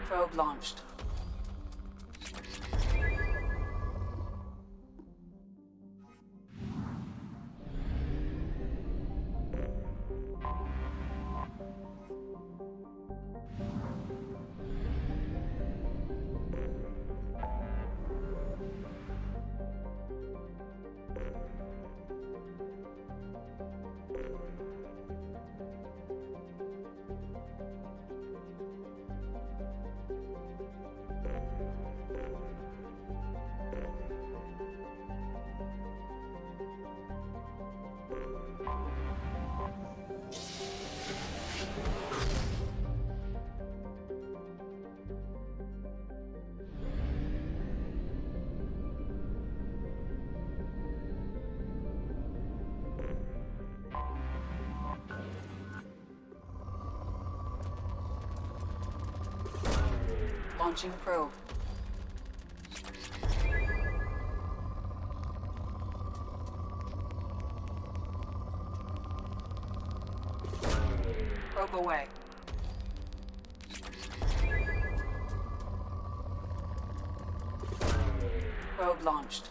Probe launched. Launching probe. Probe away. Probe launched.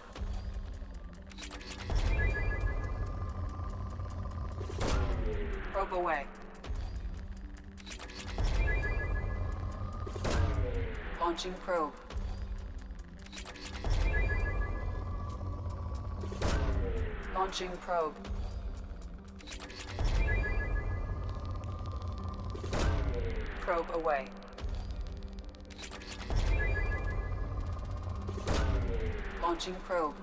Probe away. Launching probe. Launching probe. Probe away. Launching probe.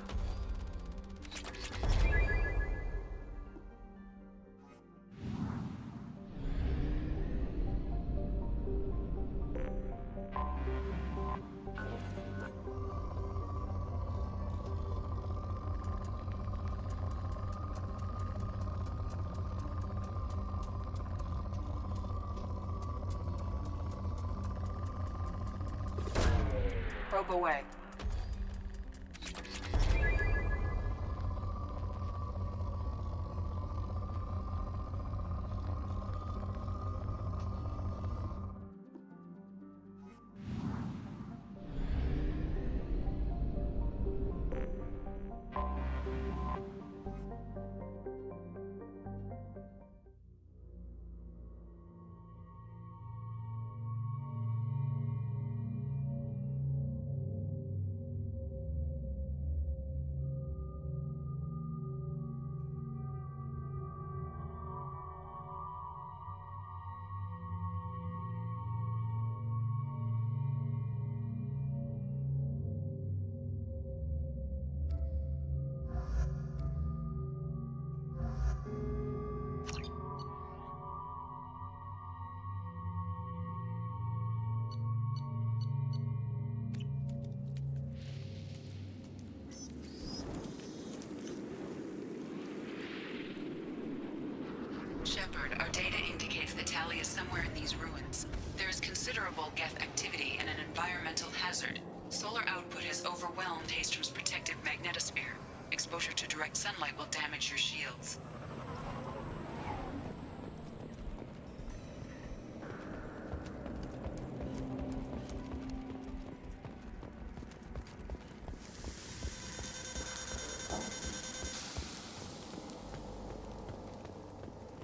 Probe away. Shepard, our data indicates the tally is somewhere in these ruins. There is considerable Geth activity and an environmental hazard. Solar output has overwhelmed Hastrom's protective magnetosphere. Exposure to direct sunlight will damage your shields.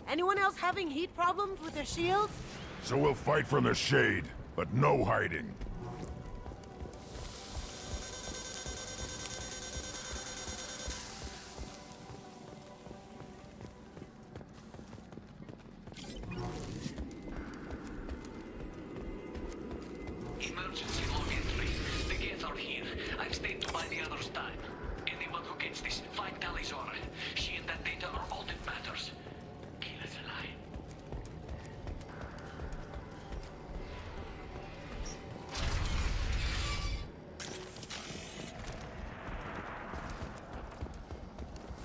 Anyone else having heat problems with their shields? So we'll fight from the shade, but no hiding. Emergency log entry. The Geth are here. I've stayed to buy the others time. Anyone who gets this, find Talizora. She and that data are all that matters. Kill us alive.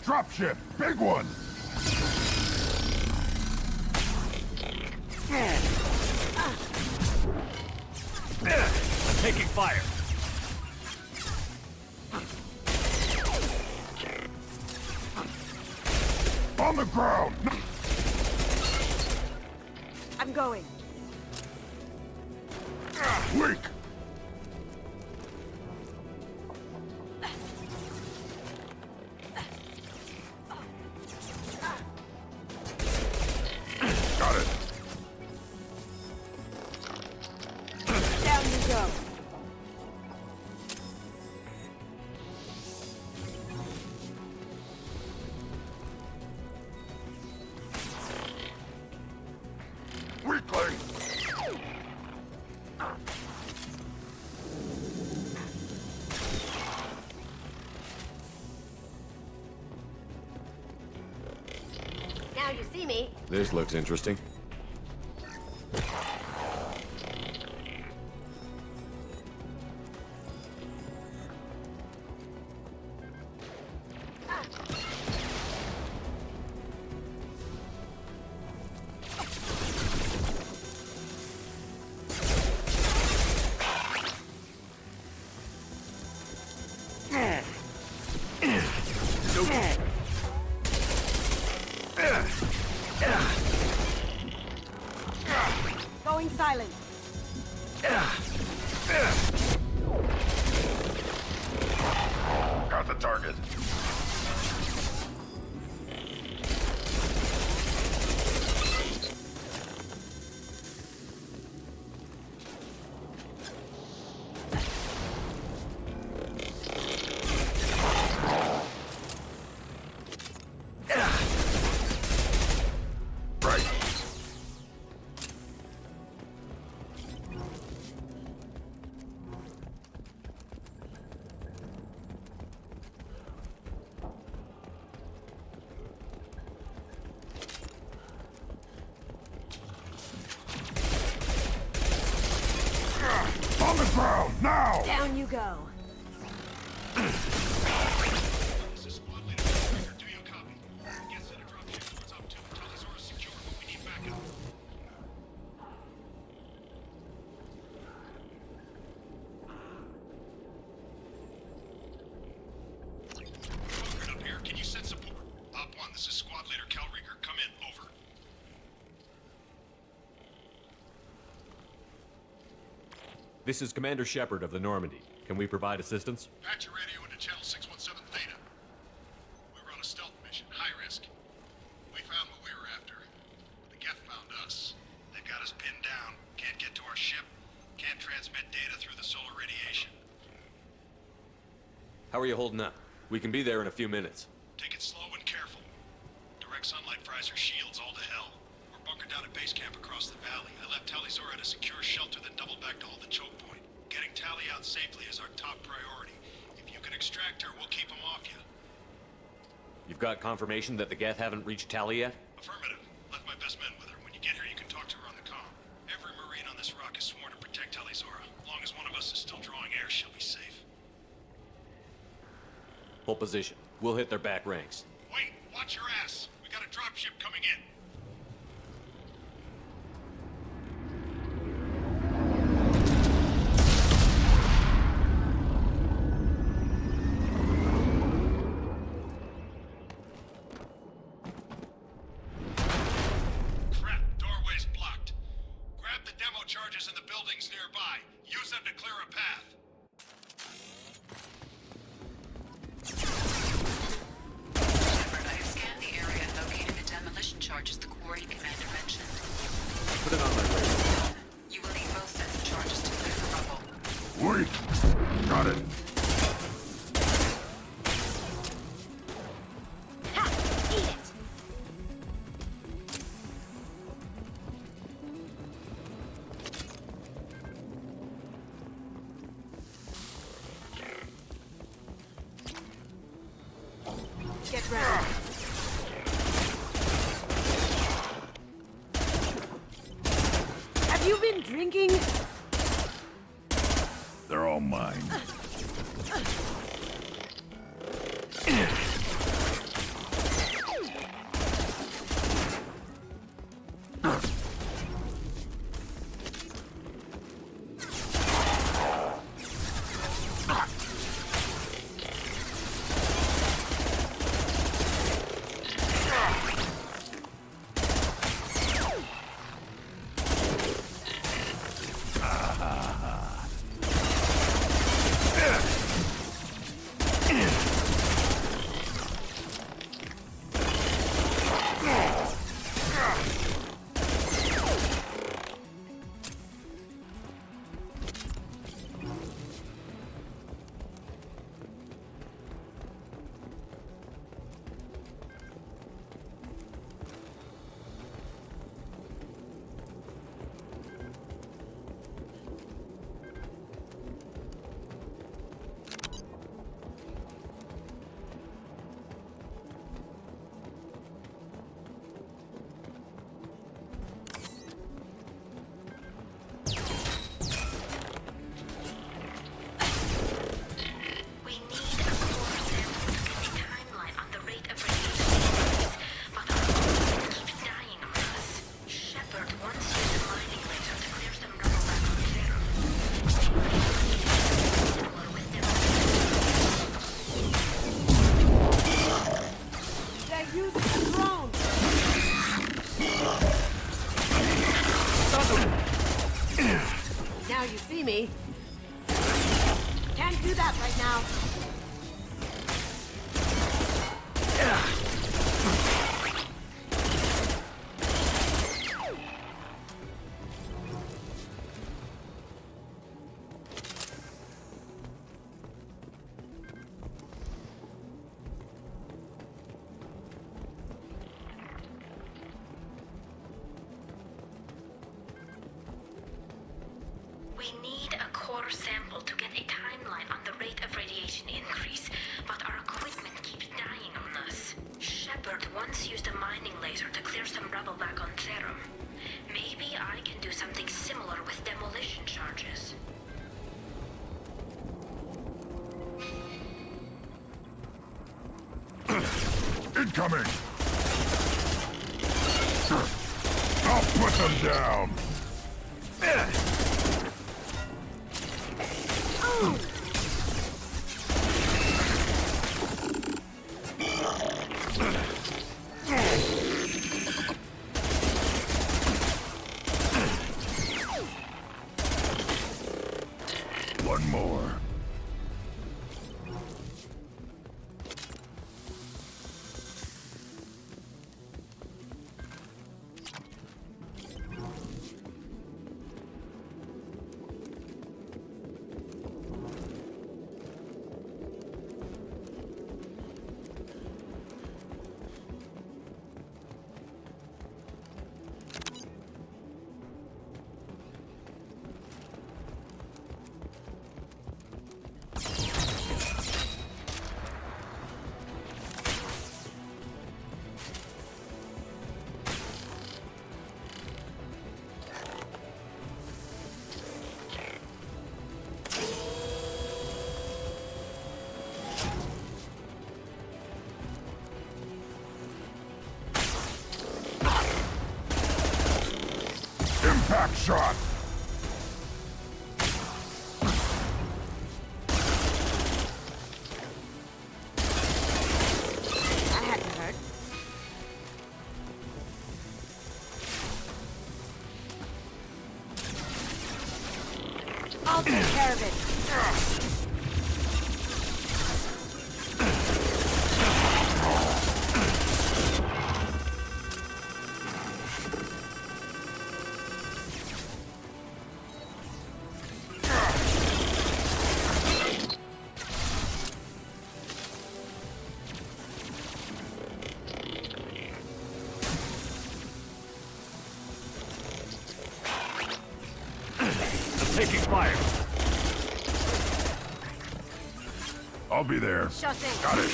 Dropship! Big one! I'm taking fire. On the ground! I'm going. Ah! Weak! Got it! Down you go. Weakling! Now you see me. This looks interesting. Going silent. Got the target. Right. On the ground, now! Down you go. This is squad leader. Do you copy? Get set a drop ship towards up 2. Talisaurus secure, but we need backup. Conquered up here. Can you send support? Op 1, this is squad leader Calrieger. Come in. Over. This is Commander Shepard of the Normandy. Can we provide assistance? Patch your radio into channel 617 Theta. We were on a stealth mission, high risk. We found what we were after. The Geth found us. They've got us pinned down. Can't get to our ship. Can't transmit data through the solar radiation. How are you holding up? We can be there in a few minutes. Take it slow and careful. Direct sunlight fries our shields all to hell. We're bunkered down at base camp across the valley. I left Talisaur at a secure shelter, then doubled back to hold the choke point. Getting Tali out safely is our top priority. If you can extract her, we'll keep him off you. You've got confirmation that the Geth haven't reached Tali yet? Affirmative. Left my best men with her. When you get her, you can talk to her on the comm. Every Marine on this rock is sworn to protect Talizora. As long as one of us is still drawing air, she'll be safe. Hold position. We'll hit their back ranks. Wait! Watch your ass! We got a dropship coming in! Crap, doorway's blocked. Grab the demo charges in the buildings nearby. Use them to clear a path. Shepard, I have scanned the area and located the demolition charges the quarry commander mentioned. Put it on my radar. You will need both sets of charges to clear the rubble. Weak! Got it. Ha! Eat it. Get ready. Have you been drinking? They're all mine. using the drone! Now you see me. Can't do that right now. We need a core sample to get a timeline on the rate of radiation increase, but our equipment keeps dying on us. Shepard once used a mining laser to clear some rubble back on Therum. Maybe I can do something similar with demolition charges. Incoming! I'll put them down! One more. Impact shot! That hadn't hurt. I'll take care of it. Taking fire. I'll be there. Sure thing. Got it.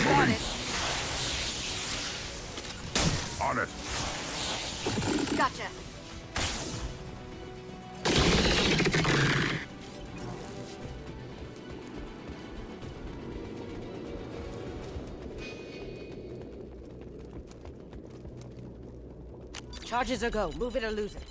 Got it. On it. Gotcha. Charges or go. Move it or lose it.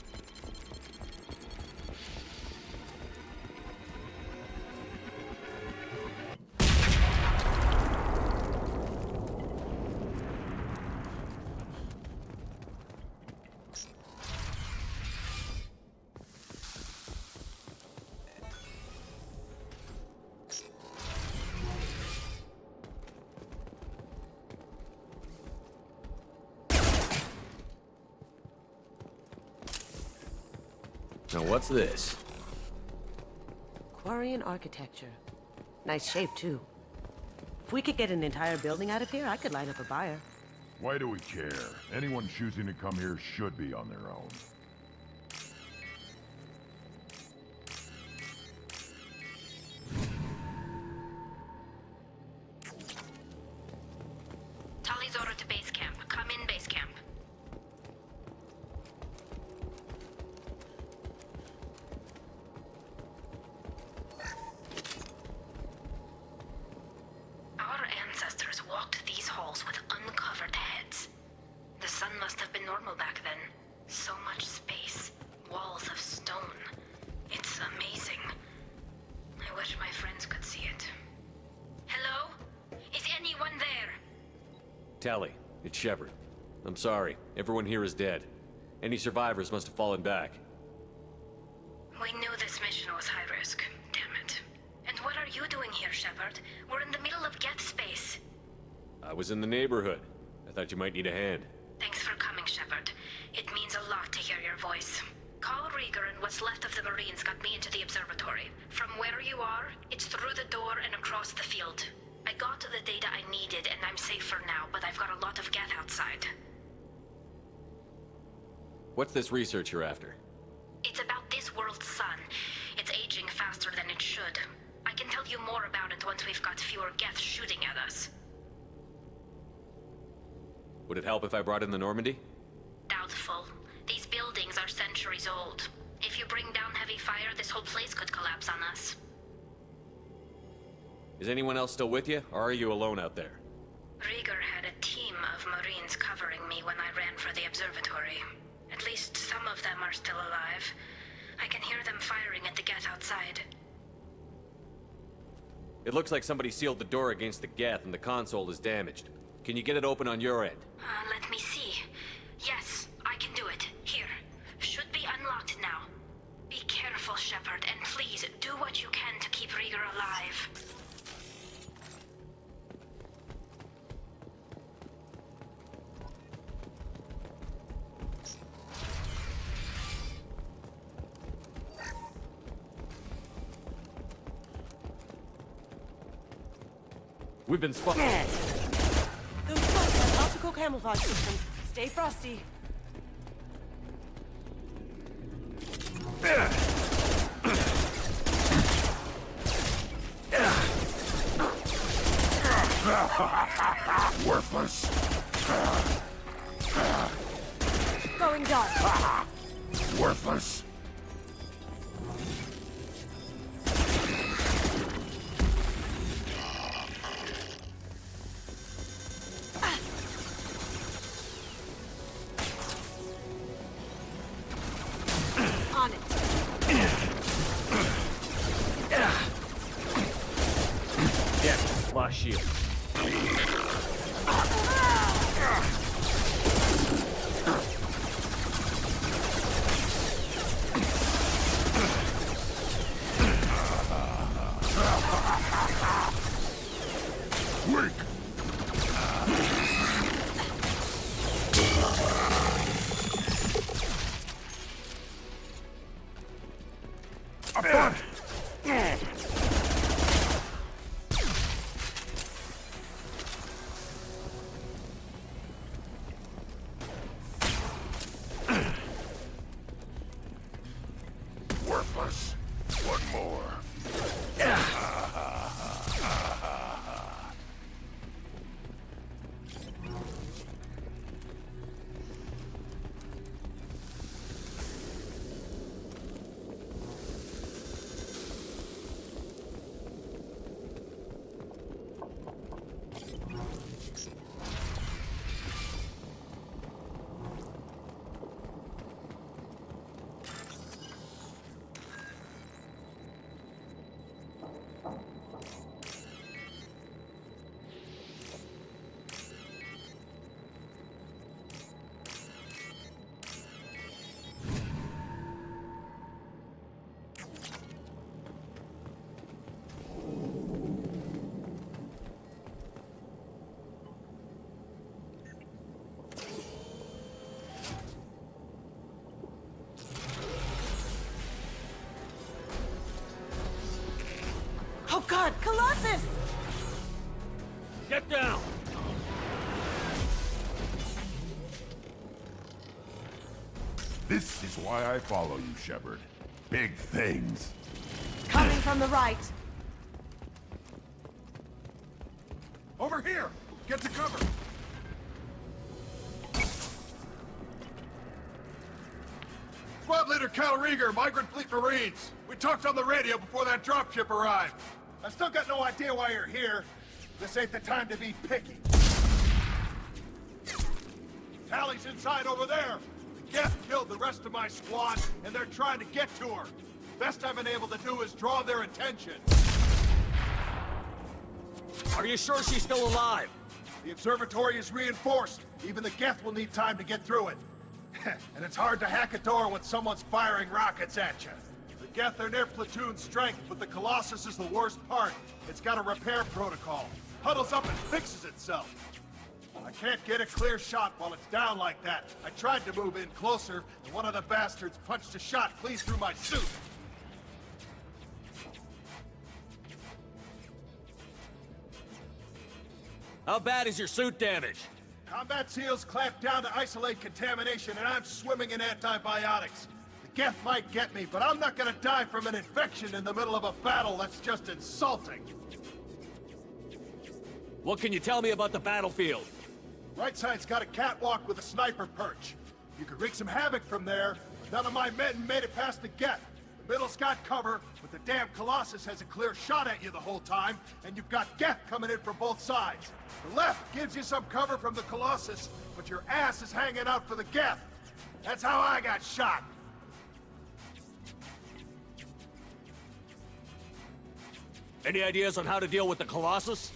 Now what's this? Quarian architecture. Nice shape, too. If we could get an entire building out of here, I could line up a buyer. Why do we care? Anyone choosing to come here should be on their own. Tali's order to base camp. Come in base camp. Our ancestors walked these halls with uncovered heads. The sun must have been normal back then. So much Tally, it's Shepard. I'm sorry. Everyone here is dead. Any survivors must have fallen back. We knew this mission was high risk. Damn it. And what are you doing here, Shepard? We're in the middle of Geth space. I was in the neighborhood. I thought you might need a hand. Thanks for coming, Shepard. It means a lot to hear your voice. Call Rieger and what's left of the Marines got me into the observatory. From where you are, it's through the door and across the field. I got to the data I needed and I'm safe for now, but I've got a lot of Geth outside. What's this research you're after? It's about this world's sun. It's aging faster than it should. I can tell you more about it once we've got fewer Geth shooting at us. Would it help if I brought in the Normandy? Doubtful. These buildings are centuries old. If you bring down heavy fire, this whole place could collapse on us. Is anyone else still with you, or are you alone out there? Rieger had a team of Marines covering me when I ran for the observatory. At least some of them are still alive. I can hear them firing at the Geth outside. It looks like somebody sealed the door against the Geth and the console is damaged. Can you get it open on your end? Let me see. Yes, I can do it. Here. Should be unlocked now. Be careful, Shepard, and please do what you can to keep Rieger alive. We've been spotted. Those boats have optical camouflage systems. Stay frosty. Worthless. Going dark. Worthless. On it. Yeah, lost shield. Weak. Up front. Worthless. One more. Oh God, Colossus! Get down! This is why I follow you, Shepard. Big things. Coming from the right. Over here! Get to cover! Squad Leader Cal Rieger, Migrant Fleet Marines. We talked on the radio before that dropship arrived. I still got no idea why you're here. This ain't the time to be picky. Tally's inside over there. The Geth killed the rest of my squad, and they're trying to get to her. Best I've been able to do is draw their attention. Are you sure she's still alive? The observatory is reinforced. Even the Geth will need time to get through it. And it's hard to hack a door when someone's firing rockets at you. The Geth are near platoon strength, but the Colossus is the worst part. It's got a repair protocol. Huddles up and fixes itself. I can't get a clear shot while it's down like that. I tried to move in closer, and one of the bastards punched a shot clean through my suit. How bad is your suit damaged? Combat SEALs clamped down to isolate contamination, and I'm swimming in antibiotics. The Geth might get me, but I'm not gonna die from an infection in the middle of a battle. That's just insulting. What can you tell me about the battlefield? Right side's got a catwalk with a sniper perch. You could wreak some havoc from there, but none of my men made it past the Geth. The middle's got cover, but the damn Colossus has a clear shot at you the whole time, and you've got Geth coming in from both sides. The left gives you some cover from the Colossus, but your ass is hanging out for the Geth. That's how I got shot. Any ideas on how to deal with the Colossus?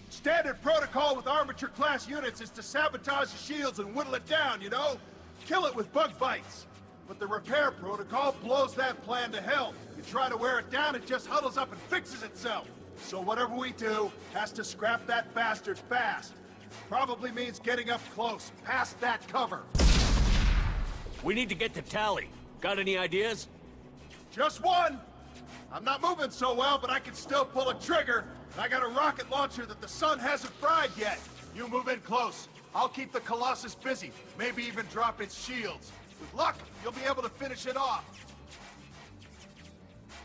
Standard protocol with armature-class units is to sabotage the shields and whittle it down, you know? Kill it with bug bites. But the repair protocol blows that plan to hell. You try to wear it down, it just huddles up and fixes itself. So whatever we do has to scrap that bastard fast. Probably means getting up close, past that cover. We need to get to Tally. Got any ideas? Just one! I'm not moving so well, but I can still pull a trigger. And I got a rocket launcher that the sun hasn't fried yet. You move in close. I'll keep the Colossus busy. Maybe even drop its shields. With luck, you'll be able to finish it off.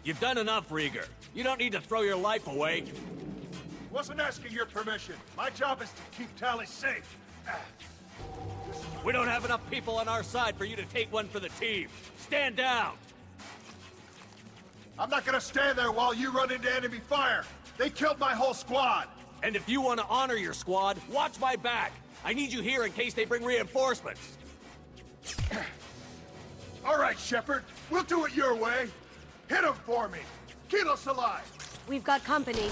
You've done enough, Rieger. You don't need to throw your life away. Wasn't asking your permission. My job is to keep Tally safe. We don't have enough people on our side for you to take one for the team. Stand down! I'm not gonna stand there while you run into enemy fire. They killed my whole squad. And if you want to honor your squad, watch my back. I need you here in case they bring reinforcements. All right, Shepard. We'll do it your way. Hit him for me. Kilos alive. We've got company.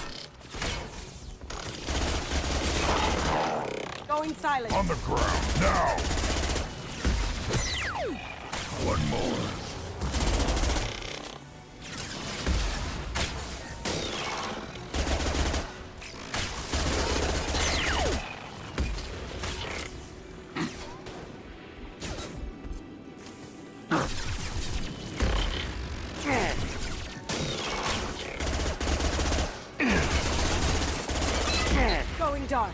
Going silent. On the ground, now! One more. Going dark.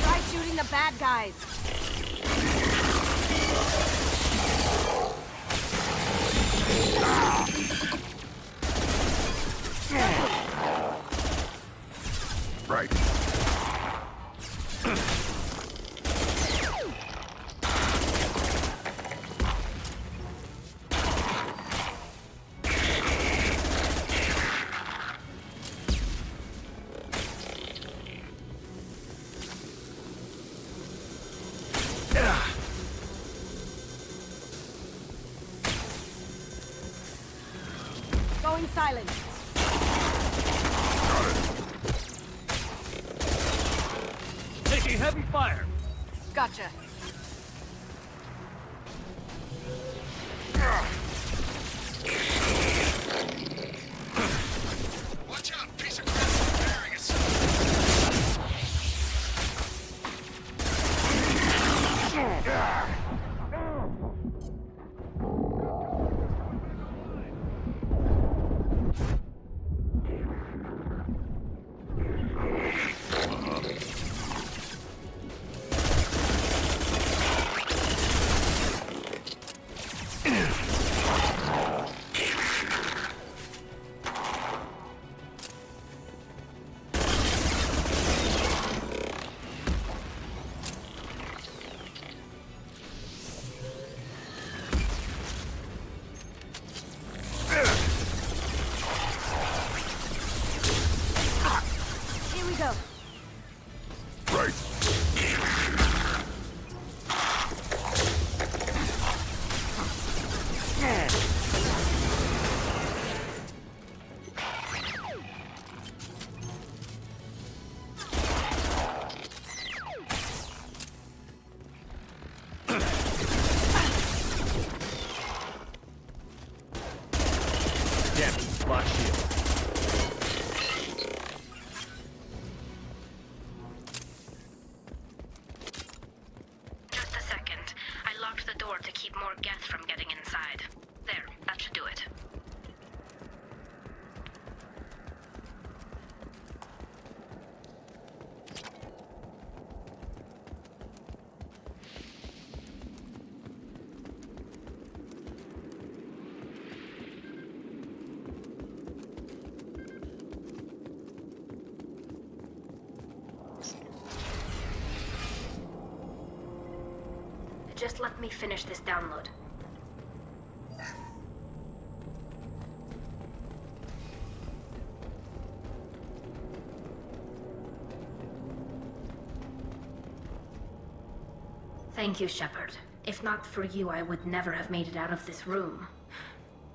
Try shooting the bad guys. Right. Going silent. Taking heavy fire. Gotcha. Watch out! Piece of crap is preparing itself. to keep more Geth from getting inside. There, that should do it. Just let me finish this download. Thank you, Shepard. If not for you, I would never have made it out of this room.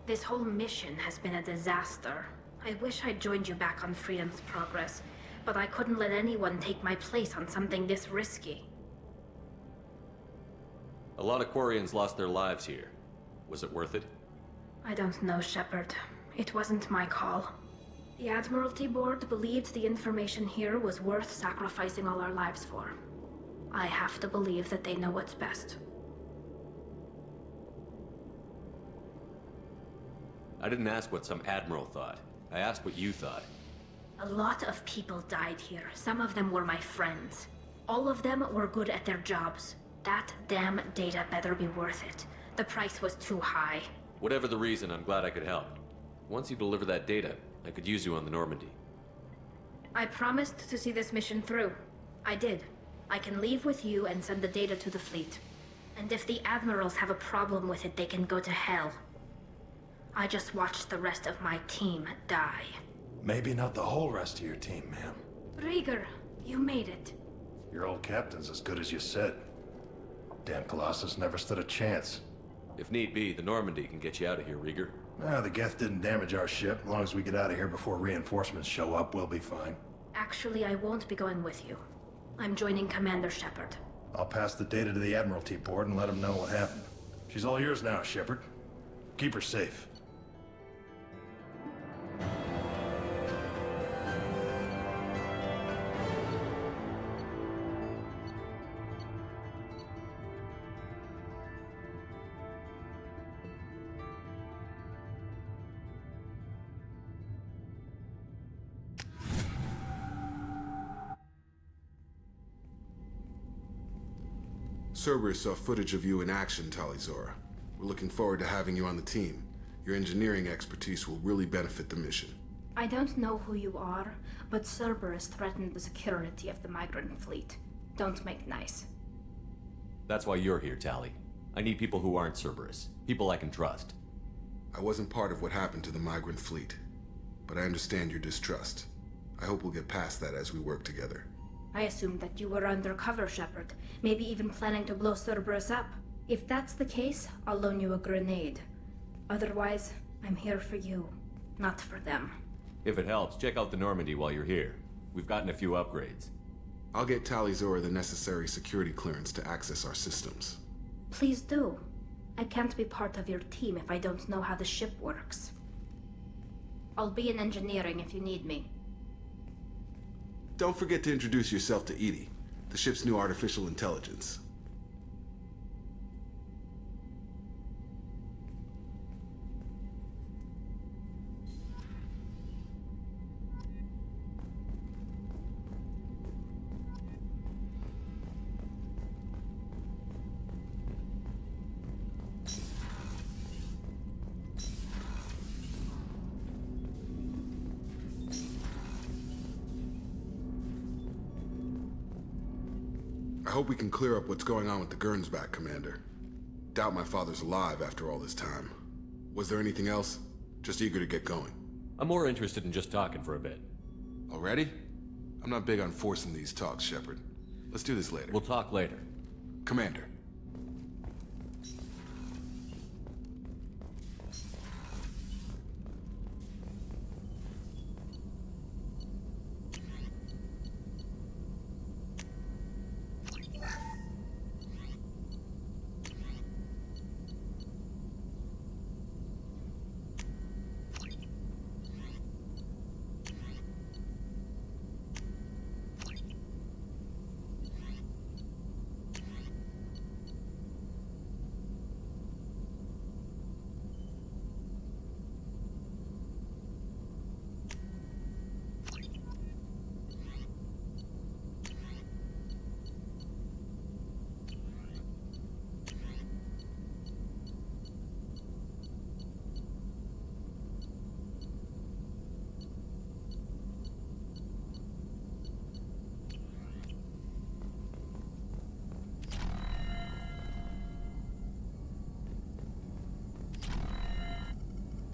This whole mission has been a disaster. I wish I'd joined you back on Freedom's Progress, but I couldn't let anyone take my place on something this risky. A lot of Quarians lost their lives here. Was it worth it? I don't know, Shepard. It wasn't my call. The Admiralty Board believed the information here was worth sacrificing all our lives for. I have to believe that they know what's best. I didn't ask what some admiral thought. I asked what you thought. A lot of people died here. Some of them were my friends. All of them were good at their jobs. That damn data better be worth it. The price was too high. Whatever the reason, I'm glad I could help. Once you deliver that data, I could use you on the Normandy. I promised to see this mission through. I did. I can leave with you and send the data to the fleet. And if the admirals have a problem with it, they can go to hell. I just watched the rest of my team die. Maybe not the whole rest of your team, ma'am. Rieger, you made it. Your old captain's as good as you said. Damn Colossus never stood a chance. If need be, the Normandy can get you out of here, Rieger. The Geth didn't damage our ship. As long as we get out of here before reinforcements show up, we'll be fine. Actually, I won't be going with you. I'm joining Commander Shepard. I'll pass the data to the Admiralty Board and let them know what happened. She's all yours now, Shepard. Keep her safe. Cerberus saw footage of you in action, Talizora. We're looking forward to having you on the team. Your engineering expertise will really benefit the mission. I don't know who you are, but Cerberus threatened the security of the migrant fleet. Don't make nice. That's why you're here, Tali. I need people who aren't Cerberus. People I can trust. I wasn't part of what happened to the migrant fleet, but I understand your distrust. I hope we'll get past that as we work together. I assumed that you were undercover, Shepard. Maybe even planning to blow Cerberus up. If that's the case, I'll loan you a grenade. Otherwise, I'm here for you, not for them. If it helps, check out the Normandy while you're here. We've gotten a few upgrades. I'll get Talizora the necessary security clearance to access our systems. Please do. I can't be part of your team if I don't know how the ship works. I'll be in engineering if you need me. Don't forget to introduce yourself to EDI, the ship's new artificial intelligence. I hope we can clear up what's going on with the Gernsback, Commander. Doubt my father's alive after all this time. Was there anything else? Just eager to get going. I'm more interested in just talking for a bit. Already? I'm not big on forcing these talks, Shepard. Let's do this later. We'll talk later. Commander.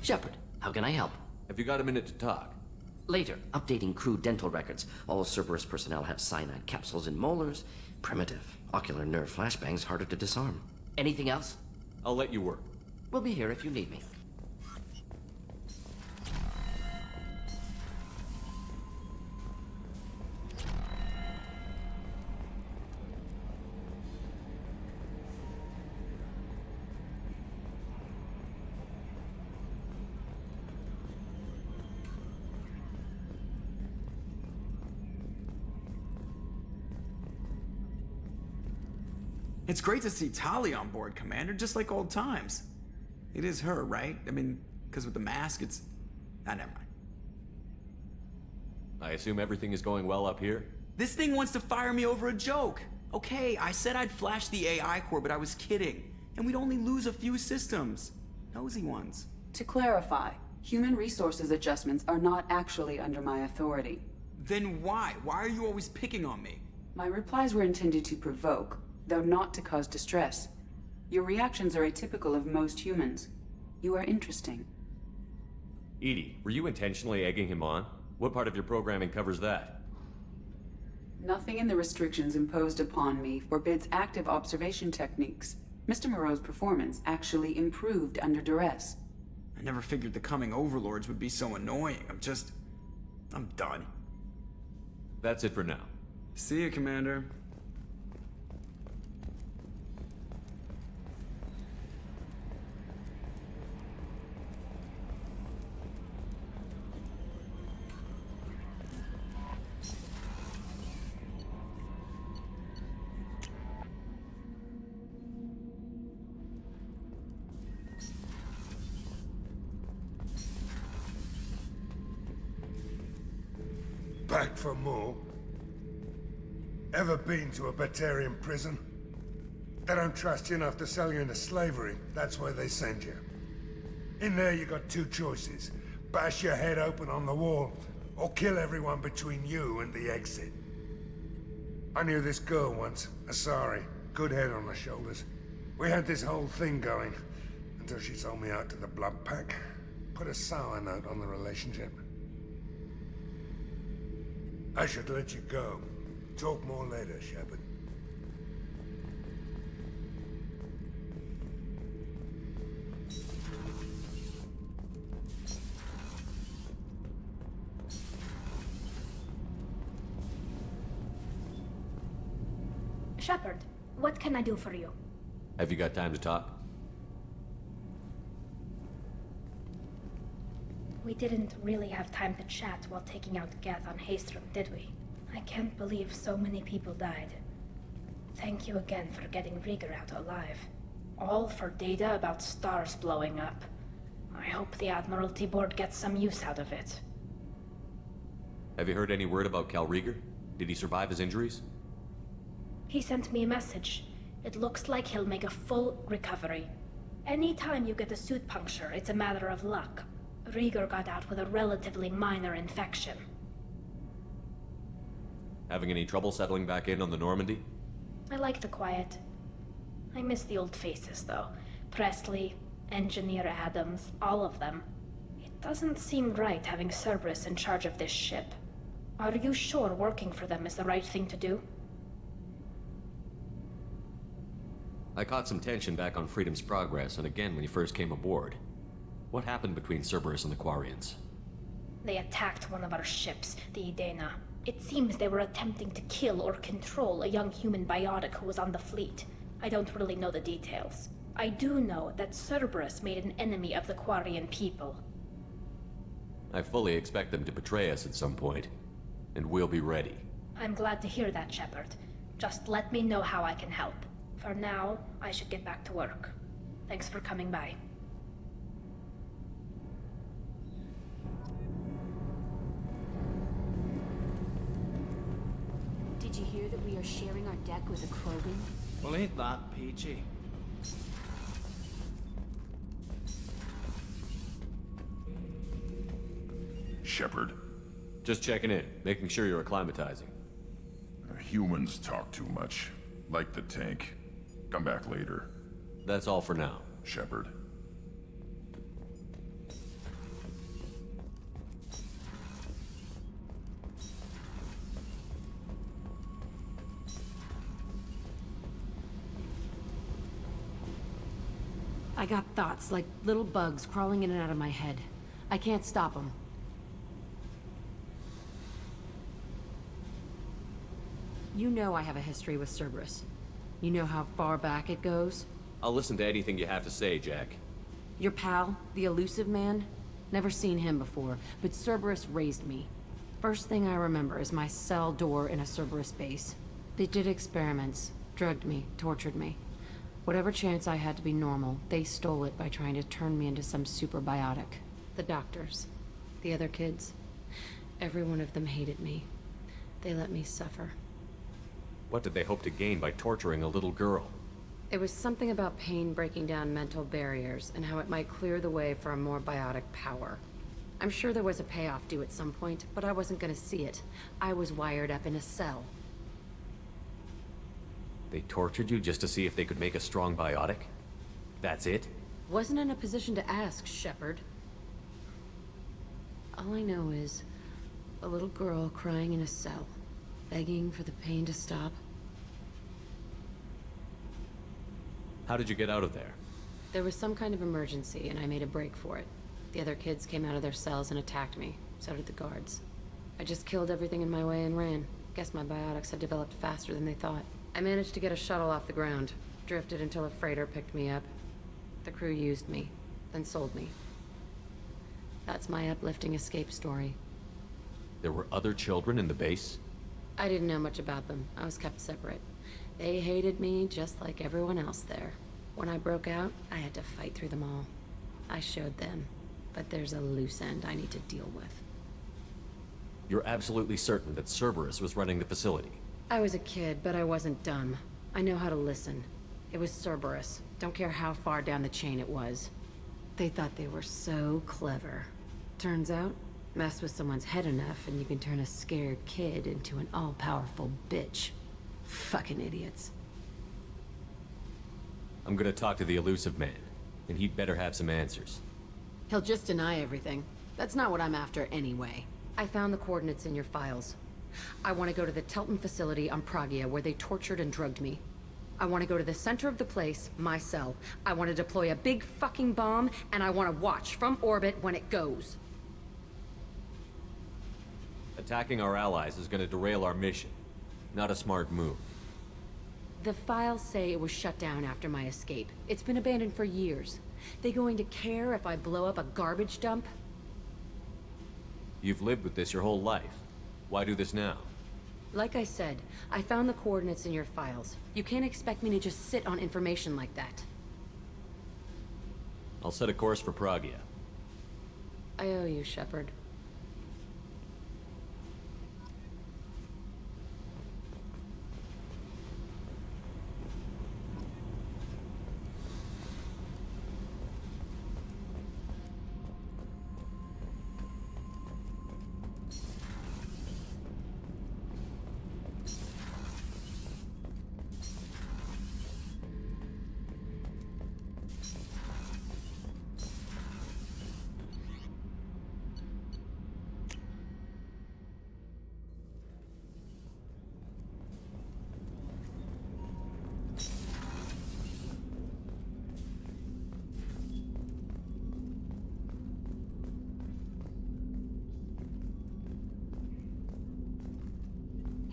Shepard, how can I help? Have you got a minute to talk? Later, updating crew dental records. All Cerberus personnel have cyanide capsules in molars. Primitive. Ocular nerve flashbangs harder to disarm. Anything else? I'll let you work. We'll be here if you need me. It's great to see Tali on board, Commander, just like old times. It is her, right? I mean, because with the mask, it's... Ah, never mind. I assume everything is going well up here? This thing wants to fire me over a joke. Okay, I said I'd flash the AI core, but I was kidding. And we'd only lose a few systems. Nosy ones. To clarify, human resources adjustments are not actually under my authority. Then why? Why are you always picking on me? My replies were intended to provoke, though not to cause distress. Your reactions are atypical of most humans. You are interesting. Edie, were you intentionally egging him on? What part of your programming covers that? Nothing in the restrictions imposed upon me forbids active observation techniques. Mr. Moreau's performance actually improved under duress. I never figured the coming overlords would be so annoying. I'm done. That's it for now. See you, Commander. Back for more? Ever been to a Batarian prison? They don't trust you enough to sell you into slavery. That's where they send you. In there you got two choices. Bash your head open on the wall, or kill everyone between you and the exit. I knew this girl once, Asari. Good head on her shoulders. We had this whole thing going, until she sold me out to the Blood Pack. Put a sour note on the relationship. I should let you go. Talk more later, Shepard. Shepard, what can I do for you? Have you got time to talk? We didn't really have time to chat while taking out Geth on Haystrom, did we? I can't believe so many people died. Thank you again for getting Rieger out alive. All for data about stars blowing up. I hope the Admiralty Board gets some use out of it. Have you heard any word about Cal Rieger? Did he survive his injuries? He sent me a message. It looks like he'll make a full recovery. Anytime you get a suit puncture, it's a matter of luck. Rieger got out with a relatively minor infection. Having any trouble settling back in on the Normandy? I like the quiet. I miss the old faces, though. Presley, Engineer Adams, all of them. It doesn't seem right having Cerberus in charge of this ship. Are you sure working for them is the right thing to do? I caught some tension back on Freedom's Progress, and again when you first came aboard. What happened between Cerberus and the Quarians? They attacked one of our ships, the Idena. It seems they were attempting to kill or control a young human biotic who was on the fleet. I don't really know the details. I do know that Cerberus made an enemy of the Quarian people. I fully expect them to betray us at some point, and we'll be ready. I'm glad to hear that, Shepard. Just let me know how I can help. For now, I should get back to work. Thanks for coming by. Did you hear that we are sharing our deck with a Krogan? Well, ain't that peachy? Shepard. Just checking in, making sure you're acclimatizing. Humans talk too much. Like the tank. Come back later. That's all for now. Shepard. I got thoughts like little bugs crawling in and out of my head. I can't stop them. You know I have a history with Cerberus. You know how far back it goes? I'll listen to anything you have to say, Jack. Your pal, the elusive man? Never seen him before, but Cerberus raised me. First thing I remember is my cell door in a Cerberus base. They did experiments, drugged me, tortured me. Whatever chance I had to be normal, they stole it by trying to turn me into some superbiotic. The doctors, the other kids, every one of them hated me. They let me suffer. What did they hope to gain by torturing a little girl? It was something about pain breaking down mental barriers and how it might clear the way for a more biotic power. I'm sure there was a payoff due at some point, but I wasn't gonna see it. I was wired up in a cell. They tortured you just to see if they could make a strong biotic? That's it? Wasn't in a position to ask, Shepard. All I know is a little girl crying in a cell, begging for the pain to stop. How did you get out of there? There was some kind of emergency, and I made a break for it. The other kids came out of their cells and attacked me. So did the guards. I just killed everything in my way and ran. Guess my biotics had developed faster than they thought. I managed to get a shuttle off the ground. Drifted until a freighter picked me up. The crew used me, then sold me. That's my uplifting escape story. There were other children in the base? I didn't know much about them. I was kept separate. They hated me just like everyone else there. When I broke out, I had to fight through them all. I showed them, but there's a loose end I need to deal with. You're absolutely certain that Cerberus was running the facility? I was a kid, but I wasn't dumb. I know how to listen. It was Cerberus. Don't care how far down the chain it was. They thought they were so clever. Turns out, mess with someone's head enough and you can turn a scared kid into an all-powerful bitch. Fucking idiots. I'm gonna talk to the elusive man, and he'd better have some answers. He'll just deny everything. That's not what I'm after anyway. I found the coordinates in your files. I want to go to the Telton facility on Pragia where they tortured and drugged me. I want to go to the center of the place, my cell. I want to deploy a big fucking bomb, and I want to watch from orbit when it goes. Attacking our allies is gonna derail our mission. Not a smart move. The files say it was shut down after my escape. It's been abandoned for years. They going to care if I blow up a garbage dump? You've lived with this your whole life. Why do this now? Like I said, I found the coordinates in your files. You can't expect me to just sit on information like that. I'll set a course for Pragia. I owe you, Shepard.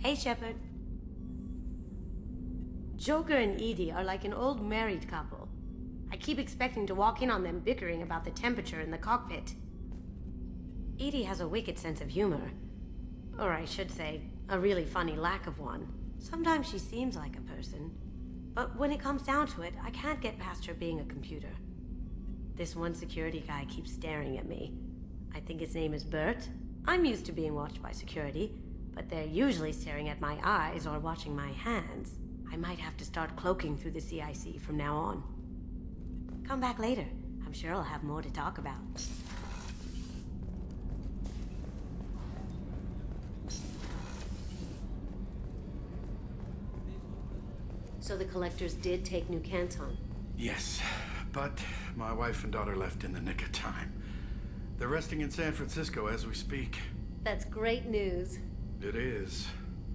Hey, Shepard. Joker and Edie are like an old married couple. I keep expecting to walk in on them bickering about the temperature in the cockpit. Edie has a wicked sense of humor. Or I should say, a really funny lack of one. Sometimes she seems like a person. But when it comes down to it, I can't get past her being a computer. This one security guy keeps staring at me. I think his name is Bert. I'm used to being watched by security, but they're usually staring at my eyes or watching my hands. I might have to start cloaking through the CIC from now on. Come back later. I'm sure I'll have more to talk about. So the collectors did take New Canton? Yes, but my wife and daughter left in the nick of time. They're resting in San Francisco as we speak. That's great news. It is,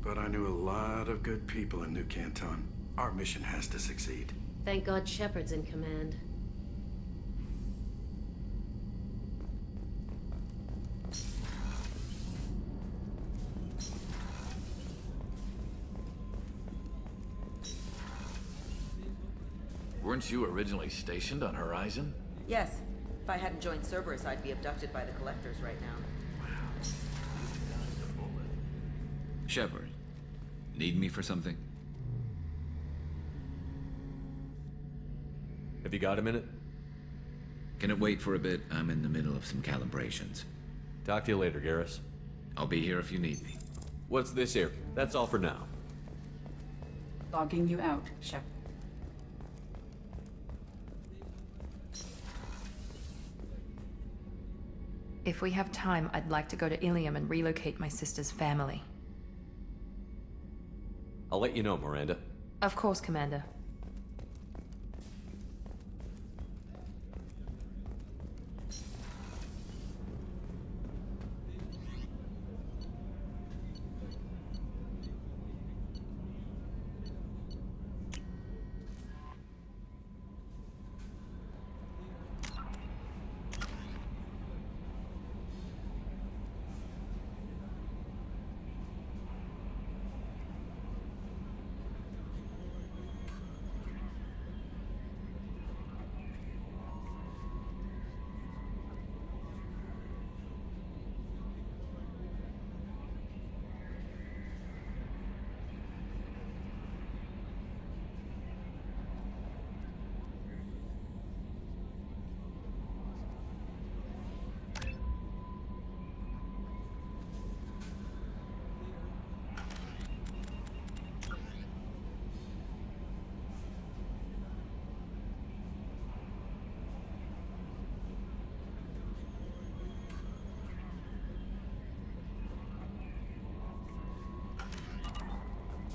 but I knew a lot of good people in New Canton. Our mission has to succeed. Thank God Shepard's in command. Weren't you originally stationed on Horizon? Yes. If I hadn't joined Cerberus, I'd be abducted by the Collectors right now. Shepard, need me for something? Have you got a minute? Can it wait for a bit? I'm in the middle of some calibrations. Talk to you later, Garrus. I'll be here if you need me. What's this here? That's all for now. Logging you out, Shepard. If we have time, I'd like to go to Ilium and relocate my sister's family. I'll let you know, Miranda. Of course, Commander.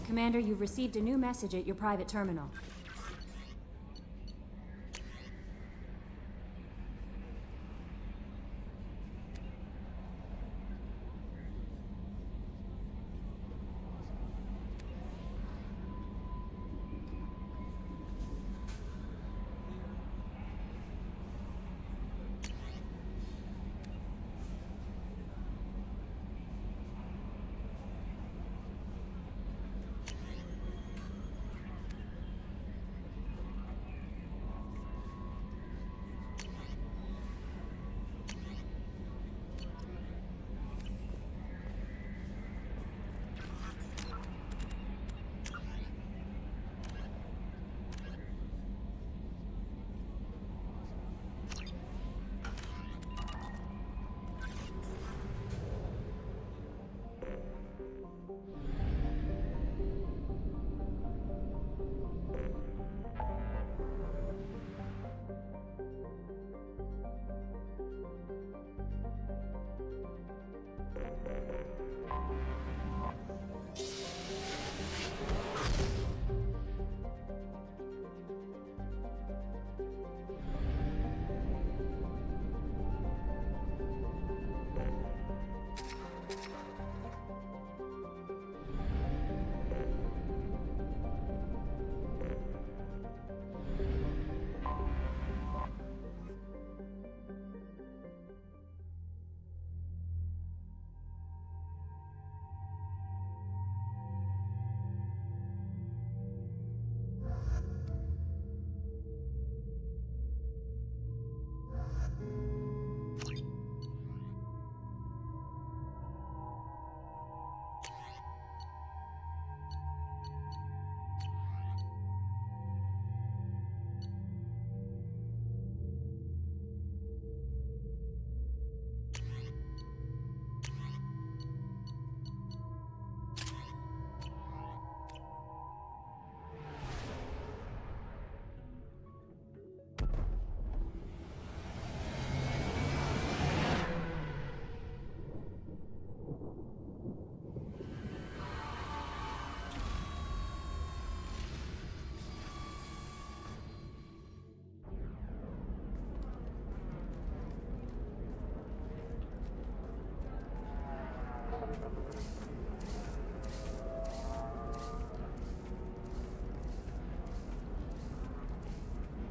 Commander, you've received a new message at your private terminal.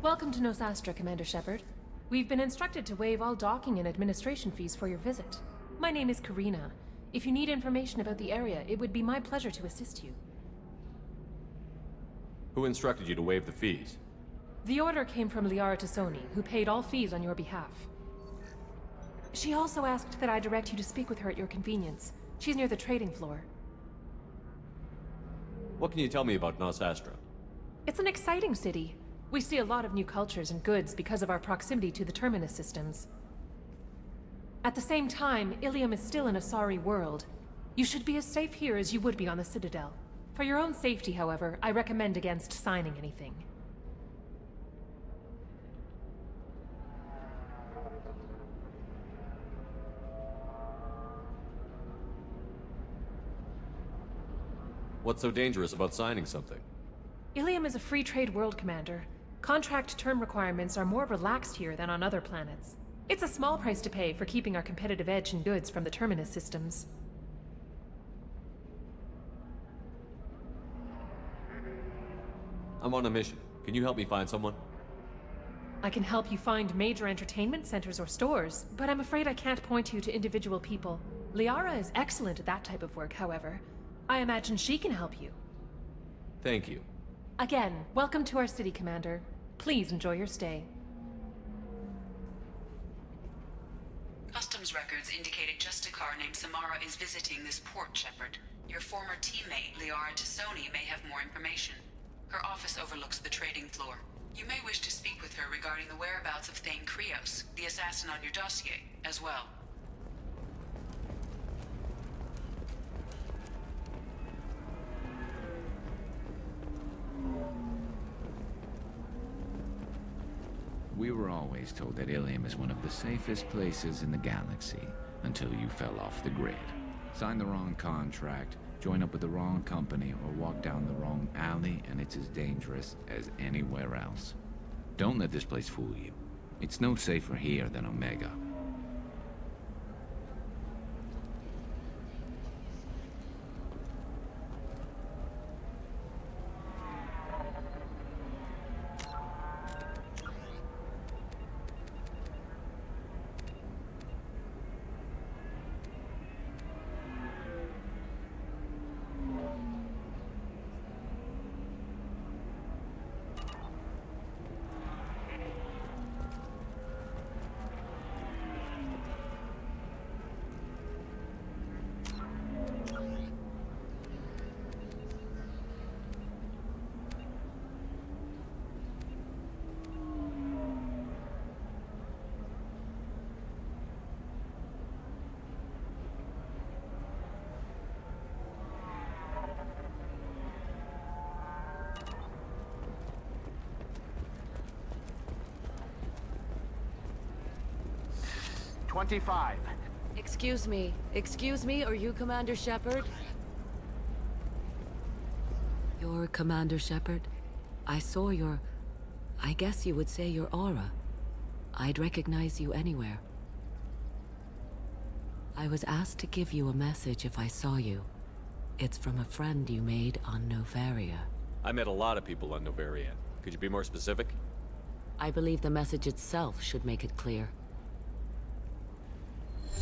Welcome to Nosastra, Commander Shepard. We've been instructed to waive all docking and administration fees for your visit. My name is Karina. If you need information about the area, it would be my pleasure to assist you. Who instructed you to waive the fees? The order came from Liara Tassoni, who paid all fees on your behalf. She also asked that I direct you to speak with her at your convenience. She's near the trading floor. What can you tell me about Nos Astra? It's an exciting city. We see a lot of new cultures and goods because of our proximity to the Terminus systems. At the same time, Ilium is still in a sorry world. You should be as safe here as you would be on the Citadel. For your own safety, however, I recommend against signing anything. What's so dangerous about signing something? Ilium is a free trade world, Commander. Contract term requirements are more relaxed here than on other planets. It's a small price to pay for keeping our competitive edge in goods from the Terminus systems. I'm on a mission. Can you help me find someone? I can help you find major entertainment centers or stores, but I'm afraid I can't point you to individual people. Liara is excellent at that type of work, however. I imagine she can help you. Thank you. Again, welcome to our city, Commander. Please enjoy your stay. Customs records indicated just a car named Samara is visiting this port, Shepard. Your former teammate, Liara Tassoni, may have more information. Her office overlooks the trading floor. You may wish to speak with her regarding the whereabouts of Thane Krios, the assassin on your dossier, as well. We were always told that Ilium is one of the safest places in the galaxy, until you fell off the grid. Sign the wrong contract, join up with the wrong company, or walk down the wrong alley, and it's as dangerous as anywhere else. Don't let this place fool you. It's no safer here than Omega. Excuse me, are you Commander Shepard? You're Commander Shepard? I saw I guess you would say your aura. I'd recognize you anywhere. I was asked to give you a message if I saw you. It's from a friend you made on Novaria. I met a lot of people on Novaria. Could you be more specific? I believe the message itself should make it clear.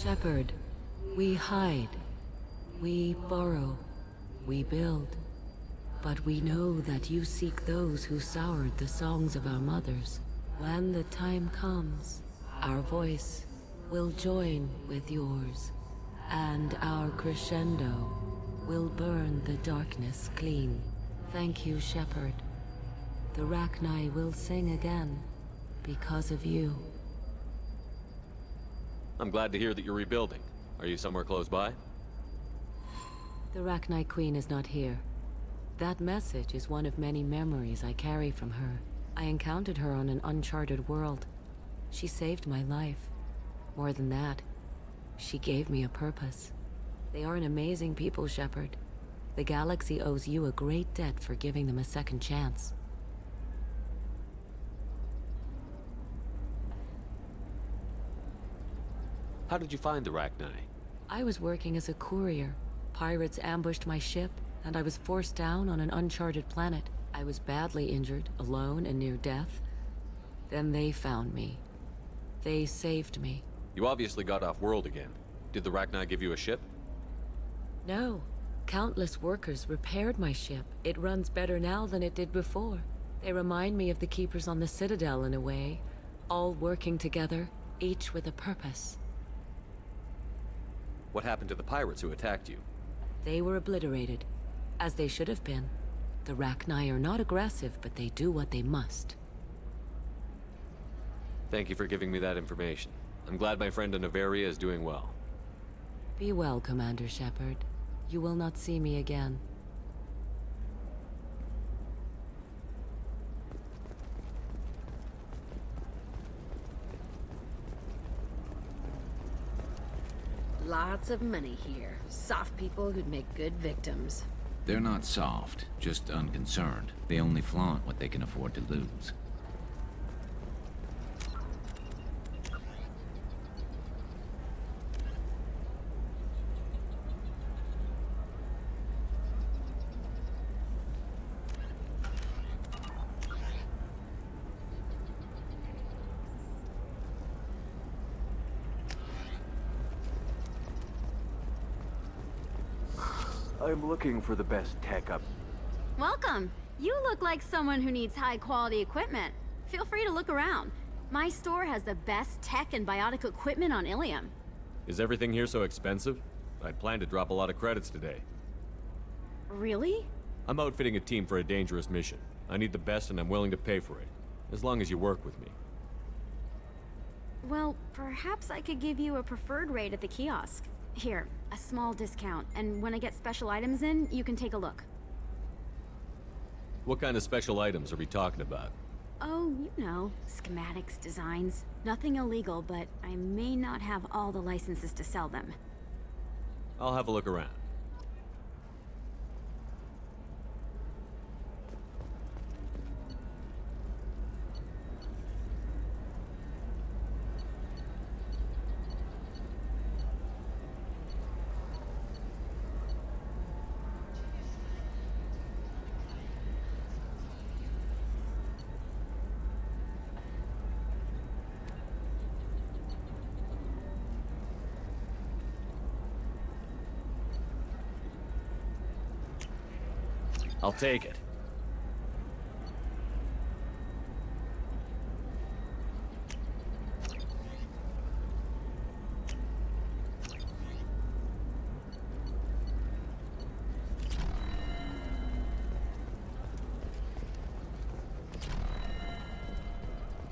Shepard, we hide, we borrow, we build. But we know that you seek those who soured the songs of our mothers. When the time comes, our voice will join with yours, and our crescendo will burn the darkness clean. Thank you, Shepard. The Rachni will sing again because of you. I'm glad to hear that you're rebuilding. Are you somewhere close by? The Rachni Queen is not here. That message is one of many memories I carry from her. I encountered her on an uncharted world. She saved my life. More than that, she gave me a purpose. They are an amazing people, Shepard. The galaxy owes you a great debt for giving them a second chance. How did you find the Rachni? I was working as a courier. Pirates ambushed my ship, and I was forced down on an uncharted planet. I was badly injured, alone and near death. Then they found me. They saved me. You obviously got off world again. Did the Rachni give you a ship? No. Countless workers repaired my ship. It runs better now than it did before. They remind me of the Keepers on the Citadel in a way. All working together, each with a purpose. What happened to the pirates who attacked you? They were obliterated, as they should have been. The Rachni are not aggressive, but they do what they must. Thank you for giving me that information. I'm glad my friend in Noveria is doing well. Be well, Commander Shepard. You will not see me again. Lots of money here. Soft people who'd make good victims. They're not soft, just unconcerned. They only flaunt what they can afford to lose. I'm looking for the best tech up. Welcome. You look like someone who needs high-quality equipment. Feel free to look around. My store has the best tech and biotic equipment on Ilium. Is everything here so expensive? I'd planned to drop a lot of credits today. Really? I'm outfitting a team for a dangerous mission. I need the best and I'm willing to pay for it. As long as you work with me. Well, perhaps I could give you a preferred rate at the kiosk. Here, a small discount, and when I get special items in, you can take a look. What kind of special items are we talking about? Oh, you know, schematics, designs. Nothing illegal, but I may not have all the licenses to sell them. I'll have a look around. I'll take it.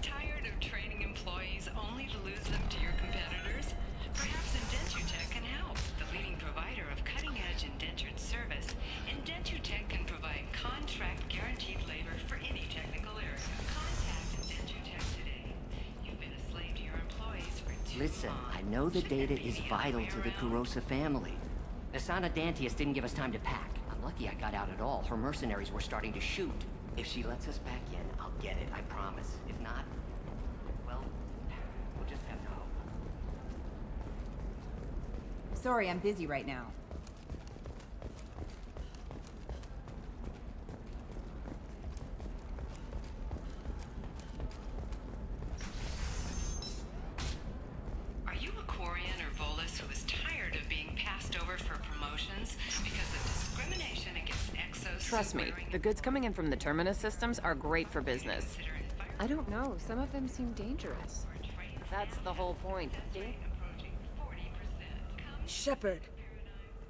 Tired of training employees only to lose them to your competitors? Perhaps Indentutech can help. The leading provider of cutting-edge indentured service, Indentutech can provide contract guaranteed labor for any technical area. Contact Indentutech today. You've been a slave to your employees for too Listen, long. I know the data is vital to the Kurosa family. Asana Dantius didn't give us time to pack. I'm lucky I got out at all. Her mercenaries were starting to shoot. If she lets us back in, I'll get it, I promise. If not, well, we'll just have to hope. Sorry, I'm busy right now. Are you a Quarian or Volus who is tired of being passed over for promotions because of discrimination against exos? Trust me, the goods coming in from the Terminus systems are great for business. I don't know. Some of them seem dangerous. That's the whole point. Shepard.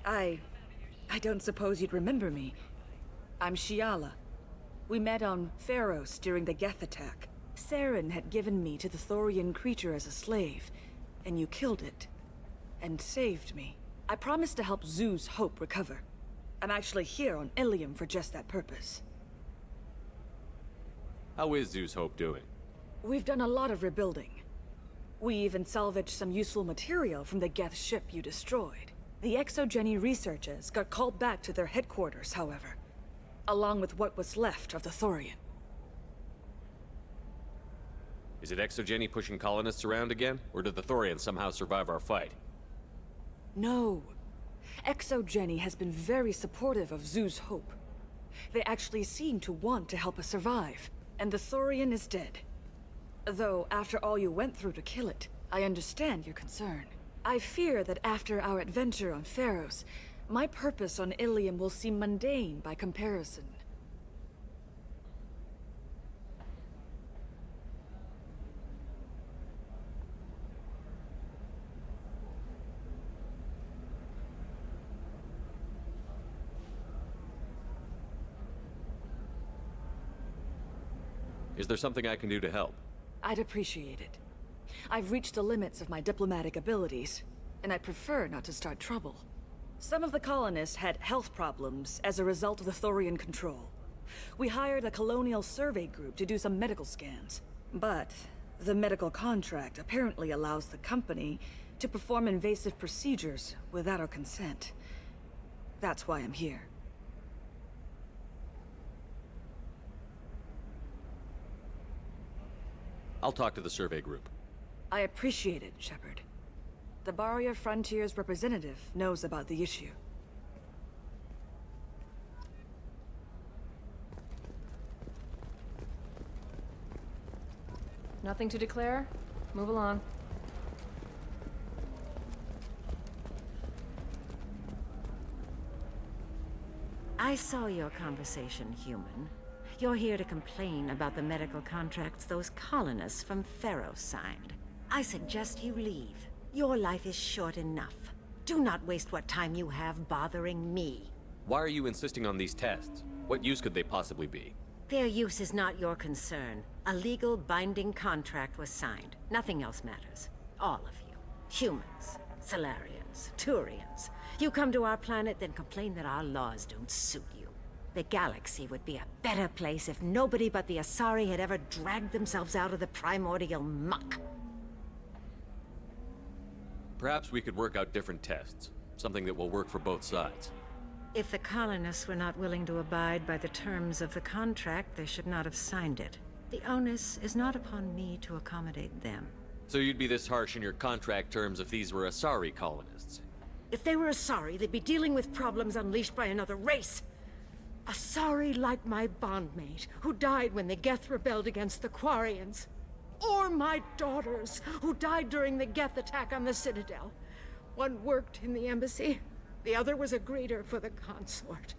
I don't suppose you'd remember me. I'm Shiala. We met on Pharos during the Geth attack. Saren had given me to the Thorian creature as a slave, and you killed it. And saved me. I promised to help Zeus Hope recover. I'm actually here on Ilium for just that purpose. How is Zeus Hope doing? We've done a lot of rebuilding. We even salvaged some useful material from the Geth ship you destroyed. The Exogeny researchers got called back to their headquarters, however, along with what was left of the Thorian. Is it Exogeny pushing colonists around again? Or did the Thorians somehow survive our fight? No. Exogeny has been very supportive of Zeus Hope. They actually seem to want to help us survive, and the Thorian is dead. Though, after all you went through to kill it, I understand your concern. I fear that after our adventure on Pharos, my purpose on Ilium will seem mundane by comparison. Is there something I can do to help? I'd appreciate it. I've reached the limits of my diplomatic abilities, and I'd prefer not to start trouble. Some of the colonists had health problems as a result of the Thorian control. We hired a colonial survey group to do some medical scans. But the medical contract apparently allows the company to perform invasive procedures without our consent. That's why I'm here. I'll talk to the survey group. I appreciate it, Shepard. The Barrier Frontiers representative knows about the issue. Nothing to declare? Move along. I saw your conversation, human. You're here to complain about the medical contracts those colonists from Pharaoh signed. I suggest you leave. Your life is short enough. Do not waste what time you have bothering me. Why are you insisting on these tests? What use could they possibly be? Their use is not your concern. A legal binding contract was signed. Nothing else matters. All of you. Humans, Solarians, Turians. You come to our planet, then complain that our laws don't suit you. The galaxy would be a better place if nobody but the Asari had ever dragged themselves out of the primordial muck. Perhaps we could work out different tests. Something that will work for both sides. If the colonists were not willing to abide by the terms of the contract, they should not have signed it. The onus is not upon me to accommodate them. So you'd be this harsh in your contract terms if these were Asari colonists? If they were Asari, they'd be dealing with problems unleashed by another race. Asari like my bondmate, who died when the Geth rebelled against the Quarians. Or my daughters, who died during the Geth attack on the Citadel. One worked in the embassy, the other was a greeter for the consort.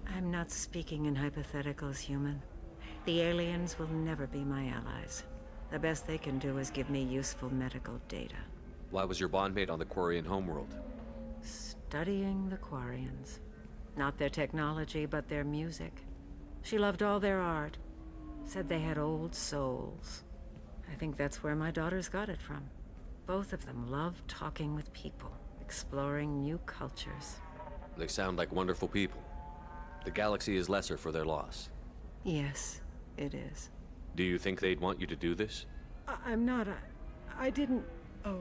I'm not speaking in hypotheticals, human. The aliens will never be my allies. The best they can do is give me useful medical data. Why was your bondmate on the Quarian homeworld? Studying the Quarians. Not their technology, but their music. She loved all their art. Said they had old souls. I think that's where my daughters got it from. Both of them love talking with people, exploring new cultures. They sound like wonderful people. The galaxy is lesser for their loss. Yes, it is. Do you think they'd want you to do this? I'm not. I didn't. Oh.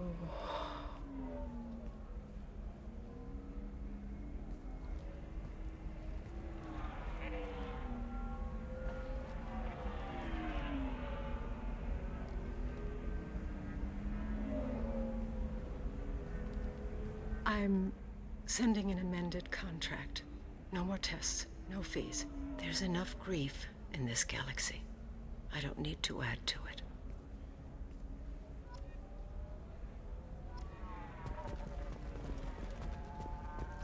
I'm sending an amended contract. No more tests, no fees. There's enough grief in this galaxy. I don't need to add to it.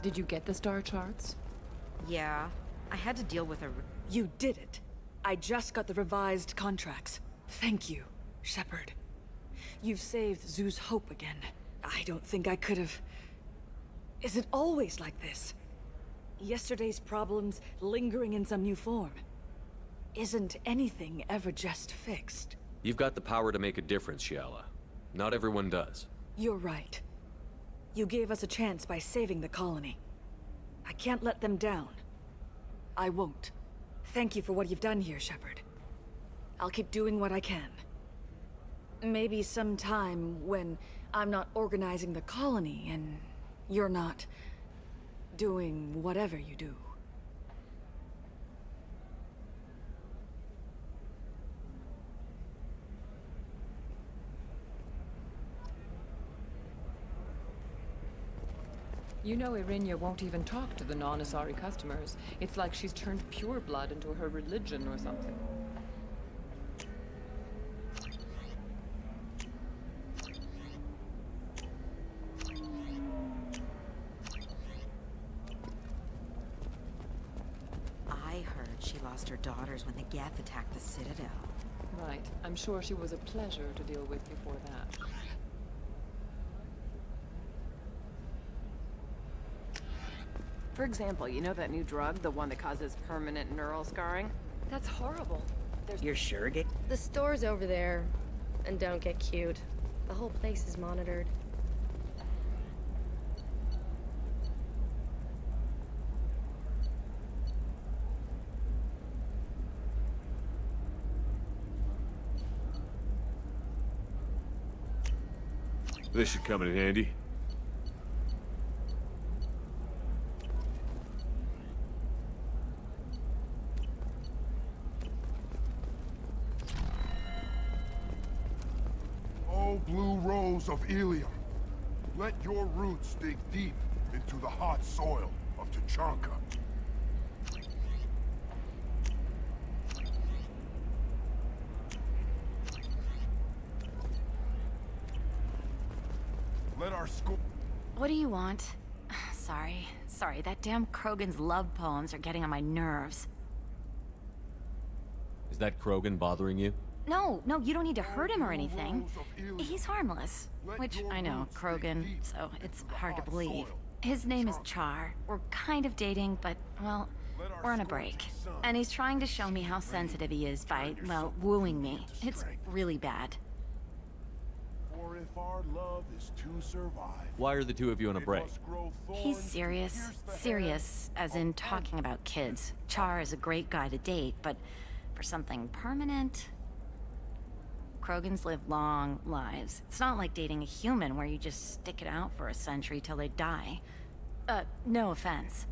Did you get the star charts? Yeah, I had to deal with a... You did it. I just got the revised contracts. Thank you, Shepard. You've saved Zoo's hope again. I don't think I could have... Is it always like this? Yesterday's problems lingering in some new form. Isn't anything ever just fixed? You've got the power to make a difference, Shiala. Not everyone does. You're right. You gave us a chance by saving the colony. I can't let them down. I won't. Thank you for what you've done here, Shepard. I'll keep doing what I can. Maybe sometime when I'm not organizing the colony and you're not doing whatever you do. You know Irinia won't even talk to the non-Asari customers. It's like she's turned pure blood into her religion or something. I heard she lost her daughters when the Geth attacked the Citadel. Right. I'm sure she was a pleasure to deal with before that. For example, you know that new drug, the one that causes permanent neural scarring? That's horrible. You're sure, Gay? The store's over there. And don't get cute. The whole place is monitored. This should come in handy. Oh, blue rose of Ilium, let your roots dig deep into the hot soil of Tachanka. Let our school... What do you want? Sorry, that damn Krogan's love poems are getting on my nerves. Is that Krogan bothering you? No, you don't need to hurt him or anything. He's harmless. Which, I know, Krogan, so it's hard to believe. His name is Char. We're kind of dating, but, well, we're on a break. And he's trying to show me how sensitive he is by, well, wooing me. It's really bad. For if our love is to survive... Why are the two of you on a break? He's serious, as in talking about kids. Char is a great guy to date, but for something permanent... Krogans live long lives. It's not like dating a human where you just stick it out for a century till they die. No offense.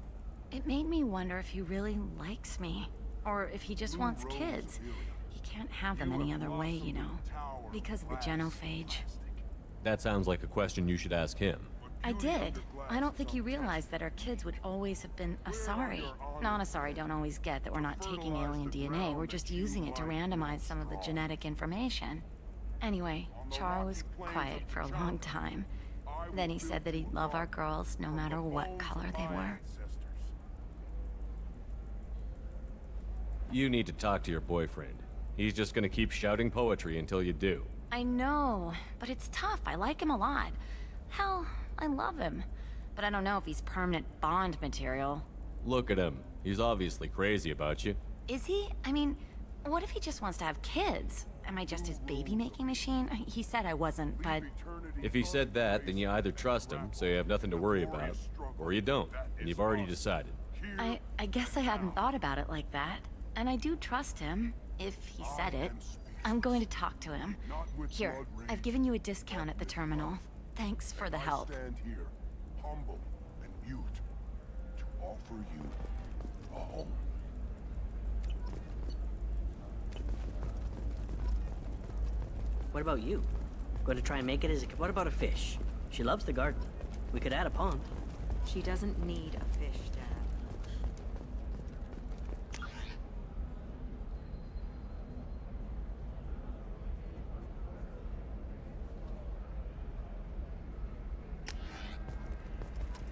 It made me wonder if he really likes me, or if he just wants kids. He can't have them any other way, you know, because of the genophage. That sounds like a question you should ask him. I did. I don't think he realized that our kids would always have been Asari. Non-Asari don't always get that we're not taking alien DNA, we're just using it to randomize some of the genetic information. Anyway, Char was quiet for a long time. Then he said that he'd love our girls no matter what color they were. You need to talk to your boyfriend. He's just gonna keep shouting poetry until you do. I know, but it's tough. I like him a lot. Hell, I love him. But I don't know if he's permanent Bond material. Look at him. He's obviously crazy about you. Is he? I mean, what if he just wants to have kids? Am I just his baby-making machine? He said I wasn't, but... If he said that, then you either trust him, so you have nothing to worry about, or you don't, and you've already decided. I guess I hadn't thought about it like that. And I do trust him, if he said it. I'm going to talk to him. Here, I've given you a discount at the terminal. Thanks for the help. I stand here, humble and mute, to offer you a home. What about you? Going to try and make it as a... What about a fish? She loves the garden. We could add a pond. She doesn't need a fish, Dad.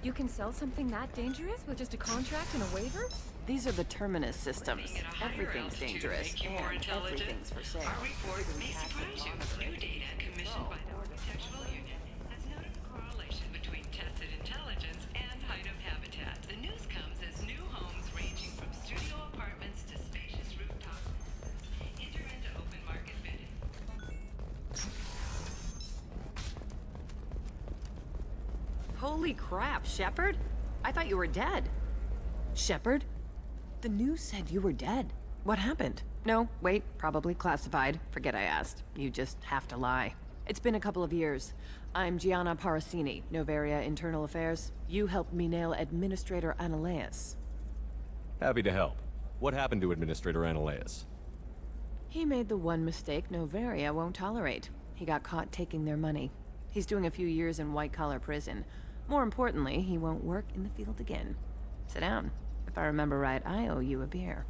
You can sell something that dangerous with just a contract and a waiver? These are the Terminus systems. Everything's dangerous, and everything's for sale. Our report may surprise you. New data commissioned by the Architectural Union has noted a correlation between tested intelligence and height of habitat. The news comes as new homes ranging from studio apartments to spacious rooftops enter into open market bidding. Holy crap, Shepard? I thought you were dead. Shepard? The news said you were dead. What happened? No, wait, probably classified. Forget I asked. You just have to lie. It's been a couple of years. I'm Gianna Parasini, Novaria Internal Affairs. You helped me nail Administrator Analeas. Happy to help. What happened to Administrator Analeas? He made the one mistake Novaria won't tolerate. He got caught taking their money. He's doing a few years in white-collar prison. More importantly, he won't work in the field again. Sit down. If I remember right, I owe you a beer.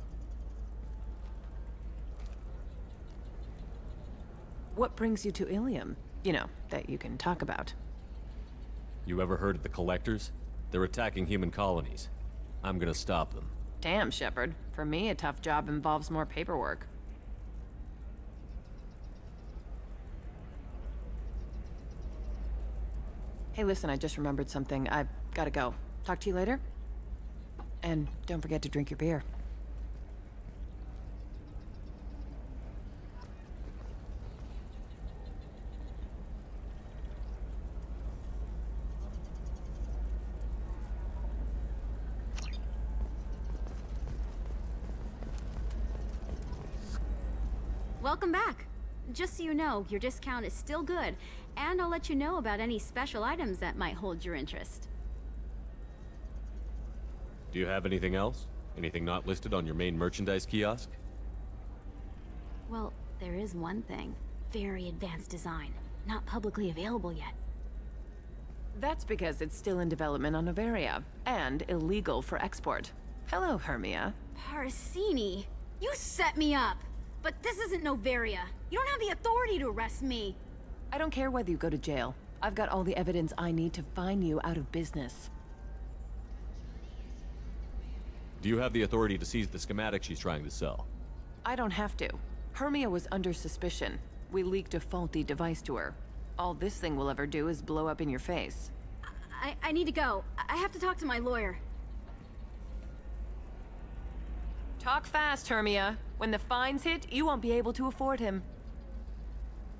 What brings you to Ilium? You know, that you can talk about. You ever heard of the Collectors? They're attacking human colonies. I'm gonna stop them. Damn, Shepard. For me, a tough job involves more paperwork. Hey, listen, I just remembered something. I've gotta go. Talk to you later? And don't forget to drink your beer. Welcome back. Just so you know, your discount is still good, and I'll let you know about any special items that might hold your interest. Do you have anything else? Anything not listed on your main merchandise kiosk? Well, there is one thing. Very advanced design. Not publicly available yet. That's because it's still in development on Noveria, and illegal for export. Hello, Hermia. Parsini, you set me up! But this isn't Noveria. You don't have the authority to arrest me. I don't care whether you go to jail. I've got all the evidence I need to fine you out of business. Do you have the authority to seize the schematic she's trying to sell? I don't have to. Hermia was under suspicion. We leaked a faulty device to her. All this thing will ever do is blow up in your face. I need to go. I have to talk to my lawyer. Talk fast, Hermia. When the fines hit, you won't be able to afford him.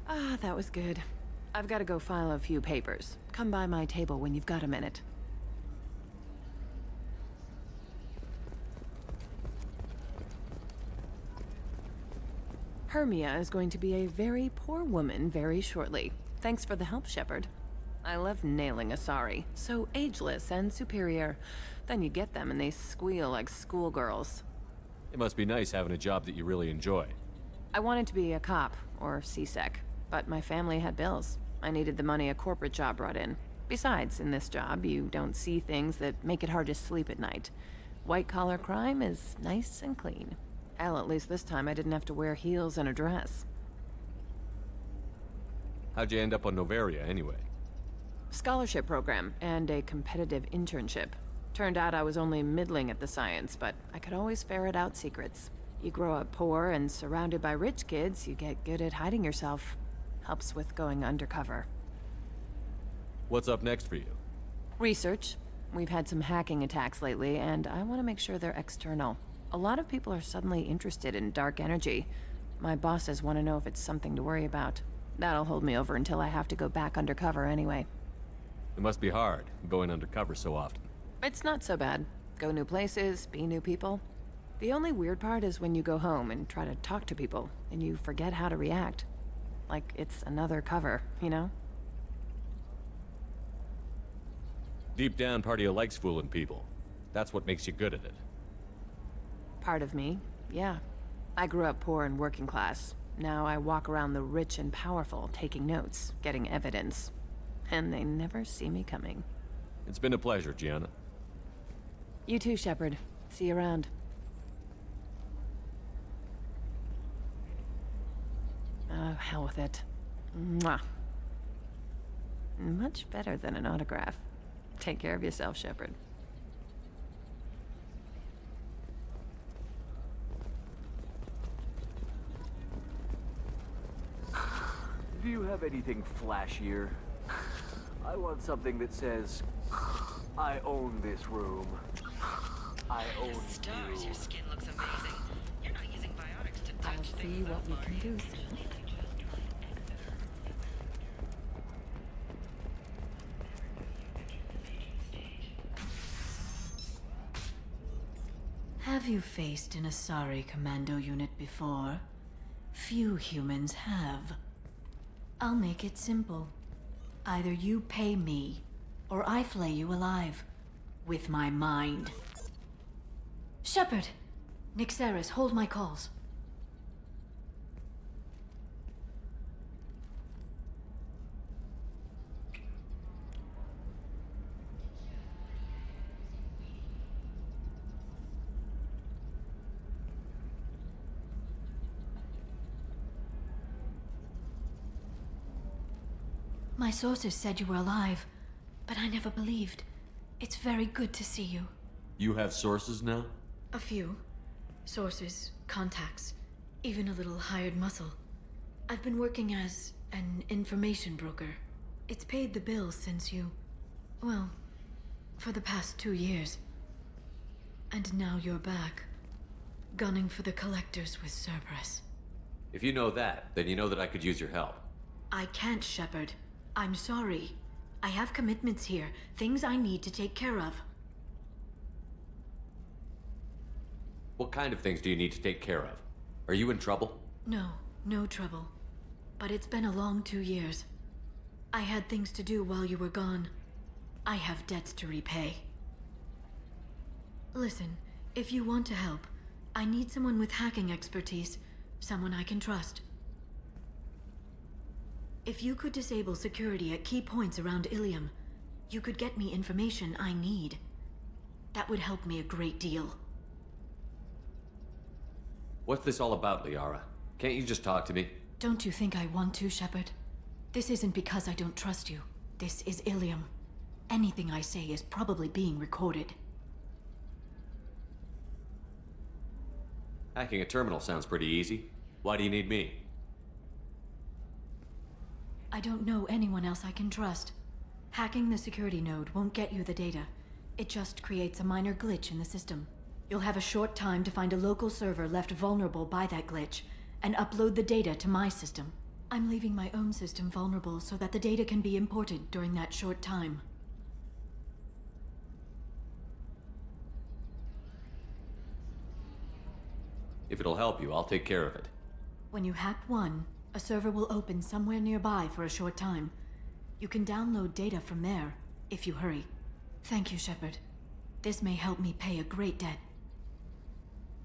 Ah, that was good. I've got to go file a few papers. Come by my table when you've got a minute. Hermia is going to be a very poor woman very shortly. Thanks for the help, Shepard. I love nailing Asari. So ageless and superior. Then you get them and they squeal like schoolgirls. It must be nice having a job that you really enjoy. I wanted to be a cop, or CSEC, but my family had bills. I needed the money a corporate job brought in. Besides, in this job, you don't see things that make it hard to sleep at night. White-collar crime is nice and clean. Hell, at least this time I didn't have to wear heels and a dress. How'd you end up on Noveria, anyway? Scholarship program and a competitive internship. Turned out I was only middling at the science, but I could always ferret out secrets. You grow up poor and surrounded by rich kids, you get good at hiding yourself. Helps with going undercover. What's up next for you? Research. We've had some hacking attacks lately, and I want to make sure they're external. A lot of people are suddenly interested in dark energy. My bosses want to know if it's something to worry about. That'll hold me over until I have to go back undercover anyway. It must be hard, going undercover so often. It's not so bad. Go new places, be new people. The only weird part is when you go home and try to talk to people, and you forget how to react. Like it's another cover, you know? Deep down, part of you likes fooling people. That's what makes you good at it. Part of me, yeah. I grew up poor and working class. Now I walk around the rich and powerful, taking notes, getting evidence. And they never see me coming. It's been a pleasure, Gianna. You too, Shepard. See you around. Oh, hell with it. Mwah. Much better than an autograph. Take care of yourself, Shepard. Do you have anything flashier? I want something that says, I own this room. I own Stars, you. your skin looks amazing. You're not using biotics to touch I'll see what we can do soon. Have you faced an Asari commando unit before? Few humans have. I'll make it simple. Either you pay me, or I flay you alive. With my mind. Shepard! Nixeris, hold my calls. My sources said you were alive, but I never believed. It's very good to see you. You have sources now? A few. Sources, contacts, even a little hired muscle. I've been working as an information broker. It's paid the bills since you... well, for the past 2 years. And now you're back, gunning for the Collectors with Cerberus. If you know that, then you know that I could use your help. I can't, Shepard. I'm sorry. I have commitments here, things I need to take care of. What kind of things do you need to take care of? Are you in trouble? No, no trouble. But it's been a long 2 years. I had things to do while you were gone. I have debts to repay. Listen, if you want to help, I need someone with hacking expertise, someone I can trust. If you could disable security at key points around Ilium, you could get me information I need. That would help me a great deal. What's this all about, Liara? Can't you just talk to me? Don't you think I want to, Shepard? This isn't because I don't trust you. This is Ilium. Anything I say is probably being recorded. Hacking a terminal sounds pretty easy. Why do you need me? I don't know anyone else I can trust. Hacking the security node won't get you the data. It just creates a minor glitch in the system. You'll have a short time to find a local server left vulnerable by that glitch, and upload the data to my system. I'm leaving my own system vulnerable so that the data can be imported during that short time. If it'll help you, I'll take care of it. When you hack one, a server will open somewhere nearby for a short time. You can download data from there, if you hurry. Thank you, Shepard. This may help me pay a great debt.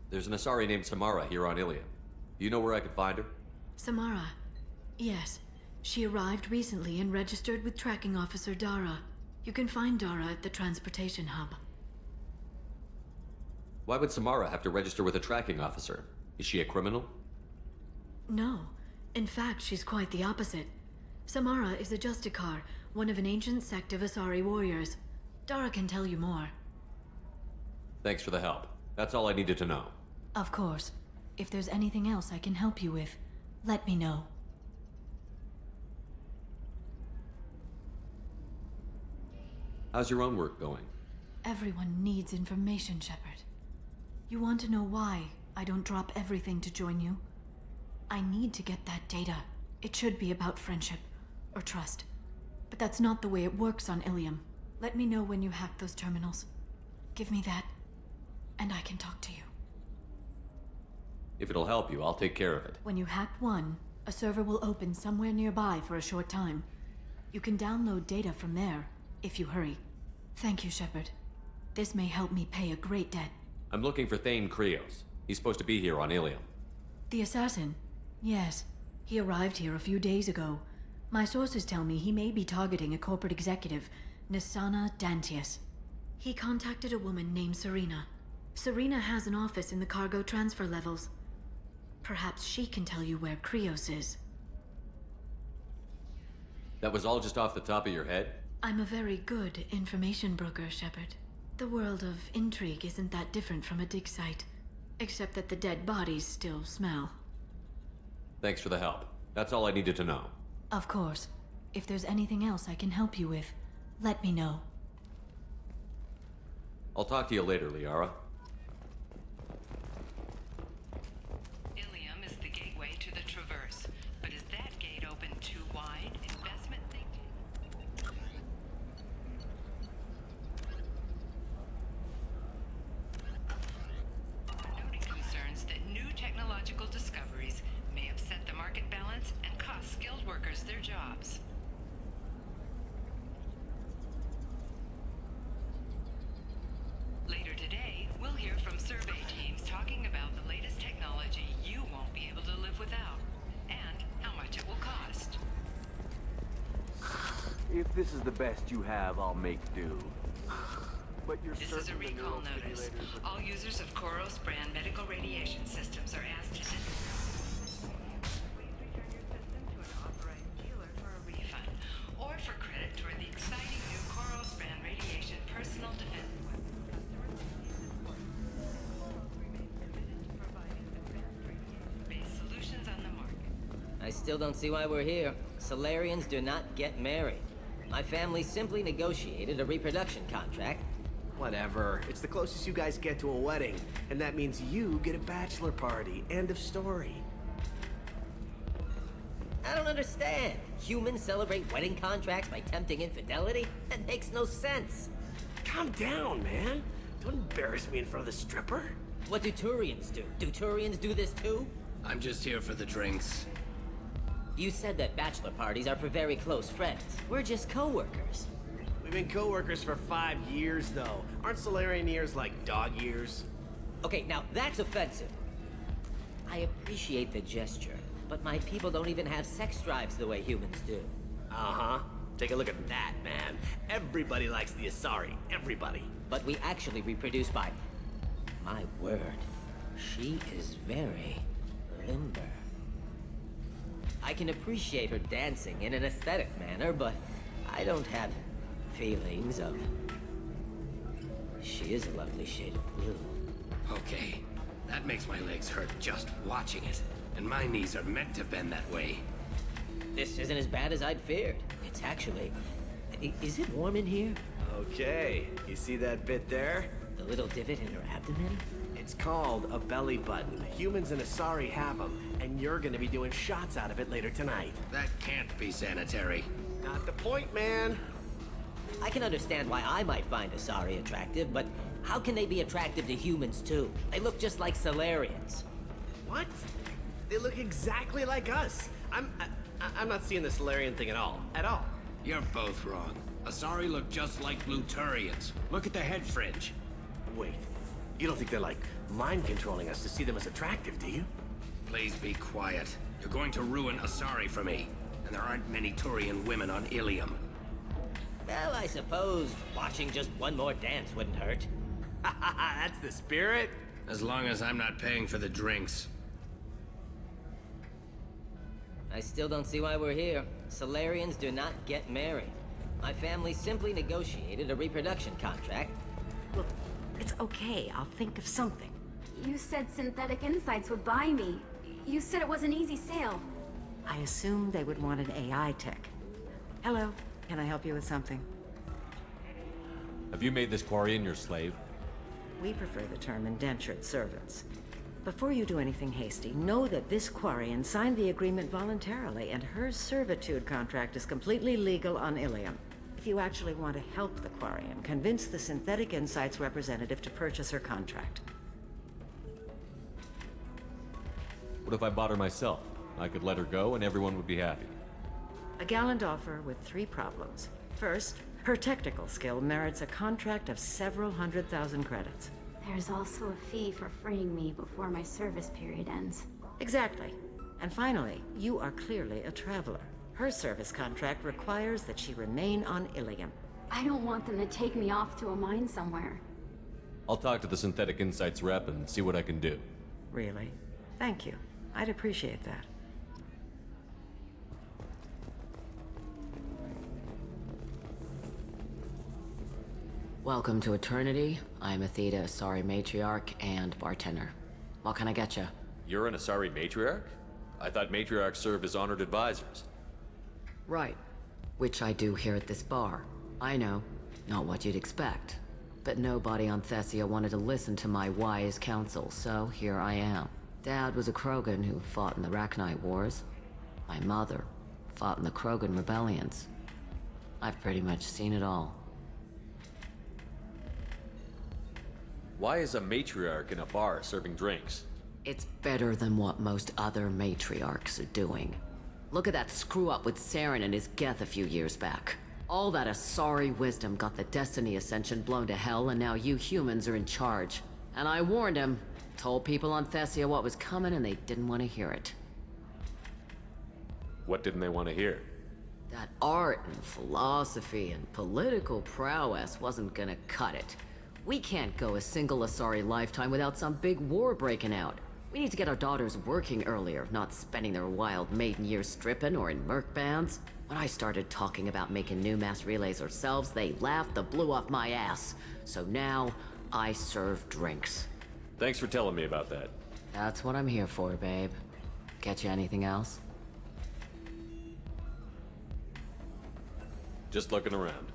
There's an Asari named Samara here on Ilium. Do you know where I could find her? Samara. Yes. She arrived recently and registered with Tracking Officer Dara. You can find Dara at the transportation hub. Why would Samara have to register with a tracking officer? Is she a criminal? No. In fact, she's quite the opposite. Samara is a Justicar, one of an ancient sect of Asari warriors. Dara can tell you more. Thanks for the help. That's all I needed to know. Of course. If there's anything else I can help you with, let me know. How's your own work going? Everyone needs information, Shepard. You want to know why I don't drop everything to join you? I need to get that data. It should be about friendship, or trust. But that's not the way it works on Ilium. Let me know when you hack those terminals. Give me that, and I can talk to you. If it'll help you, I'll take care of it. When you hack one, a server will open somewhere nearby for a short time. You can download data from there, if you hurry. Thank you, Shepard. This may help me pay a great debt. I'm looking for Thane Krios. He's supposed to be here on Ilium. The assassin? Yes. He arrived here a few days ago. My sources tell me he may be targeting a corporate executive, Nisana Dantius. He contacted a woman named Serena. Serena has an office in the cargo transfer levels. Perhaps she can tell you where Krios is. That was all just off the top of your head? I'm a very good information broker, Shepard. The world of intrigue isn't that different from a dig site, except that the dead bodies still smell. Thanks for the help. That's all I needed to know. Of course. If there's anything else I can help you with, let me know. I'll talk to you later, Liara. Ilium is the gateway to the Traverse, but is that gate open too wide? Investment thinking? Noting concerns that new technological discoveries may upset the market balance and cost skilled workers their jobs. Later today, we'll hear from survey teams talking about the latest technology you won't be able to live without, and how much it will cost. If this is the best you have, I'll make do. But you're This is a recall notice. All users of Koros brand medical radiation systems are asked to please return your system to an authorized dealer for a refund, or for credit toward the exciting new Koros brand radiation personal defense weapon. Solutions on the market. I still don't see why we're here. Solarians do not get married. My family simply negotiated a reproduction contract. Whatever. It's the closest you guys get to a wedding, and that means you get a bachelor party. End of story. I don't understand. Humans celebrate wedding contracts by tempting infidelity? That makes no sense. Calm down, man. Don't embarrass me in front of the stripper. What do Turians do? Do Turians do this too? I'm just here for the drinks. You said that bachelor parties are for very close friends. We're just co-workers. We've been co-workers for 5 years, though. Aren't Solarian years like dog years? Okay, now that's offensive. I appreciate the gesture, but my people don't even have sex drives the way humans do. Uh-huh. Take a look at that, man. Everybody likes the Asari. Everybody. But we actually reproduce by... My word. She is very limber. I can appreciate her dancing in an aesthetic manner, but I don't have feelings of... She is a lovely shade of blue. Okay, that makes my legs hurt just watching it. And my knees are meant to bend that way. This isn't as bad as I'd feared. It's actually... Is it warm in here? Okay, you see that bit there? The little divot in her abdomen? It's called a belly button. Humans and Asari have them, and you're gonna be doing shots out of it later tonight. That can't be sanitary. Not the point, man. I can understand why I might find Asari attractive, but how can they be attractive to humans too? They look just like Solarians. What? They look exactly like us. I'm not seeing the Solarian thing at all. At all. You're both wrong. Asari look just like blue Turians. Look at the head fringe. Wait, you don't think they're like mind controlling us to see them as attractive, do you? Please be quiet. You're going to ruin Asari for me. And there aren't many Turian women on Ilium. Well, I suppose watching just one more dance wouldn't hurt. That's the spirit. As long as I'm not paying for the drinks. I still don't see why we're here. Solarians do not get married. My family simply negotiated a reproduction contract. Look, it's okay. I'll think of something. You said Synthetic Insights would buy me. You said it was an easy sale. I assumed they would want an AI tech. Hello, can I help you with something? Have you made this Quarian your slave? We prefer the term indentured servants. Before you do anything hasty, know that this Quarian signed the agreement voluntarily, and her servitude contract is completely legal on Ilium. If you actually want to help the Quarian, convince the Synthetic Insights representative to purchase her contract. What if I bought her myself? I could let her go and everyone would be happy. A gallant offer with 3 problems. First, her technical skill merits a contract of several 100,000 credits. There's also a fee for freeing me before my service period ends. Exactly. And finally, you are clearly a traveler. Her service contract requires that she remain on Ilium. I don't want them to take me off to a mine somewhere. I'll talk to the Synthetic Insights rep and see what I can do. Really? Thank you. I'd appreciate that. Welcome to Eternity. I'm Athena, Asari matriarch and bartender. What can I get you? You're an Asari matriarch? I thought matriarchs served as honored advisors. Right. Which I do here at this bar. I know. Not what you'd expect. But nobody on Thessia wanted to listen to my wise counsel, so here I am. Dad was a Krogan who fought in the Rachni Wars. My mother fought in the Krogan rebellions. I've pretty much seen it all. Why is a matriarch in a bar serving drinks? It's better than what most other matriarchs are doing. Look at that screw-up with Saren and his Geth a few years back. All that Asari wisdom got the Destiny Ascension blown to hell, and now you humans are in charge. And I warned him, told people on Thessia what was coming, and they didn't want to hear it. What didn't they want to hear? That art and philosophy and political prowess wasn't gonna cut it. We can't go a single Asari lifetime without some big war breaking out. We need to get our daughters working earlier, not spending their wild maiden years stripping or in merc bands. When I started talking about making new mass relays ourselves, they laughed the blue off my ass. So now, I serve drinks. Thanks for telling me about that. That's what I'm here for, babe. Get you anything else? Just looking around.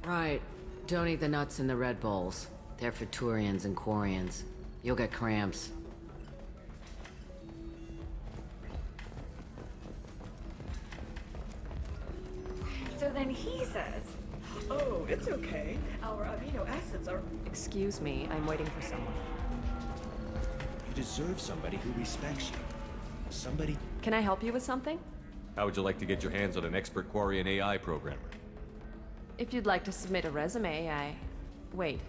Right. Don't eat the nuts in the Red Bowls. They're for Turians and Quarians. You'll get cramps. So then he says, "Oh, it's okay. Our amino acids are..." Excuse me, I'm waiting for someone. You deserve somebody who respects you. Somebody... Can I help you with something? How would you like to get your hands on an expert Quarian AI programmer? If you'd like to submit a resume, Wait.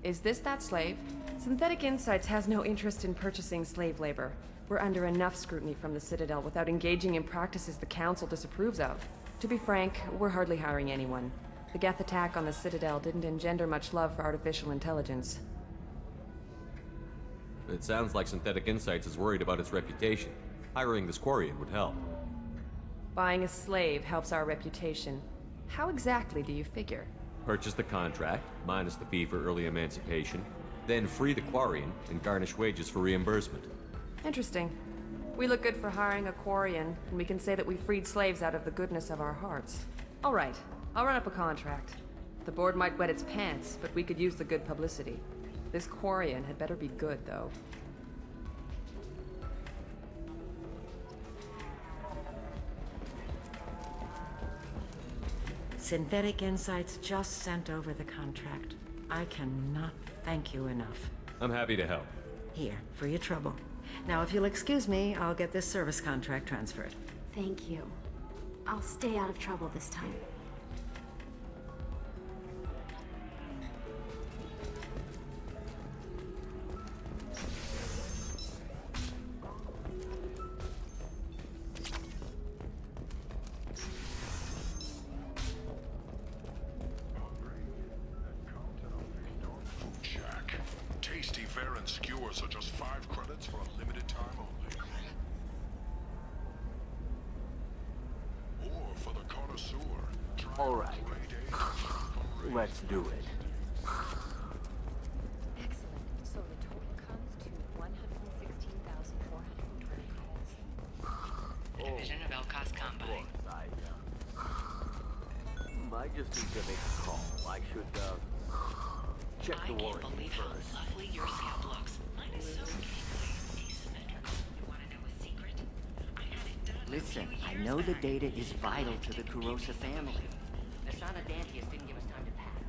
Is this that slave? Synthetic Insights has no interest in purchasing slave labor. We're under enough scrutiny from the Citadel without engaging in practices the Council disapproves of. To be frank, we're hardly hiring anyone. The Geth attack on the Citadel didn't engender much love for artificial intelligence. It sounds like Synthetic Insights is worried about its reputation. Hiring this Quarian would help. Buying a slave helps our reputation. How exactly do you figure? Purchase the contract, minus the fee for early emancipation, then free the Quarian and garnish wages for reimbursement. Interesting. We look good for hiring a Quarian, and we can say that we freed slaves out of the goodness of our hearts. All right, I'll run up a contract. The board might wet its pants, but we could use the good publicity. This Quarian had better be good, though. Synthetic Insights just sent over the contract. I cannot thank you enough. I'm happy to help. Here, for your trouble. Now, if you'll excuse me, I'll get this service contract transferred. Thank you. I'll stay out of trouble this time. Tasty fare and skewers are just 5 credits for a limited time only. Or for the connoisseur, try All right. Let's do it. Excellent. So the total comes to 116,420 credits. Division of Elcos Combine. I just need to make a call. I should, check the warrant I can't believe first. how lovely your scalp looks. Mine is so gangly, asymmetrical. You want to know a secret? I had it done. Listen, I know the data is vital to the Kurosa family. Asana Dantius didn't give us time to pack.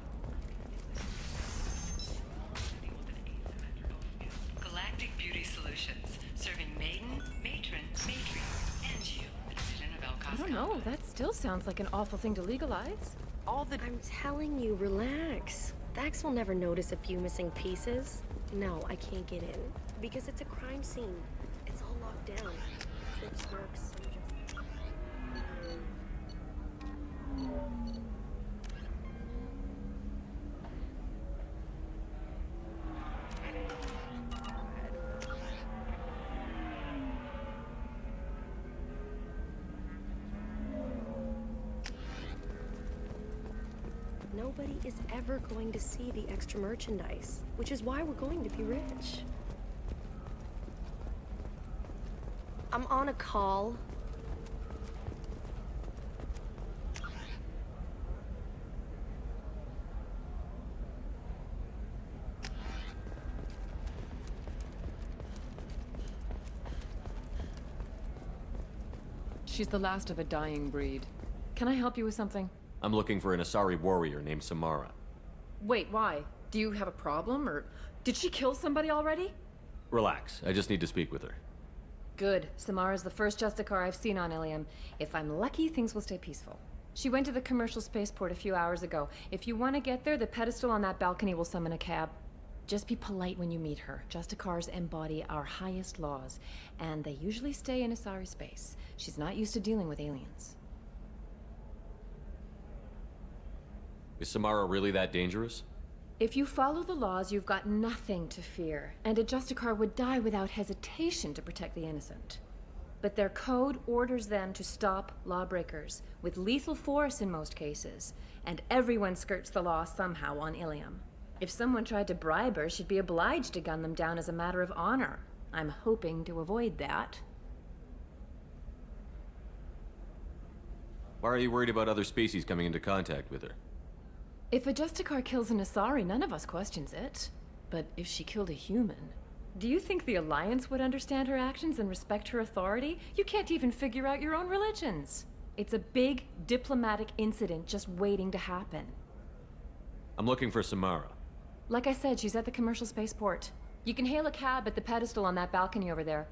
Galactic Beauty Solutions, serving maiden, matron, matriarch, and you, the Division of Elcos I don't know, that still sounds like an awful thing to legalize. I'm telling you, relax. Thax will never notice a few missing pieces. No, I can't get in. Because it's a crime scene. It's all locked down. Trips, works, nobody is ever going to see the extra merchandise, which is why we're going to be rich. I'm on a call. She's the last of a dying breed. Can I help you with something? I'm looking for an Asari warrior named Samara. Wait, why? Do you have a problem, or did she kill somebody already? Relax, I just need to speak with her. Good. Samara's the first Justicar I've seen on Ilium. If I'm lucky, things will stay peaceful. She went to the commercial spaceport a few hours ago. If you want to get there, the pedestal on that balcony will summon a cab. Just be polite when you meet her. Justicars embody our highest laws, and they usually stay in Asari space. She's not used to dealing with aliens. Is Samara really that dangerous? If you follow the laws, you've got nothing to fear, and a Justicar would die without hesitation to protect the innocent. But their code orders them to stop lawbreakers, with lethal force in most cases, and everyone skirts the law somehow on Ilium. If someone tried to bribe her, she'd be obliged to gun them down as a matter of honor. I'm hoping to avoid that. Why are you worried about other species coming into contact with her? If a Justicar kills an Asari, none of us questions it. But if she killed a human, do you think the Alliance would understand her actions and respect her authority? You can't even figure out your own religions. It's a big diplomatic incident just waiting to happen. I'm looking for Samara. Like I said, she's at the commercial spaceport. You can hail a cab at the pedestal on that balcony over there.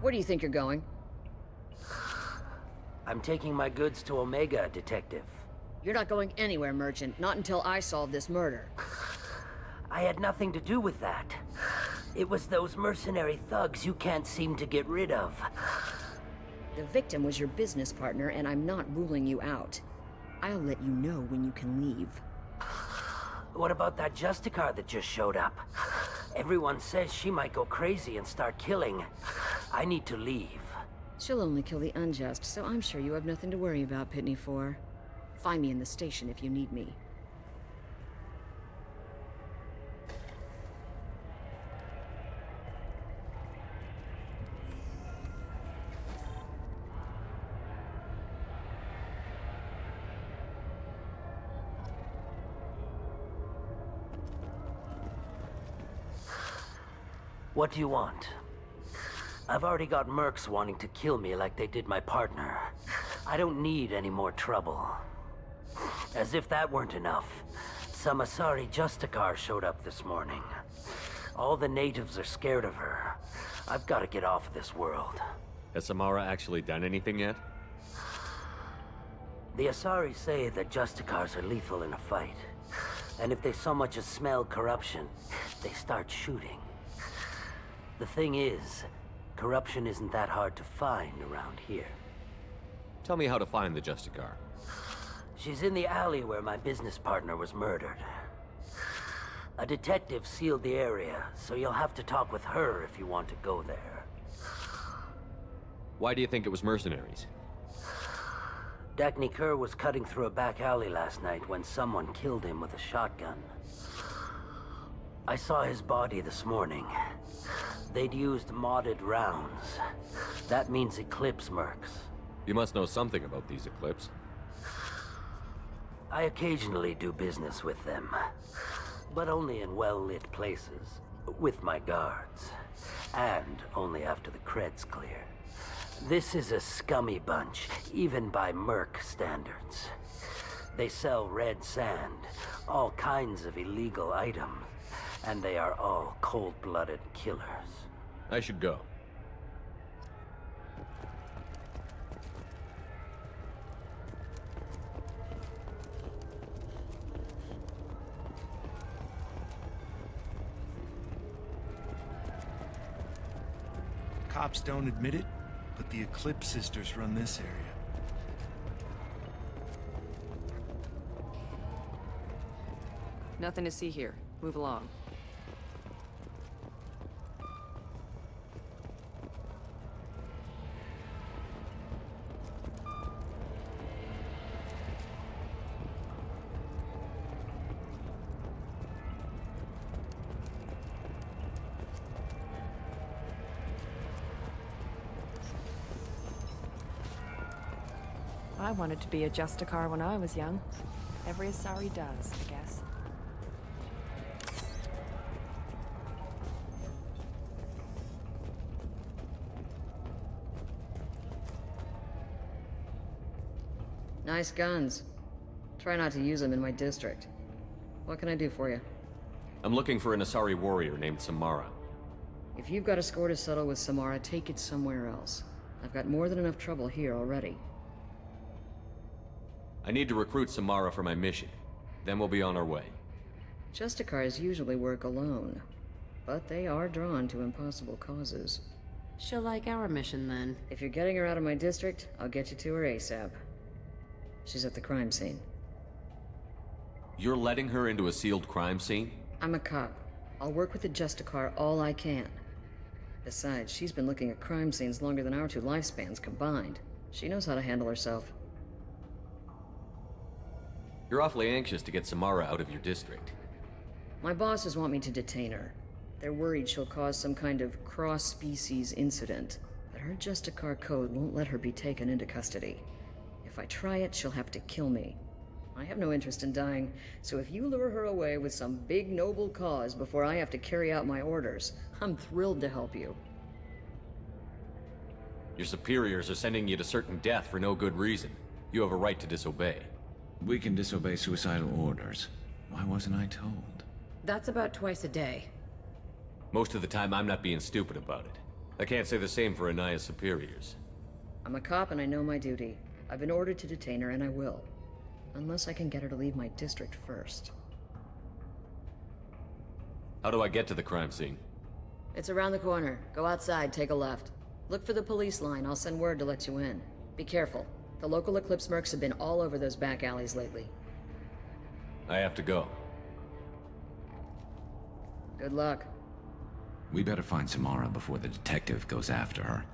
Where do you think you're going? I'm taking my goods to Omega, Detective. You're not going anywhere, Merchant. Not until I solve this murder. I had nothing to do with that. It was those mercenary thugs you can't seem to get rid of. The victim was your business partner, and I'm not ruling you out. I'll let you know when you can leave. What about that Justicar that just showed up? Everyone says she might go crazy and start killing. I need to leave. She'll only kill the unjust, so I'm sure you have nothing to worry about, Pitney 4. Find me in the station if you need me. What do you want? I've already got mercs wanting to kill me like they did my partner. I don't need any more trouble. As if that weren't enough, some Asari Justicar showed up this morning. All the natives are scared of her. I've got to get off of this world. Has Samara actually done anything yet? The Asari say that Justicars are lethal in a fight. And if they so much as smell corruption, they start shooting. The thing is, corruption isn't that hard to find around here. Tell me how to find the Justicar. She's in the alley where my business partner was murdered. A detective sealed the area, so you'll have to talk with her if you want to go there. Why do you think it was mercenaries? Dagny Kerr was cutting through a back alley last night when someone killed him with a shotgun. I saw his body this morning. They'd used modded rounds. That means Eclipse mercs. You must know something about these Eclipse. I occasionally do business with them, but only in well-lit places, with my guards, and only after the cred's clear. This is a scummy bunch, even by merc standards. They sell red sand, all kinds of illegal items, and they are all cold-blooded killers. I should go. Cops don't admit it, but the Eclipse sisters run this area. Nothing to see here. Move along. I wanted to be a Justicar when I was young. Every Asari does, I guess. Nice guns. Try not to use them in my district. What can I do for you? I'm looking for an Asari warrior named Samara. If you've got a score to settle with Samara, take it somewhere else. I've got more than enough trouble here already. I need to recruit Samara for my mission. Then we'll be on our way. Justicars usually work alone, but they are drawn to impossible causes. She'll like our mission then. If you're getting her out of my district, I'll get you to her ASAP. She's at the crime scene. You're letting her into a sealed crime scene? I'm a cop. I'll work with the Justicar all I can. Besides, she's been looking at crime scenes longer than our 2 lifespans combined. She knows how to handle herself. You're awfully anxious to get Samara out of your district. My bosses want me to detain her. They're worried she'll cause some kind of cross-species incident, but her Justicar code won't let her be taken into custody. If I try it, she'll have to kill me. I have no interest in dying, so if you lure her away with some big noble cause before I have to carry out my orders, I'm thrilled to help you. Your superiors are sending you to certain death for no good reason. You have a right to disobey. We can disobey suicidal orders. Why wasn't I told? That's about twice a day. Most of the time, I'm not being stupid about it. I can't say the same for Anaya's superiors. I'm a cop and I know my duty. I've been ordered to detain her and I will. Unless I can get her to leave my district first. How do I get to the crime scene? It's around the corner. Go outside, take a left. Look for the police line. I'll send word to let you in. Be careful. The local Eclipse mercs have been all over those back alleys lately. I have to go. Good luck. We better find Samara before the detective goes after her.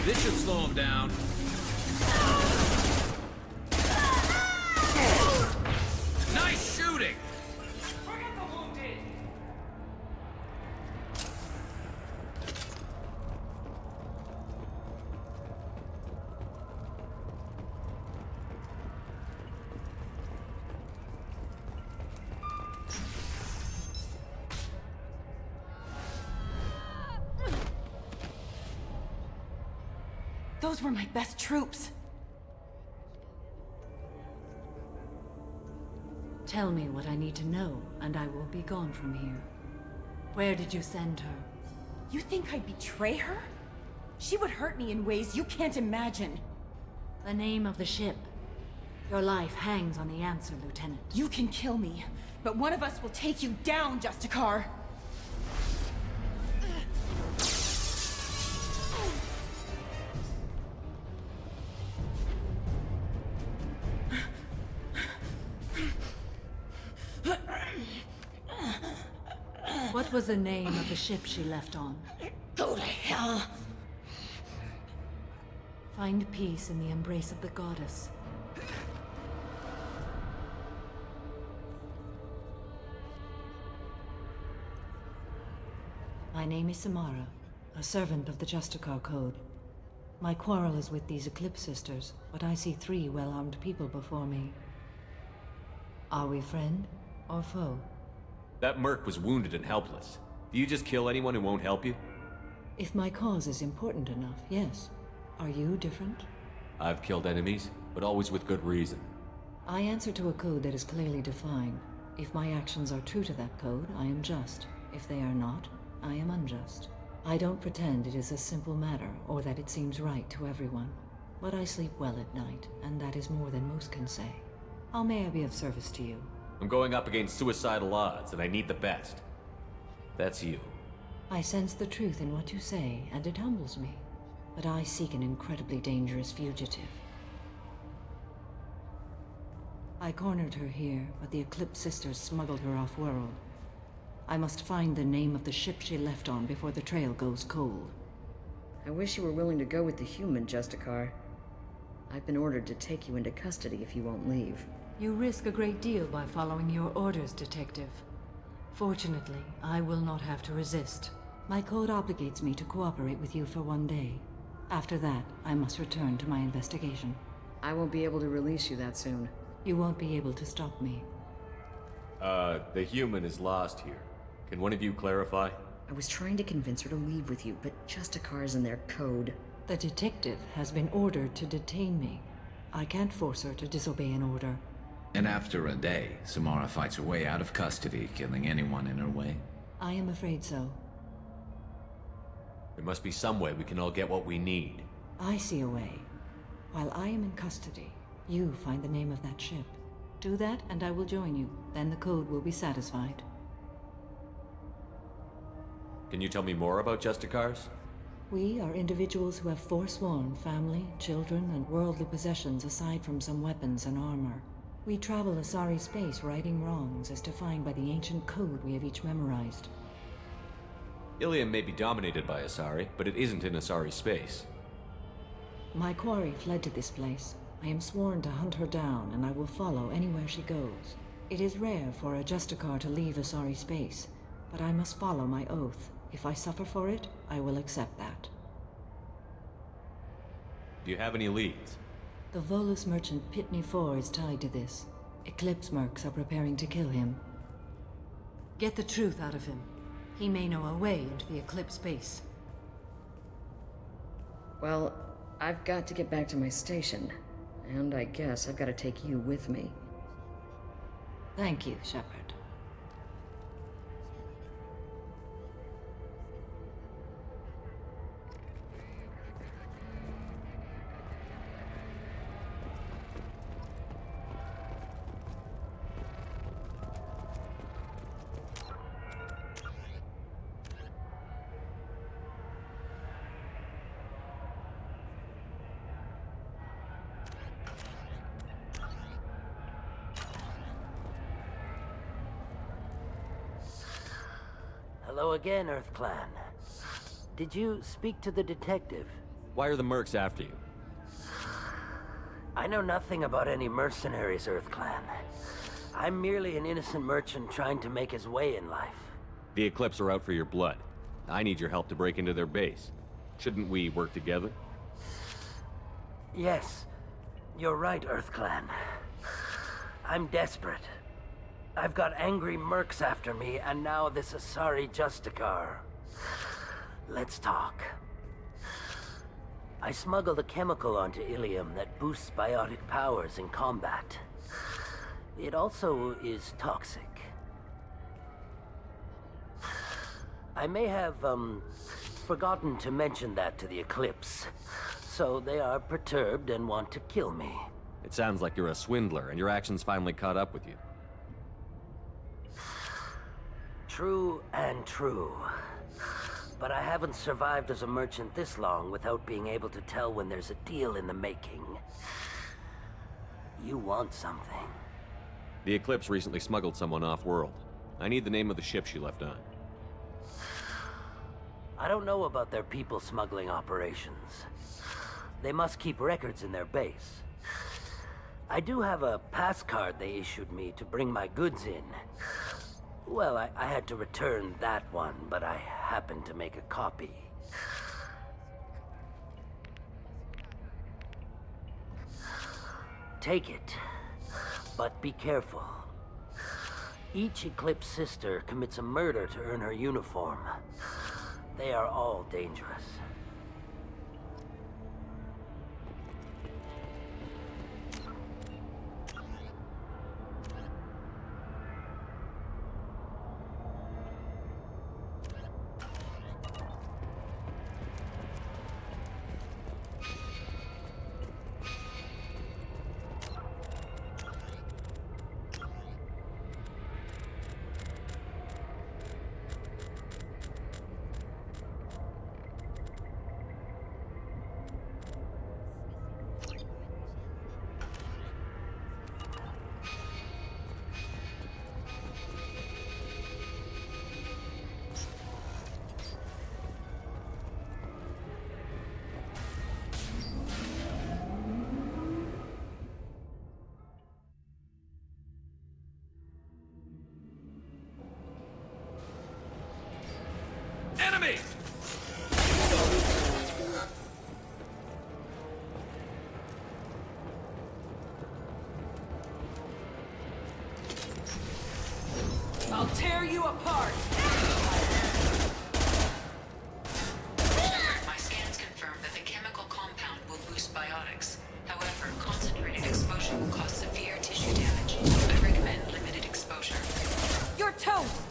This should slow him down. Nice shooting! Forget the wounded! Those were my best troops. Tell me what I need to know, and I will be gone from here. Where did you send her? You think I'd betray her? She would hurt me in ways you can't imagine. The name of the ship. Your life hangs on the answer, Lieutenant. You can kill me, but one of us will take you down, Justicar. What was the name of the ship she left on? Go to hell! Find peace in the embrace of the goddess. My name is Samara, a servant of the Justicar Code. My quarrel is with these Eclipse Sisters, but I see 3 well-armed people before me. Are we friend or foe? That merc was wounded and helpless. Do you just kill anyone who won't help you? If my cause is important enough, yes. Are you different? I've killed enemies, but always with good reason. I answer to a code that is clearly defined. If my actions are true to that code, I am just. If they are not, I am unjust. I don't pretend it is a simple matter, or that it seems right to everyone. But I sleep well at night, and that is more than most can say. How may I be of service to you? I'm going up against suicidal odds, and I need the best. That's you. I sense the truth in what you say, and it humbles me. But I seek an incredibly dangerous fugitive. I cornered her here, but the Eclipse sisters smuggled her off-world. I must find the name of the ship she left on before the trail goes cold. I wish you were willing to go with the human, Justicar. I've been ordered to take you into custody if you won't leave. You risk a great deal by following your orders, Detective. Fortunately, I will not have to resist. My code obligates me to cooperate with you for 1 day. After that, I must return to my investigation. I won't be able to release you that soon. You won't be able to stop me. The human is lost here. Can one of you clarify? I was trying to convince her to leave with you, but Justicar's in their code. The detective has been ordered to detain me. I can't force her to disobey an order. And after a day, Samara fights her way out of custody, killing anyone in her way? I am afraid so. There must be some way we can all get what we need. I see a way. While I am in custody, you find the name of that ship. Do that, and I will join you. Then the code will be satisfied. Can you tell me more about Justicars? We are individuals who have forsworn family, children, and worldly possessions aside from some weapons and armor. We travel Asari space righting wrongs as defined by the ancient code we have each memorized. Ilium may be dominated by Asari, but it isn't in Asari space. My quarry fled to this place. I am sworn to hunt her down, and I will follow anywhere she goes. It is rare for a Justicar to leave Asari space, but I must follow my oath. If I suffer for it, I will accept that. Do you have any leads? The Volus merchant Pitney Four is tied to this. Eclipse mercs are preparing to kill him. Get the truth out of him. He may know a way into the Eclipse base. Well, I've got to get back to my station. And I guess I've got to take you with me. Thank you, Shepard. Hello again, Earth Clan. Did you speak to the detective? Why are the mercs after you? I know nothing about any mercenaries, Earth Clan. I'm merely an innocent merchant trying to make his way in life. The Eclipse are out for your blood. I need your help to break into their base. Shouldn't we work together? Yes, you're right, Earth Clan. I'm desperate. I've got angry mercs after me, and now this Asari Justicar. Let's talk. I smuggled a chemical onto Ilium that boosts biotic powers in combat. It also is toxic. I may have, forgotten to mention that to the Eclipse, so they are perturbed and want to kill me. It sounds like you're a swindler, and your actions finally caught up with you. True and true. But I haven't survived as a merchant this long without being able to tell when there's a deal in the making. You want something. The Eclipse recently smuggled someone off-world. I need the name of the ship she left on. I don't know about their people smuggling operations. They must keep records in their base. I do have a pass card they issued me to bring my goods in. Well, I had to return that one, but I happened to make a copy. Take it, but be careful. Each Eclipse sister commits a murder to earn her uniform. They are all dangerous. enemy! I'll tear you apart! My scans confirm that the chemical compound will boost biotics. However, concentrated exposure will cause severe tissue damage. I recommend limited exposure. You're toast!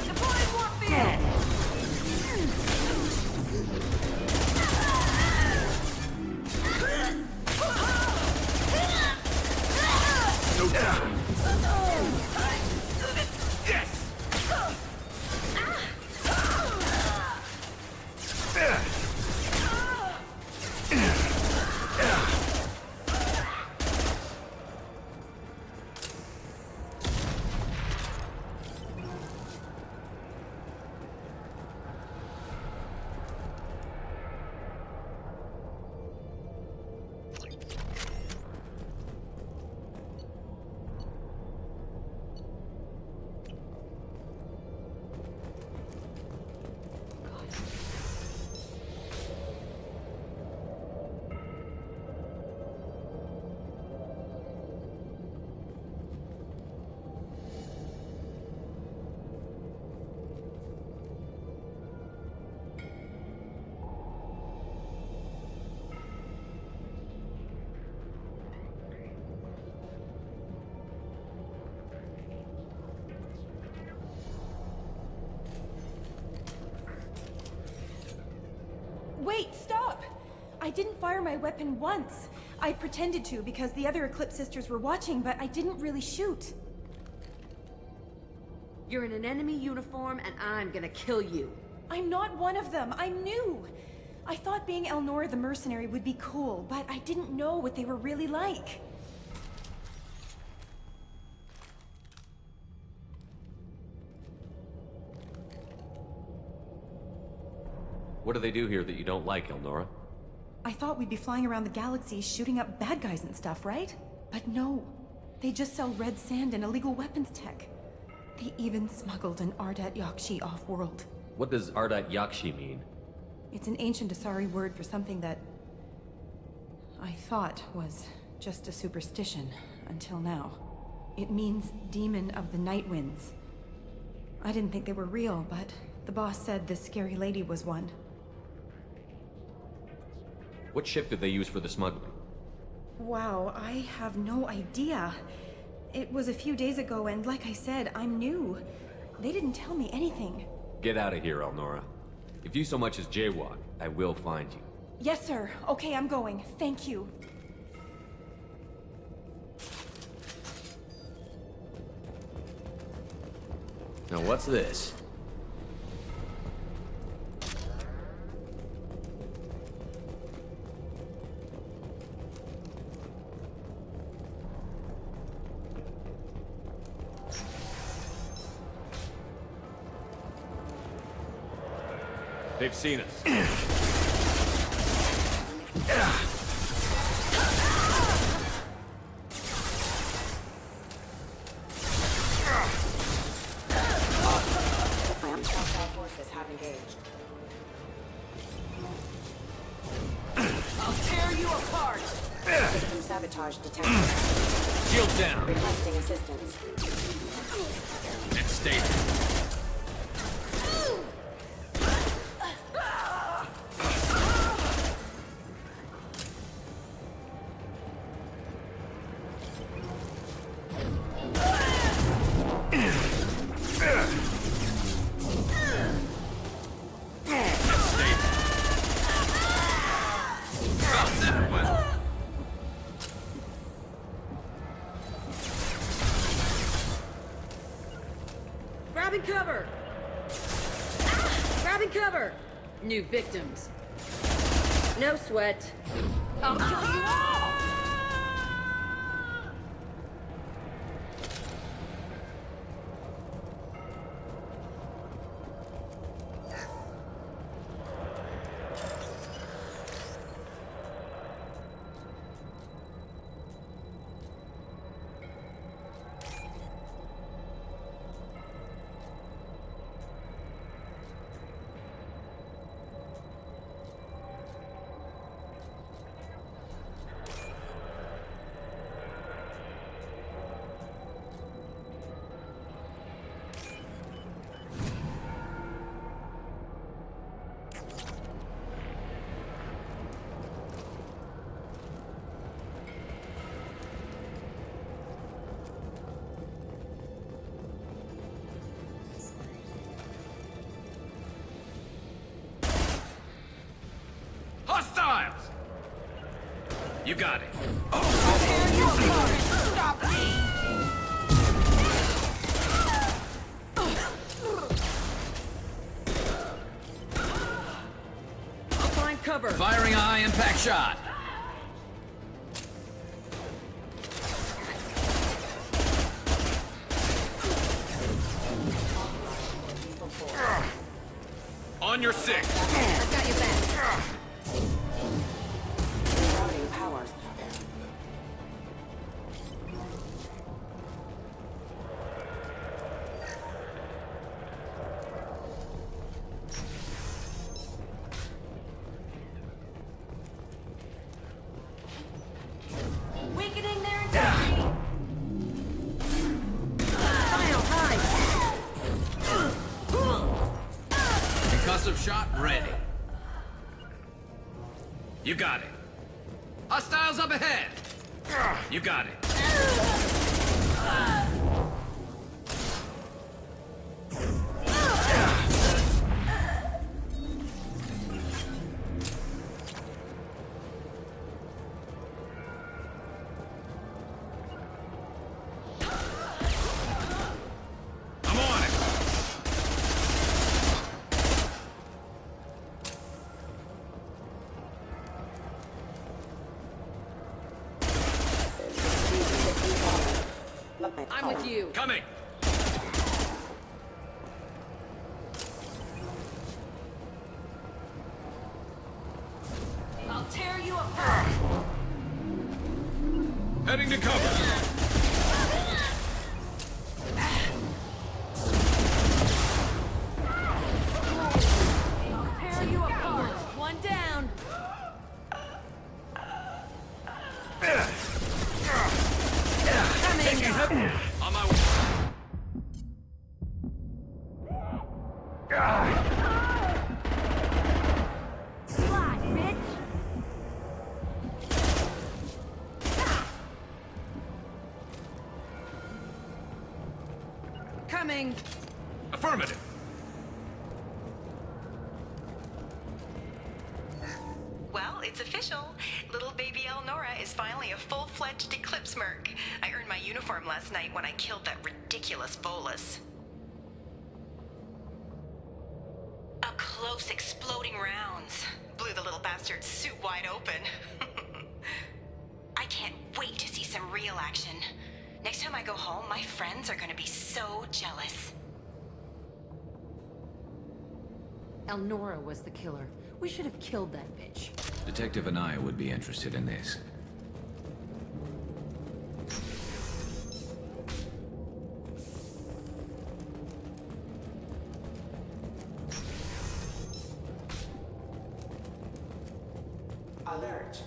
Deploying warfield! Wait, stop! I didn't fire my weapon once. I pretended to because the other Eclipse sisters were watching, but I didn't really shoot. You're in an enemy uniform, and I'm gonna kill you. I'm not one of them. I'm new. I thought being Elnora the mercenary would be cool, but I didn't know what they were really like. What do they do here that you don't like, Elnora? I thought we'd be flying around the galaxy shooting up bad guys and stuff, right? But no. They just sell red sand and illegal weapons tech. They even smuggled an Ardat Yakshi off-world. What does Ardat Yakshi mean? It's an ancient Asari word for something that I thought was just a superstition until now. It means demon of the night winds. I didn't think they were real, but the boss said this scary lady was one. What ship did they use for the smuggling? Wow, I have no idea. It was a few days ago, and like I said, I'm new. They didn't tell me anything. Get out of here, Elnora. If you so much as jaywalk, I will find you. Yes, sir. Okay, I'm going. Thank you. Now what's this? They've seen us. Forces have engaged. I'll tear you apart! System sabotage detected. Shield down. Requesting assistance. It's stable. Grabbing cover! Grabbing cover! New victims. No sweat. I'll kill you all! You got it. Stop me! I'll find cover. Firing a high-impact shot. On your six. I've got your back. Routing power. Weakening their integrity. Final high. Concussive shot ready. You got it. Hostiles up ahead. You got it. I'm on it. I'm with you. Coming. I'll tear you apart. Heading to cover. I'll tear you apart. One down. On my way. Slide, bitch. Coming. Affirmative. Well, it's official. Little baby Elnora is finally a full-fledged Eclipse merc. I earned my uniform last night when I killed that ridiculous Volus. Up close, exploding rounds. Blew the little bastard's suit wide open. I can't wait to see some real action. Next time I go home, my friends are gonna be so jealous. Elnora was the killer. We should have killed that bitch. Detective and I would be interested in this. Alert.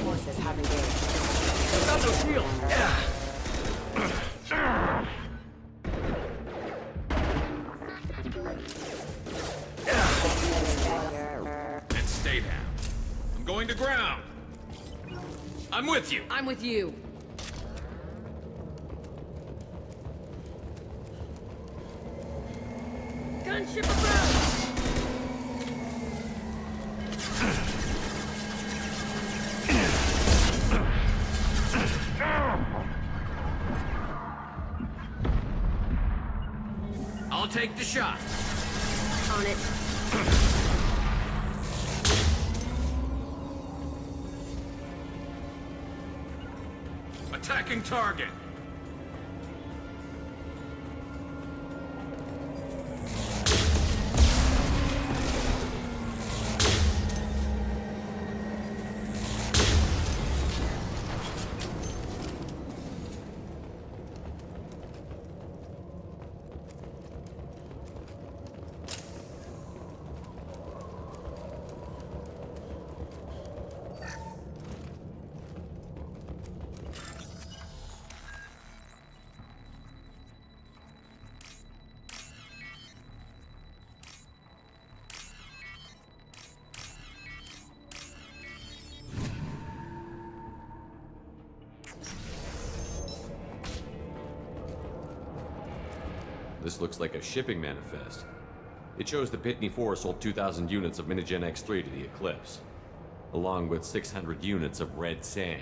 Forces have engaged. Got those shields. And stay down. I'm going to ground. I'm with you. I'm with you. Gunship above! I'll take the shot. On it. Attacking target. This looks like a shipping manifest. It shows the Pitney 4 sold 2,000 units of Minigen X3 to the Eclipse, along with 600 units of red sand.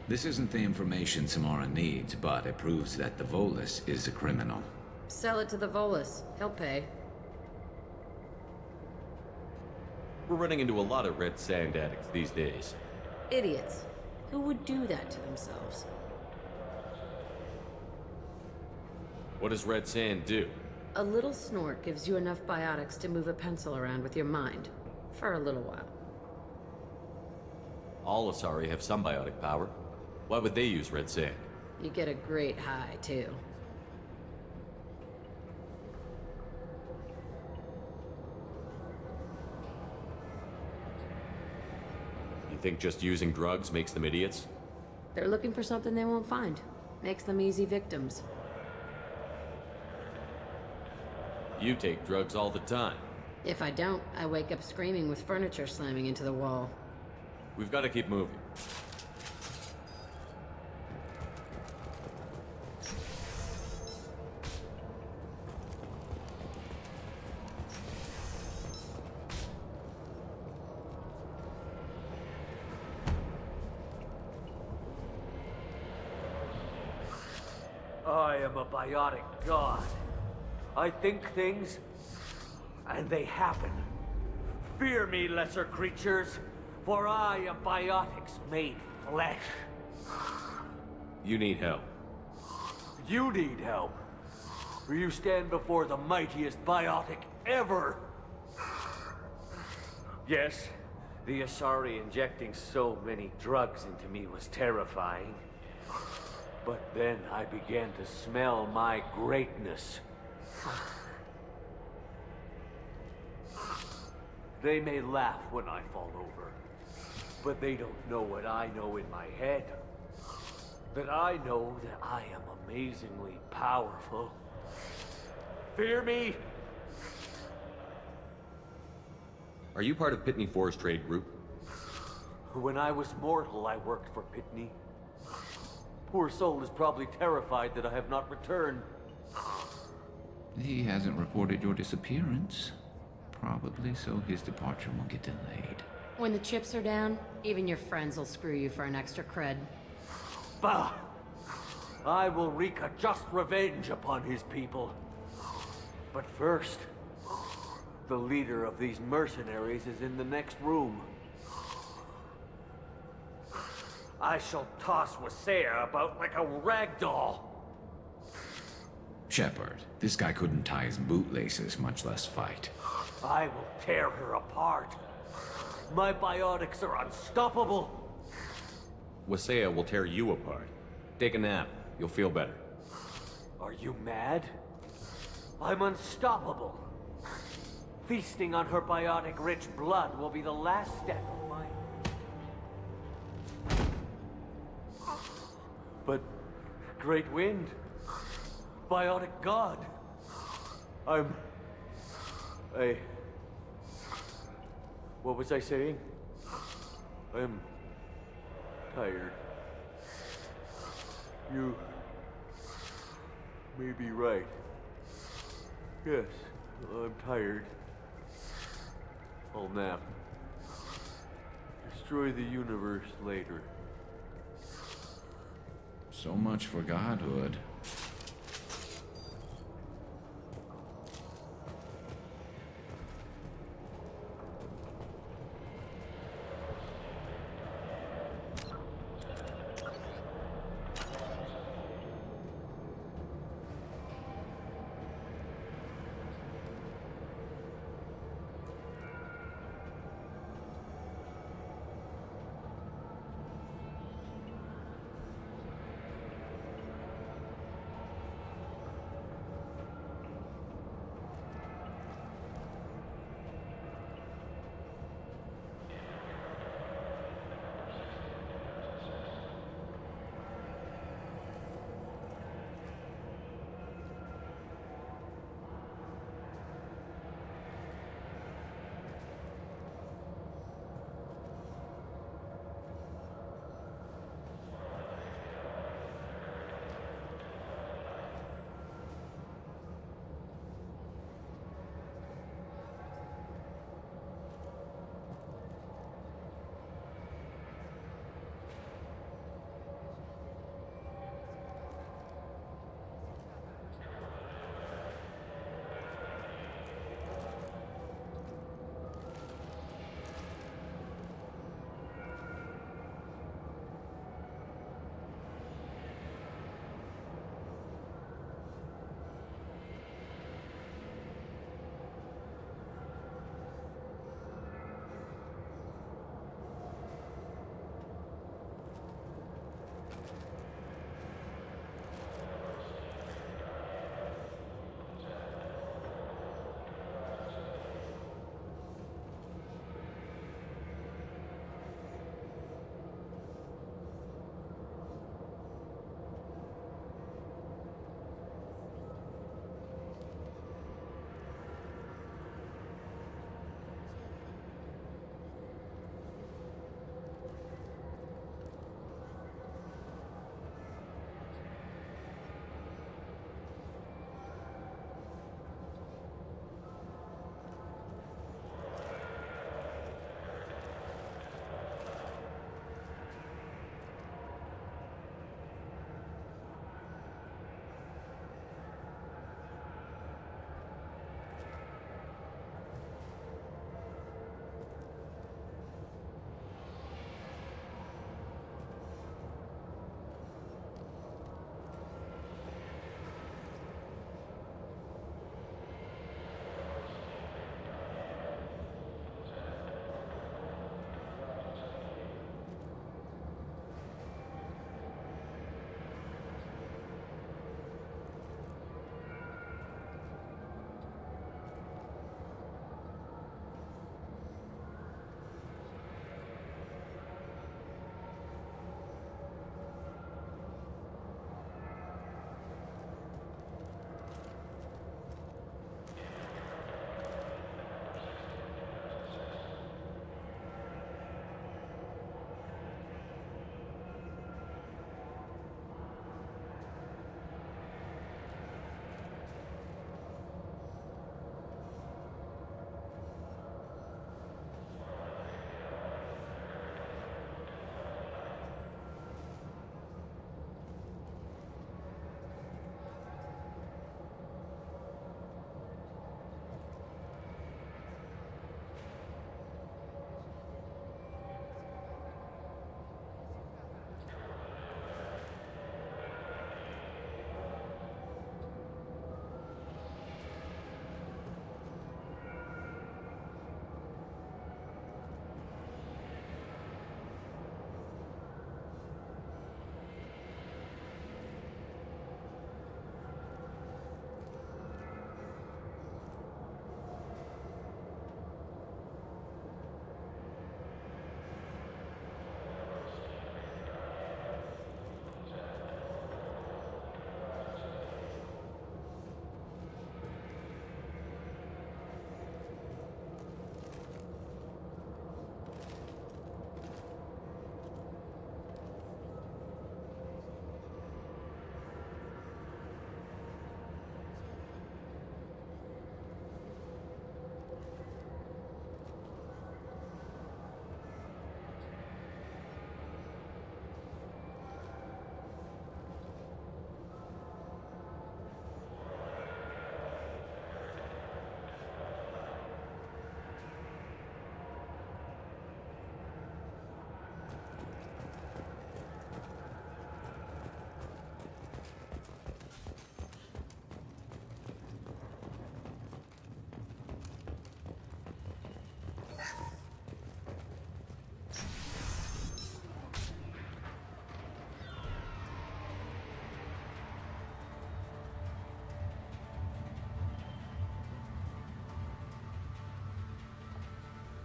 This isn't the information Samara needs, but it proves that the Volus is a criminal. Sell it to the Volus. He'll pay. We're running into a lot of red sand addicts these days. Idiots. Who would do that to themselves? What does red sand do? A little snort gives you enough biotics to move a pencil around with your mind. For a little while. All Asari have some biotic power. Why would they use red sand? You get a great high, too. You think just using drugs makes them idiots? They're looking for something they won't find. Makes them easy victims. You take drugs all the time. If I don't, I wake up screaming with furniture slamming into the wall. We've got to keep moving. I am a biotic god. I think things, and they happen. Fear me, lesser creatures, for I am biotics made flesh. You need help. You need help, for you stand before the mightiest biotic ever. Yes, the Asari injecting so many drugs into me was terrifying. But then I began to smell my greatness. They may laugh when I fall over, but they don't know what I know in my head. That I know that I am amazingly powerful. Fear me? Are you part of Pitney 4's trade group? When I was mortal, I worked for Pitney. Poor soul is probably terrified that I have not returned. He hasn't reported your disappearance. Probably so his departure won't get delayed. When the chips are down, even your friends will screw you for an extra cred. Bah! I will wreak a just revenge upon his people. But first, the leader of these mercenaries is in the next room. I shall toss Wasea about like a rag doll. Shepard, this guy couldn't tie his bootlaces, much less fight. I will tear her apart. My biotics are unstoppable. Wasea will tear you apart. Take a nap. You'll feel better. Are you mad? I'm unstoppable. Feasting on her biotic-rich blood will be the last step of mine. But, Great Wind, biotic god, what was I saying? I'm tired. You may be right. Yes, I'm tired. I'll nap. Destroy the universe later. So much for godhood.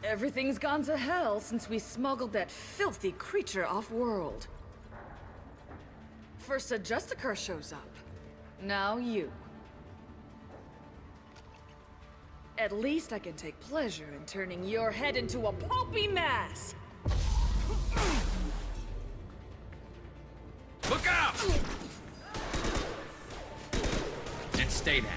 Everything's gone to hell since we smuggled that filthy creature off-world. First a Justicar shows up. Now you. At least I can take pleasure in turning your head into a pulpy mass! Look out! And stay down.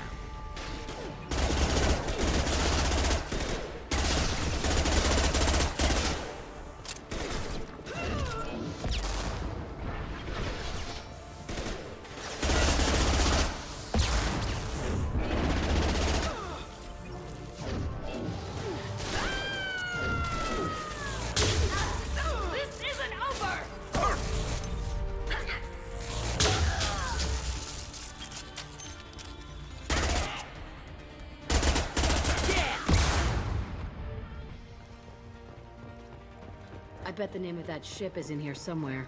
I bet the name of that ship is in here somewhere.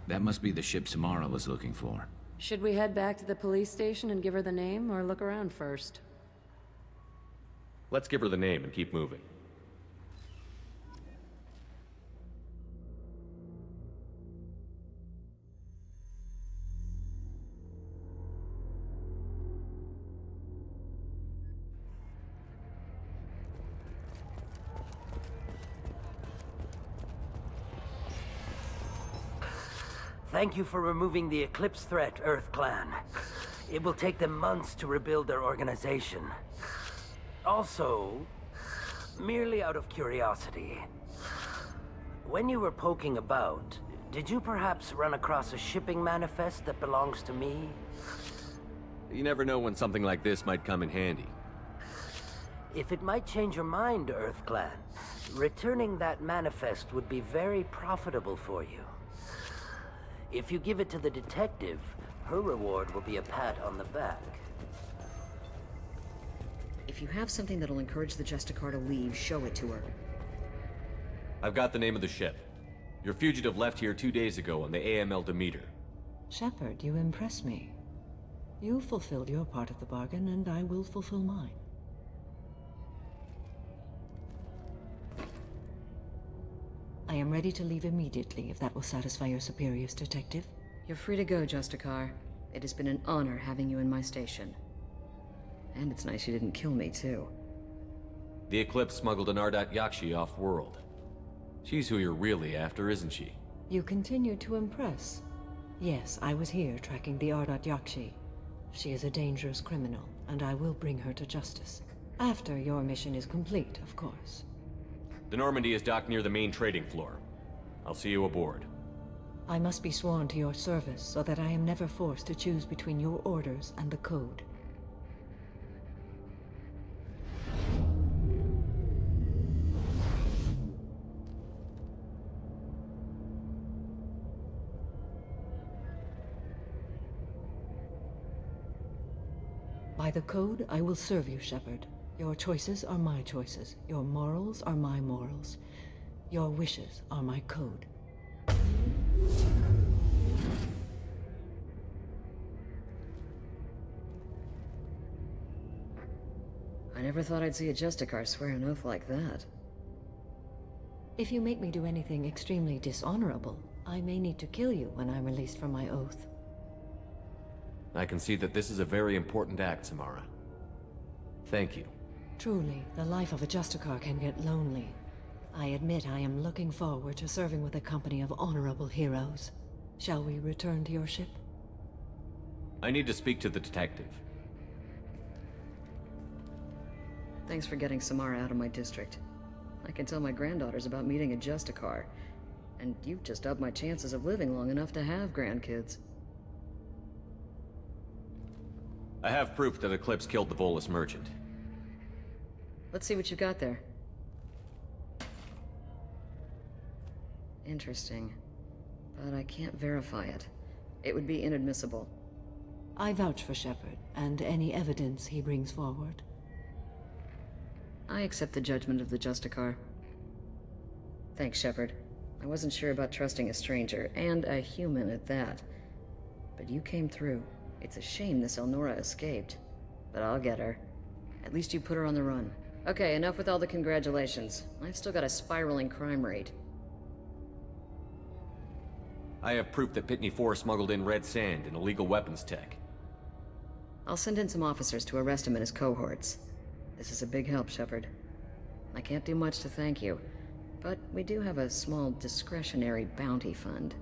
That must be the ship Samara was looking for. Should we head back to the police station and give her the name, or look around first? Let's give her the name and keep moving. Thank you for removing the Eclipse threat, Earth Clan. It will take them months to rebuild their organization. Also, merely out of curiosity, when you were poking about, did you perhaps run across a shipping manifest that belongs to me? You never know when something like this might come in handy. If it might change your mind, Earth Clan, returning that manifest would be very profitable for you. If you give it to the detective, her reward will be a pat on the back. If you have something that'll encourage the Justicar to leave, show it to her. I've got the name of the ship. Your fugitive left here 2 days ago on the AML Demeter. Shepard, you impress me. You fulfilled your part of the bargain, and I will fulfill mine. I am ready to leave immediately, if that will satisfy your superiors, Detective. You're free to go, Justicar. It has been an honor having you in my station. And it's nice you didn't kill me, too. The Eclipse smuggled an Ardat Yakshi off-world. She's who you're really after, isn't she? You continue to impress. Yes, I was here tracking the Ardat Yakshi. She is a dangerous criminal, and I will bring her to justice. After your mission is complete, of course. The Normandy is docked near the main trading floor. I'll see you aboard. I must be sworn to your service so that I am never forced to choose between your orders and the Code. By the Code, I will serve you, Shepard. Your choices are my choices. Your morals are my morals. Your wishes are my code. I never thought I'd see a Justicar swear an oath like that. If you make me do anything extremely dishonorable, I may need to kill you when I'm released from my oath. I can see that this is a very important act, Samara. Thank you. Truly, the life of a Justicar can get lonely. I admit I am looking forward to serving with a company of honorable heroes. Shall we return to your ship? I need to speak to the detective. Thanks for getting Samara out of my district. I can tell my granddaughters about meeting a Justicar. And you've just upped my chances of living long enough to have grandkids. I have proof that Eclipse killed the Volus merchant. Let's see what you got there. Interesting. But I can't verify it. It would be inadmissible. I vouch for Shepard, and any evidence he brings forward. I accept the judgment of the Justicar. Thanks, Shepard. I wasn't sure about trusting a stranger, and a human at that. But you came through. It's a shame this Elnora escaped. But I'll get her. At least you put her on the run. Okay, enough with all the congratulations. I've still got a spiraling crime rate. I have proof that Pitney 4 smuggled in red sand and illegal weapons tech. I'll send in some officers to arrest him and his cohorts. This is a big help, Shepard. I can't do much to thank you, but we do have a small discretionary bounty fund.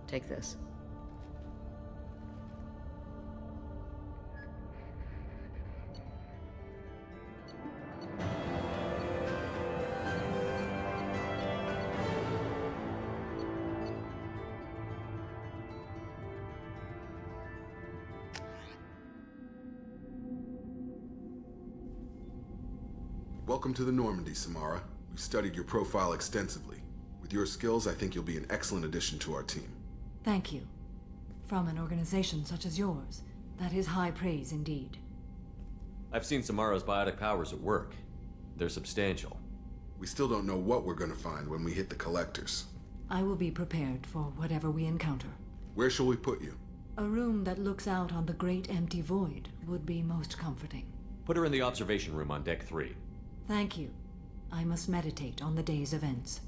Take this. Welcome to the Normandy, Samara. We've studied your profile extensively. With your skills, I think you'll be an excellent addition to our team. Thank you. From an organization such as yours, that is high praise indeed. I've seen Samara's biotic powers at work. They're substantial. We still don't know what we're gonna find when we hit the collectors. I will be prepared for whatever we encounter. Where shall we put you? A room that looks out on the great empty void would be most comforting. Put her in the observation room on Deck 3. Thank you. I must meditate on the day's events.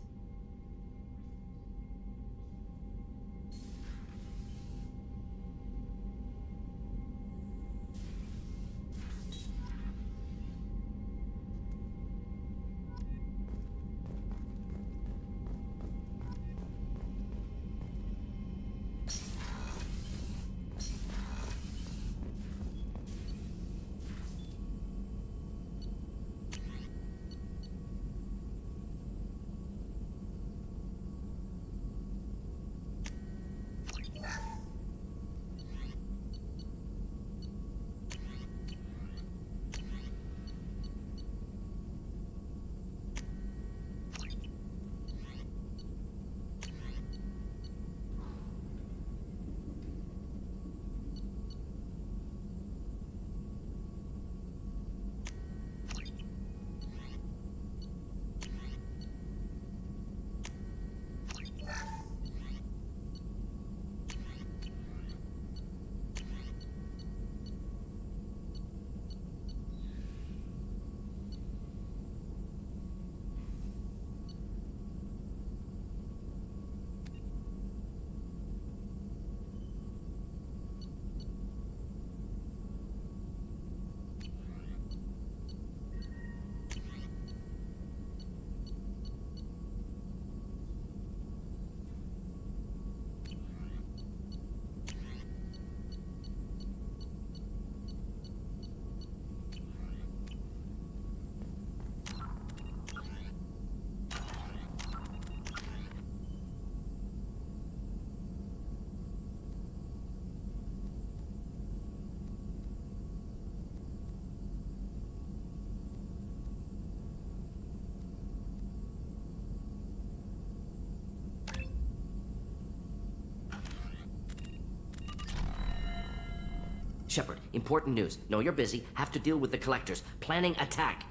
Shepard, important news. Know you're busy. Have to deal with the collectors. Planning attack.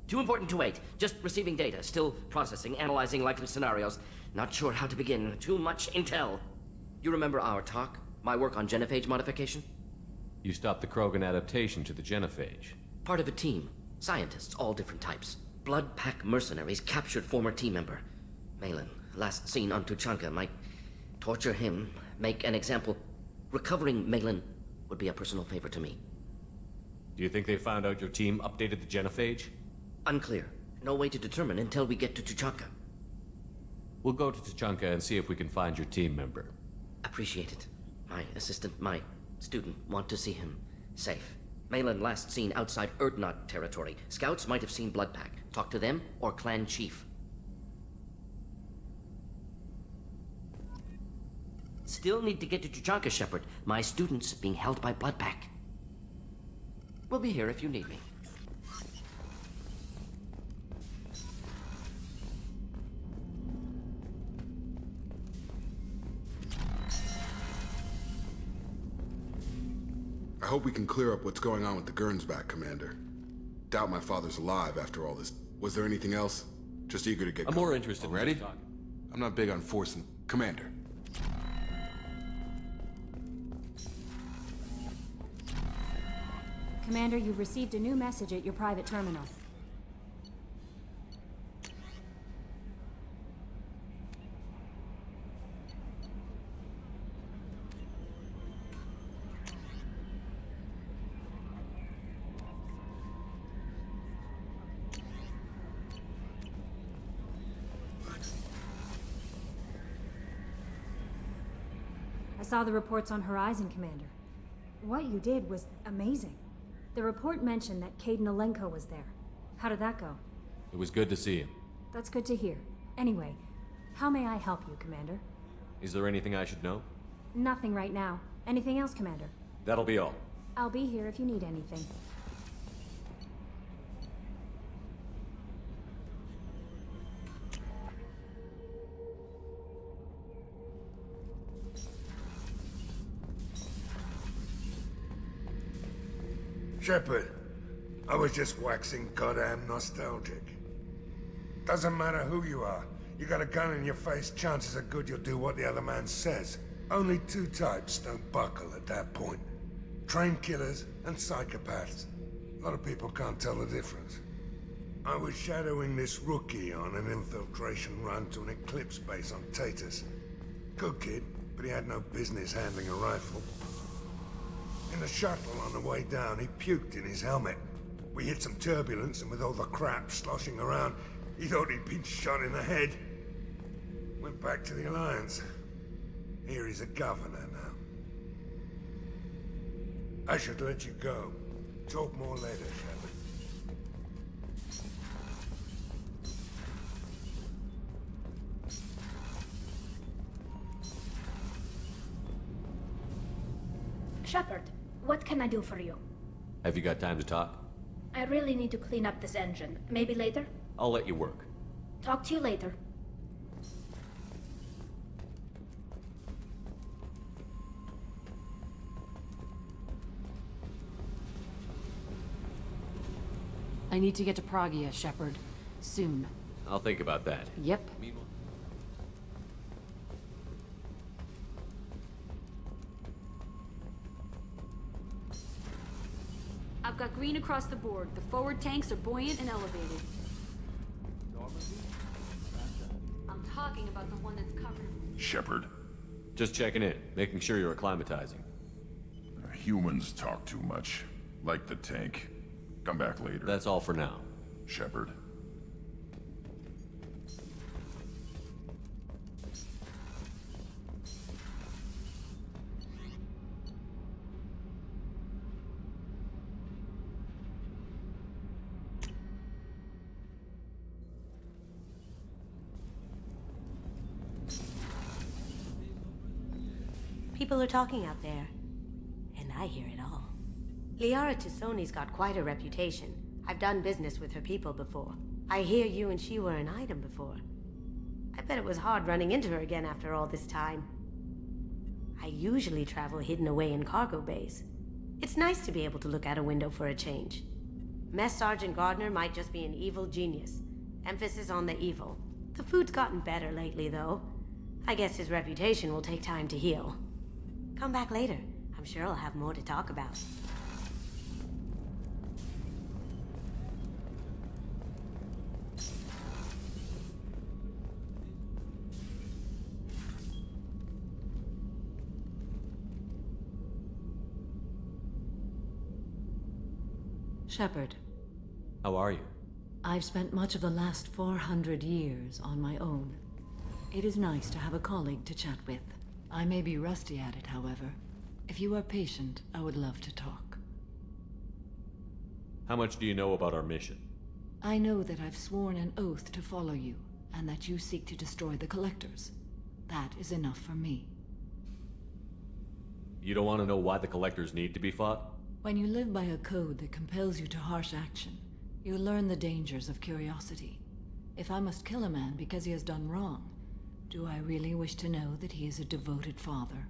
Too important to wait. Just receiving data. Still processing, analyzing likely scenarios. Not sure how to begin. Too much intel. You remember our talk? My work on genophage modification? You stopped the Krogan adaptation to the genophage. Part of a team. Scientists, all different types. Blood Pack mercenaries captured former team member. Malin, last seen on Tuchanka, might torture him, make an example. Recovering Malin would be a personal favor to me. Do you think they found out your team updated the genophage? Unclear. No way to determine until we get to Tuchanka. We'll go to Tuchanka and see if we can find your team member. Appreciate it. My assistant, my student, want to see him safe. Malin last seen outside Erdnot territory. Scouts might have seen Bloodpack. Talk to them or clan chief. Still need to get to Tuchanka, Shepard. My student's being held by Bloodpack. We'll be here if you need me. I hope we can clear up what's going on with the Gernsback, Commander. Doubt my father's alive after all this. Was there anything else? Just eager to get I'm going. more interested in Ready? just talking. I'm not big on forcing. Commander. Commander, you've received a new message at your private terminal. I saw the reports on Horizon, Commander. What you did was amazing. The report mentioned that Caden Alenko was there. How did that go? It was good to see him. That's good to hear. Anyway, how may I help you, Commander? Is there anything I should know? Nothing right now. Anything else, Commander? That'll be all. I'll be here if you need anything. Shepard, I was just waxing goddamn nostalgic. Doesn't matter who you are. You got a gun in your face, chances are good you'll do what the other man says. Only two types don't buckle at that point. Trained killers and psychopaths. A lot of people can't tell the difference. I was shadowing this rookie on an infiltration run to an Eclipse base on Tatus. Good kid, but he had no business handling a rifle. In the shuttle on the way down, he puked in his helmet. We hit some turbulence, and with all the crap sloshing around, he thought he'd been shot in the head. Went back to the Alliance. Here he's a governor now. I should let you go. Talk more later, Shepard. Shepard, what can I do for you? Have you got time to talk? I really need to clean up this engine. Maybe later? I'll let you work. Talk to you later. I need to get to Pragia, Shepard. Soon. I'll think about that. Yep. Meanwhile, I've got green across the board. The forward tanks are buoyant and elevated. I'm talking about the one that's covered. Shepard. just checking in, making sure you're acclimatizing. Humans talk too much. Like the tank. Come back later. That's all for now. Shepard. People are talking out there, and I hear it all. Liara Tassoni's got quite a reputation. I've done business with her people before. I hear you and she were an item before. I bet it was hard running into her again after all this time. I usually travel hidden away in cargo bays. It's nice to be able to look out a window for a change. Mess Sergeant Gardner might just be an evil genius. Emphasis on the evil. The food's gotten better lately, though. I guess his reputation will take time to heal. Come back later. I'm sure I'll have more to talk about. Shepard, How are you? I've spent much of the last 400 years on my own. It is nice to have a colleague to chat with. I may be rusty at it, however. If you are patient, I would love to talk. How much do you know about our mission? I know that I've sworn an oath to follow you, and that you seek to destroy the Collectors. That is enough for me. You don't want to know why the Collectors need to be fought? When you live by a code that compels you to harsh action, you learn the dangers of curiosity. If I must kill a man because he has done wrong, do I really wish to know that he is a devoted father?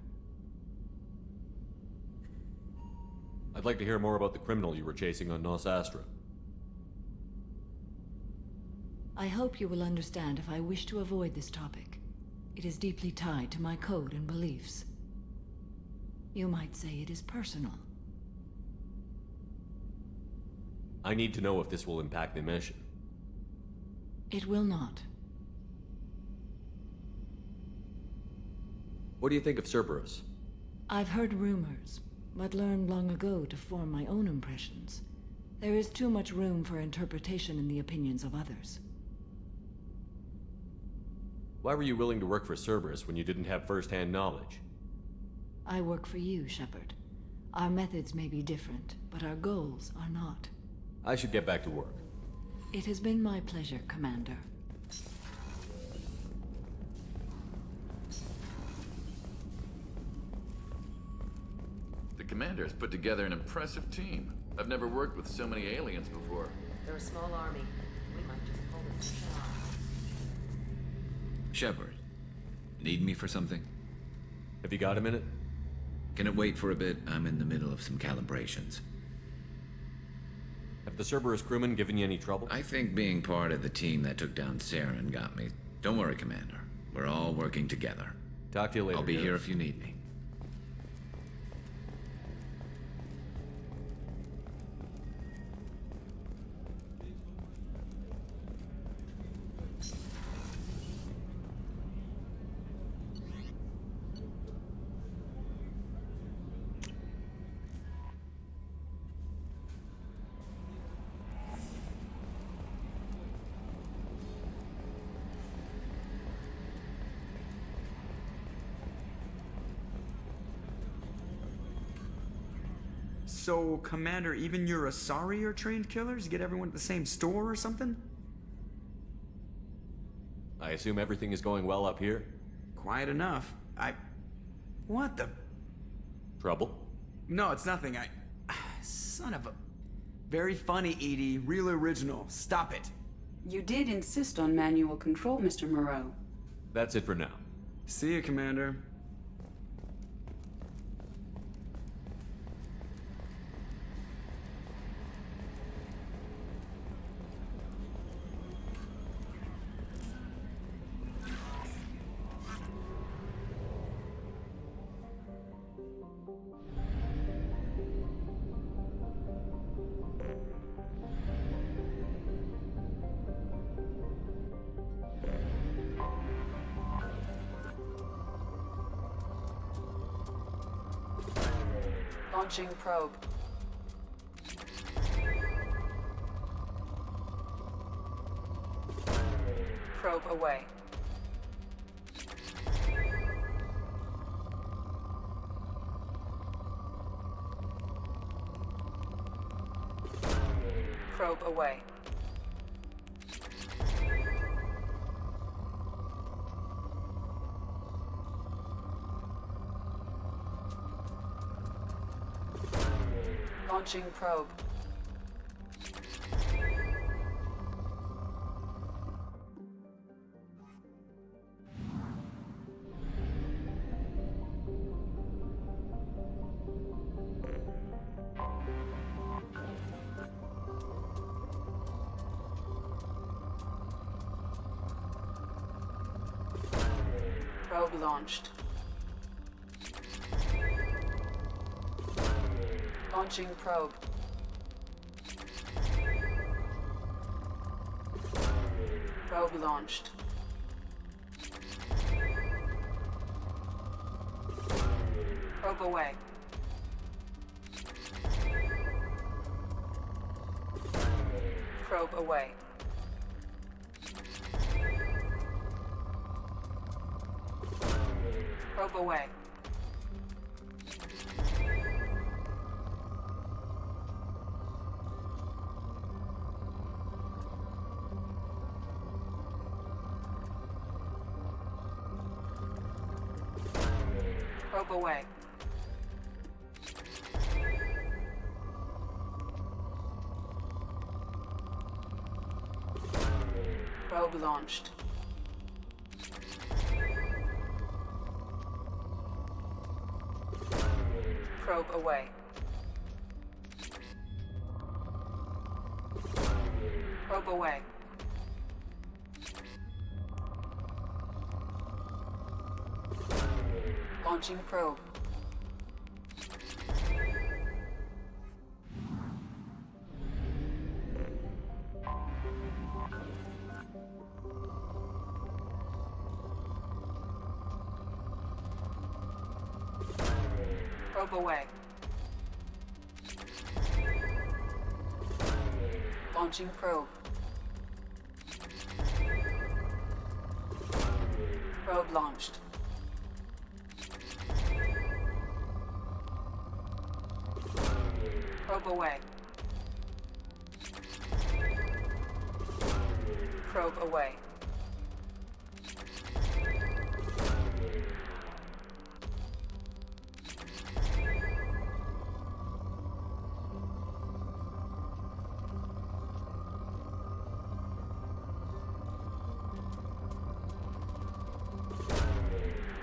I'd like to hear more about the criminal you were chasing on Nos Astra. I hope you will understand if I wish to avoid this topic. It is deeply tied to my code and beliefs. You might say it is personal. I need to know if this will impact the mission. It will not. What do you think of Cerberus? I've heard rumors, but learned long ago to form my own impressions. There is too much room for interpretation in the opinions of others. Why were you willing to work for Cerberus when you didn't have first-hand knowledge? I work for you, Shepard. Our methods may be different, but our goals are not. I should get back to work. It has been my pleasure, Commander. The Commander has put together an impressive team. I've never worked with so many aliens before. They're a small army. We might just pull it shot. Shepard, need me for something? Have you got a minute? Can it wait for a bit? I'm in the middle of some calibrations. Have the Cerberus crewmen given you any trouble? I think being part of the team that took down Saren got me. Don't worry, Commander. We're all working together. Talk to you later. I'll be here if you need me. So, Commander, even your Asari are trained killers? Get everyone at the same store or something? I assume everything is going well up here? Quiet enough. What the... Trouble? No, it's nothing. Son of a... Very funny, Edie. Real original. Stop it. You did insist on manual control, Mr. Moreau. That's it for now. See you, Commander. Launching probe. Probe away. Probe away. Launching probe. Probe launched. Launching probe. Probe launched. Probe away. Probe away. Probe away. Probe away. Probe launched. Probe away. Probe away. Launching probe. Probe away. Launching probe. Probe launched. Probe away. Probe away.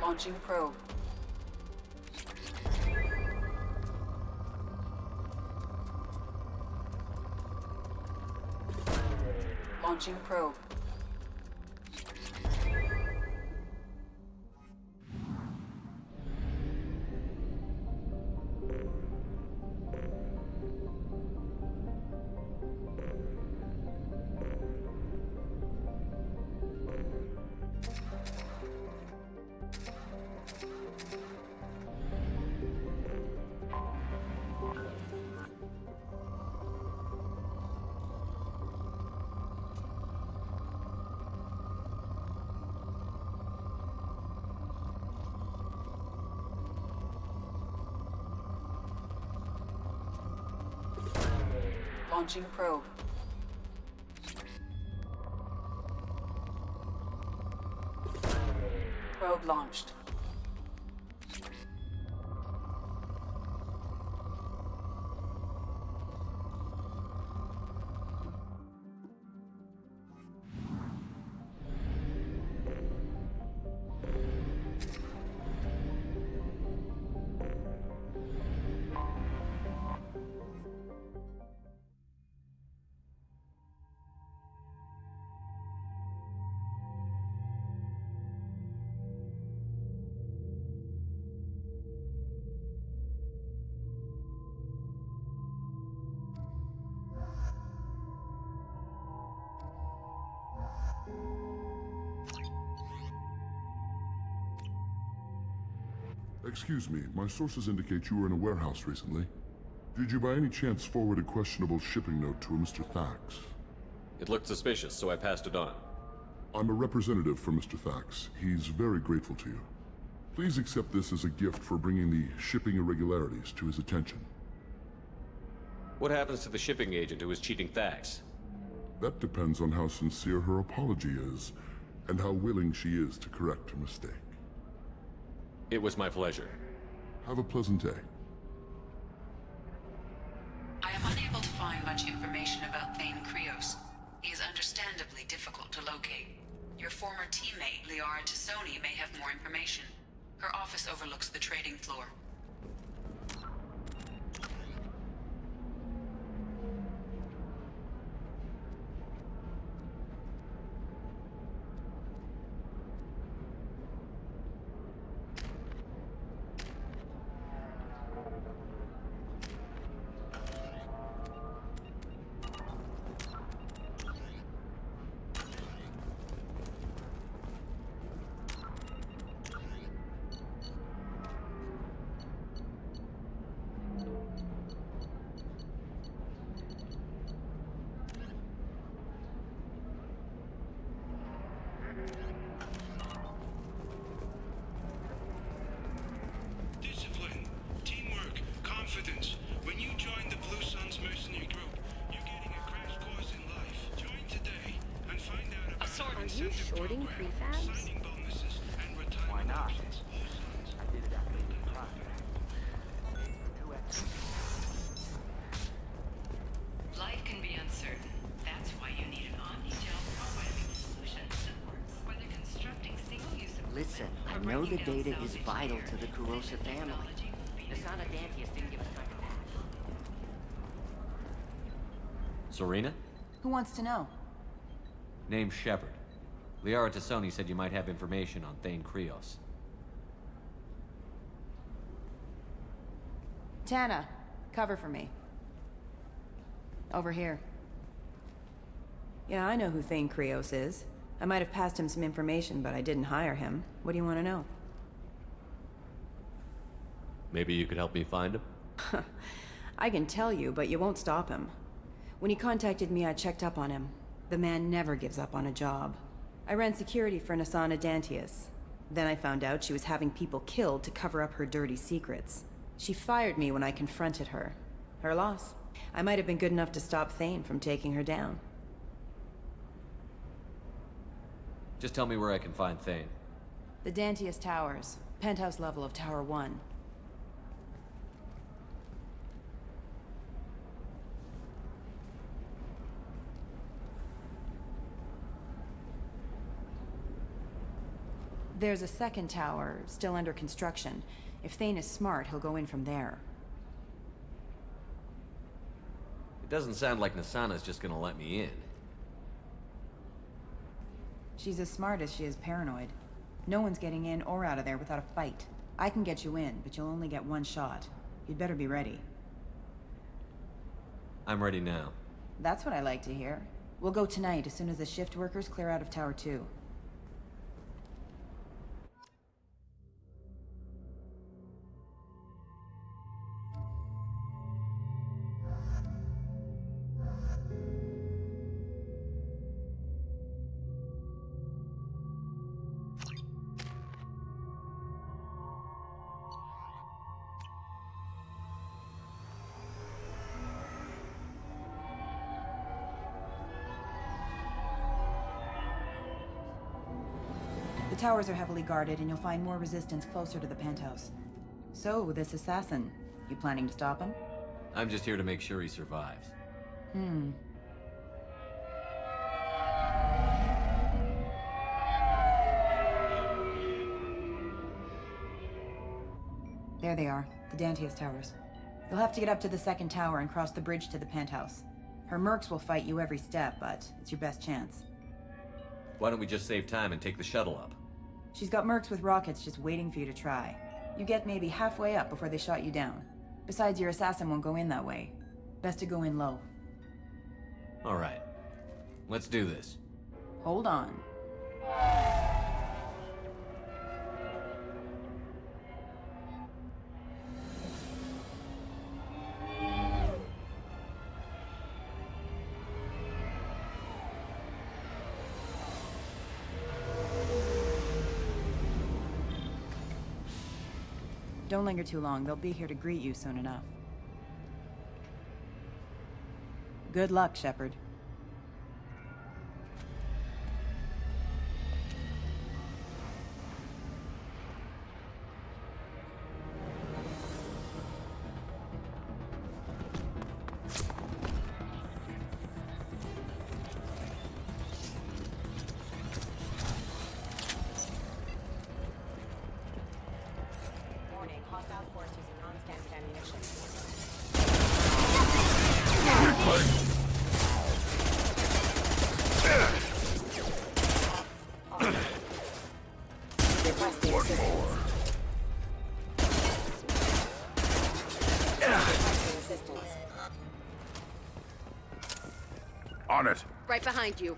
Launching probe. Launching probe. Launching probe. Probe launched. Excuse me, my sources indicate you were in a warehouse recently. Did you by any chance forward a questionable shipping note to a Mr. Thax? It looked suspicious, so I passed it on. I'm a representative for Mr. Thax. He's very grateful to you. Please accept this as a gift for bringing the shipping irregularities to his attention. What happens to the shipping agent who was cheating Thax? That depends on how sincere her apology is, and how willing she is to correct her mistake. It was my pleasure. Have a pleasant day. I am unable to find much information about Thane Krios. He is understandably difficult to locate. Your former teammate, Liara Tassoni, may have more information. Her office overlooks the trading floor. When you join the Blue Suns mercenary group, you're getting a crash course in life. Join today and find out about Are you shorting prefabs? signing bonuses and retirement Why not? options. I did it after you tried. Listen, I know the data is vital to the Kurosa family. Nasana Dantius didn't give us time to pack. Serena? Who wants to know? Name's Shepard. Liara Tassoni said you might have information on Thane Krios. Tana, cover for me. Over here. Yeah, I know who Thane Krios is. I might have passed him some information, but I didn't hire him. What do you want to know? Maybe you could help me find him? I can tell you, but you won't stop him. When he contacted me, I checked up on him. The man never gives up on a job. I ran security for Nasana Dantius. Then I found out she was having people killed to cover up her dirty secrets. She fired me when I confronted her. Her loss. I might have been good enough to stop Thane from taking her down. Just tell me where I can find Thane. The Dantius Towers. Penthouse level of Tower 1. There's a second tower, still under construction. If Thane is smart, he'll go in from there. It doesn't sound like Nasana's just gonna let me in. She's as smart as she is paranoid. No one's getting in or out of there without a fight. I can get you in, but you'll only get one shot. You'd better be ready. I'm ready now. That's what I like to hear. We'll go tonight as soon as the shift workers clear out of Tower 2. The towers are heavily guarded, and you'll find more resistance closer to the penthouse. So, this assassin, you planning to stop him? I'm just here to make sure he survives. There they are, the Dantius Towers. You'll have to get up to the second tower and cross the bridge to the penthouse. Her mercs will fight you every step, but it's your best chance. Why don't we just save time and take the shuttle up? She's got mercs with rockets just waiting for you to try. You get maybe halfway up before they shot you down. Besides, your assassin won't go in that way. Best to go in low. Alright. Let's do this. Hold on. Don't linger too long. They'll be here to greet you soon enough. Good luck, Shepard. On it. Right behind you.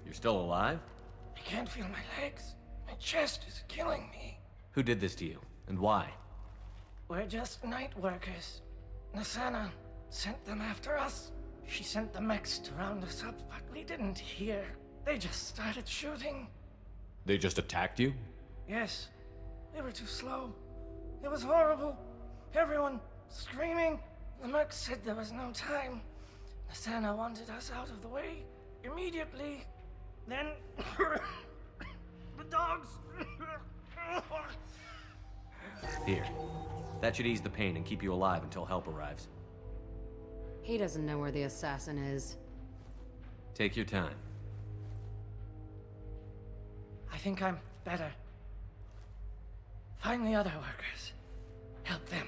You're still alive? I can't feel my legs. My chest is killing me. Who did this to you, and why? We're just night workers. Nasana sent them after us. She sent the mechs to round us up, but we didn't hear. They just started shooting. They just attacked you? Yes. They were too slow. It was horrible. Everyone screaming. The merc said there was no time. Nasana wanted us out of the way immediately. Then the dogs. Here. That should ease the pain and keep you alive until help arrives. He doesn't know where the assassin is. Take your time. I think I'm better. Find the other workers. Help them.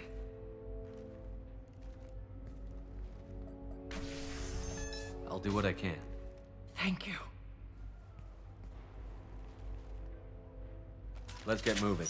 I'll do what I can. Thank you. Let's get moving.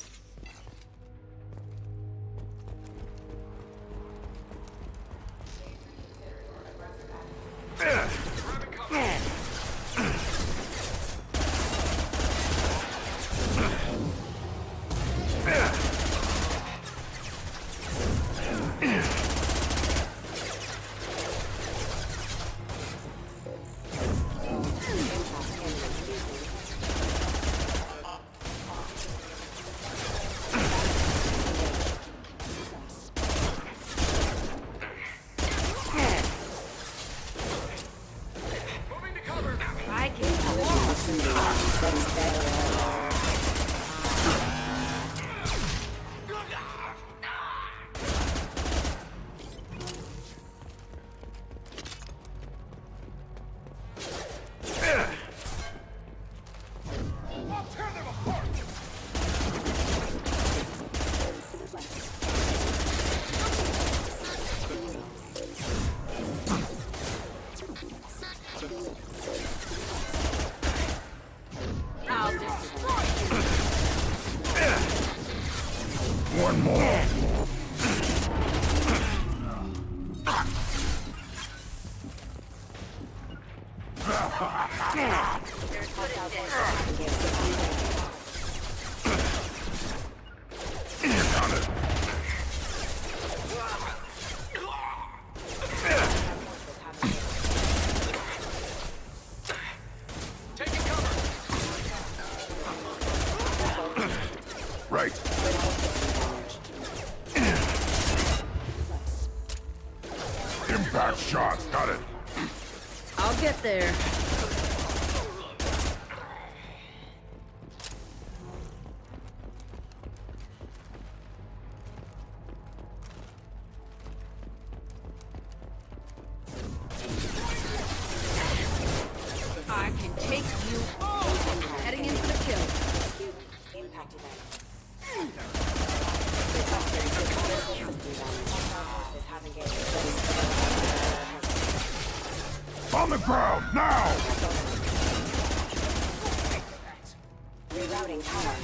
One more. Right. Impact shot. Got it. I'll get there. I can take you all. Heading in for the kill. Impact event. On the ground, now! Rerouting power.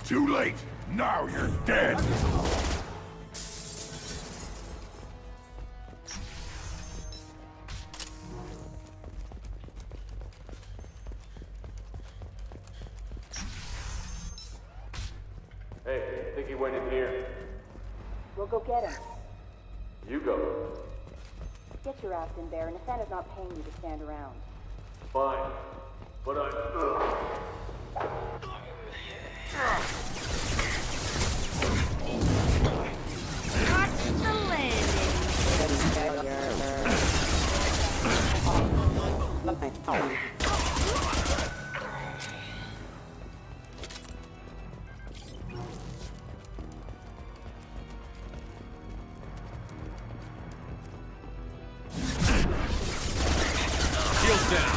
Too late. Now you're dead. Hey, I think he went in here. We'll go get him. You go. Get your ass in there, and Nathana's not paying you to stand around. Fine. But I'm... Watch the landing. Shields down.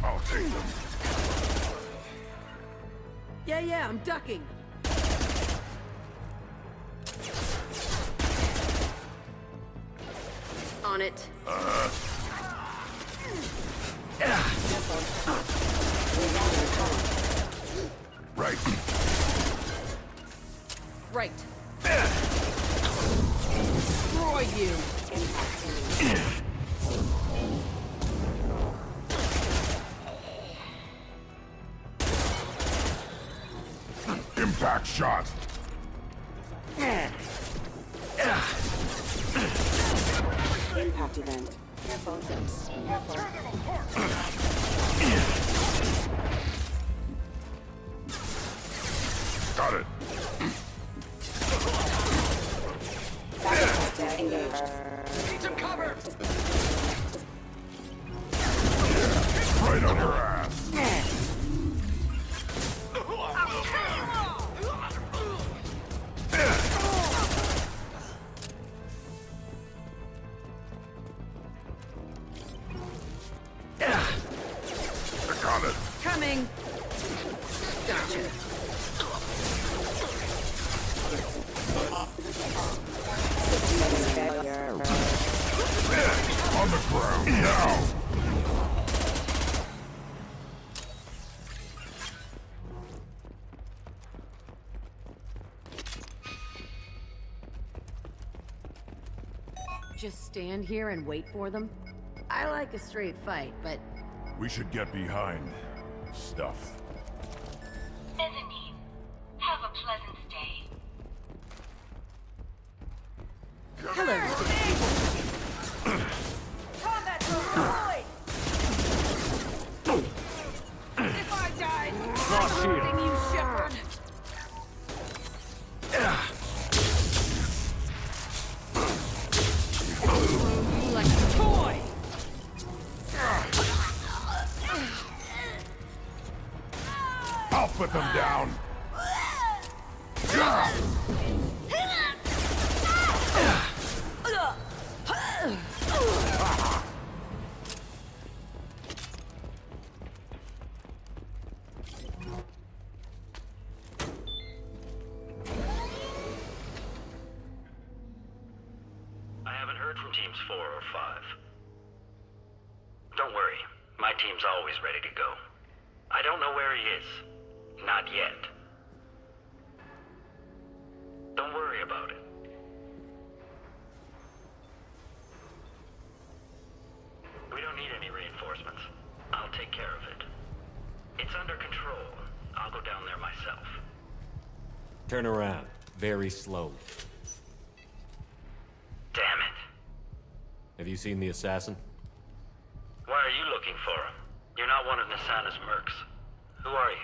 I'll take them. Yeah, I'm ducking. On it. Right. right. Destroy you! Impact shot. Impact event. Careful. Got it. Need some cover. Right on your ass. Got it. Coming! Gotcha. On the ground now. Just stand here and wait for them? I like a straight fight, but We should get behind stuff. Mezzanine. Have a pleasant stay. hello. Combat deployed! If I died, supporting you, Shepard. You like a toy! I'll put them down. I haven't heard from teams 4 or 5. Don't worry, my team's always ready to go. I don't know where he is. Not yet. Don't worry about it. We don't need any reinforcements. I'll take care of it. It's under control. I'll go down there myself. Turn around. Very slowly. Damn it. Have you seen the assassin? Why are you looking for him? You're not one of Nasana's mercs. Who are you?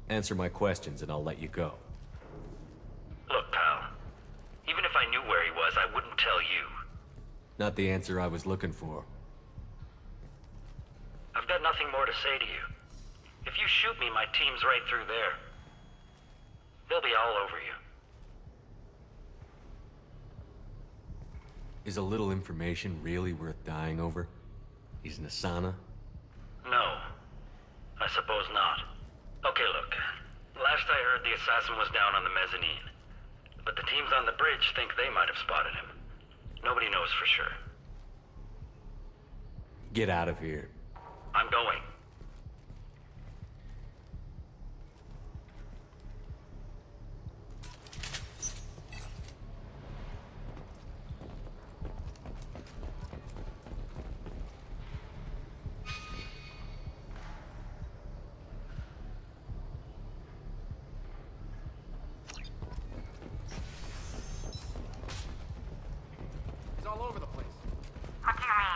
Answer my questions and I'll let you go. Look, pal. Even if I knew where he was, I wouldn't tell you. Not the answer I was looking for. I've got nothing more to say to you. If you shoot me, my team's right through there. They'll be all over you. Is a little information really worth dying over? He's Nasana? No. I suppose not. Okay, look. Last I heard, the assassin was down on the mezzanine. But the teams on the bridge think they might have spotted him. Nobody knows for sure. Get out of here. I'm going. He's all over the place. What do you mean?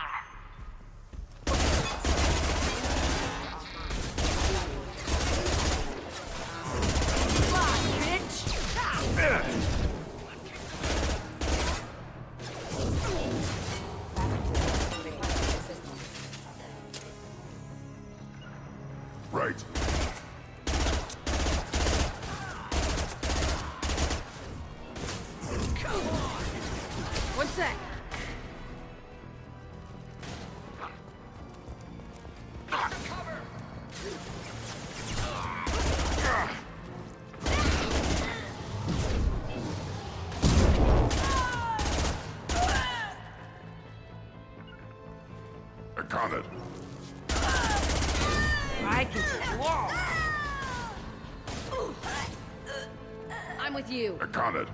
I'm with you. I got it.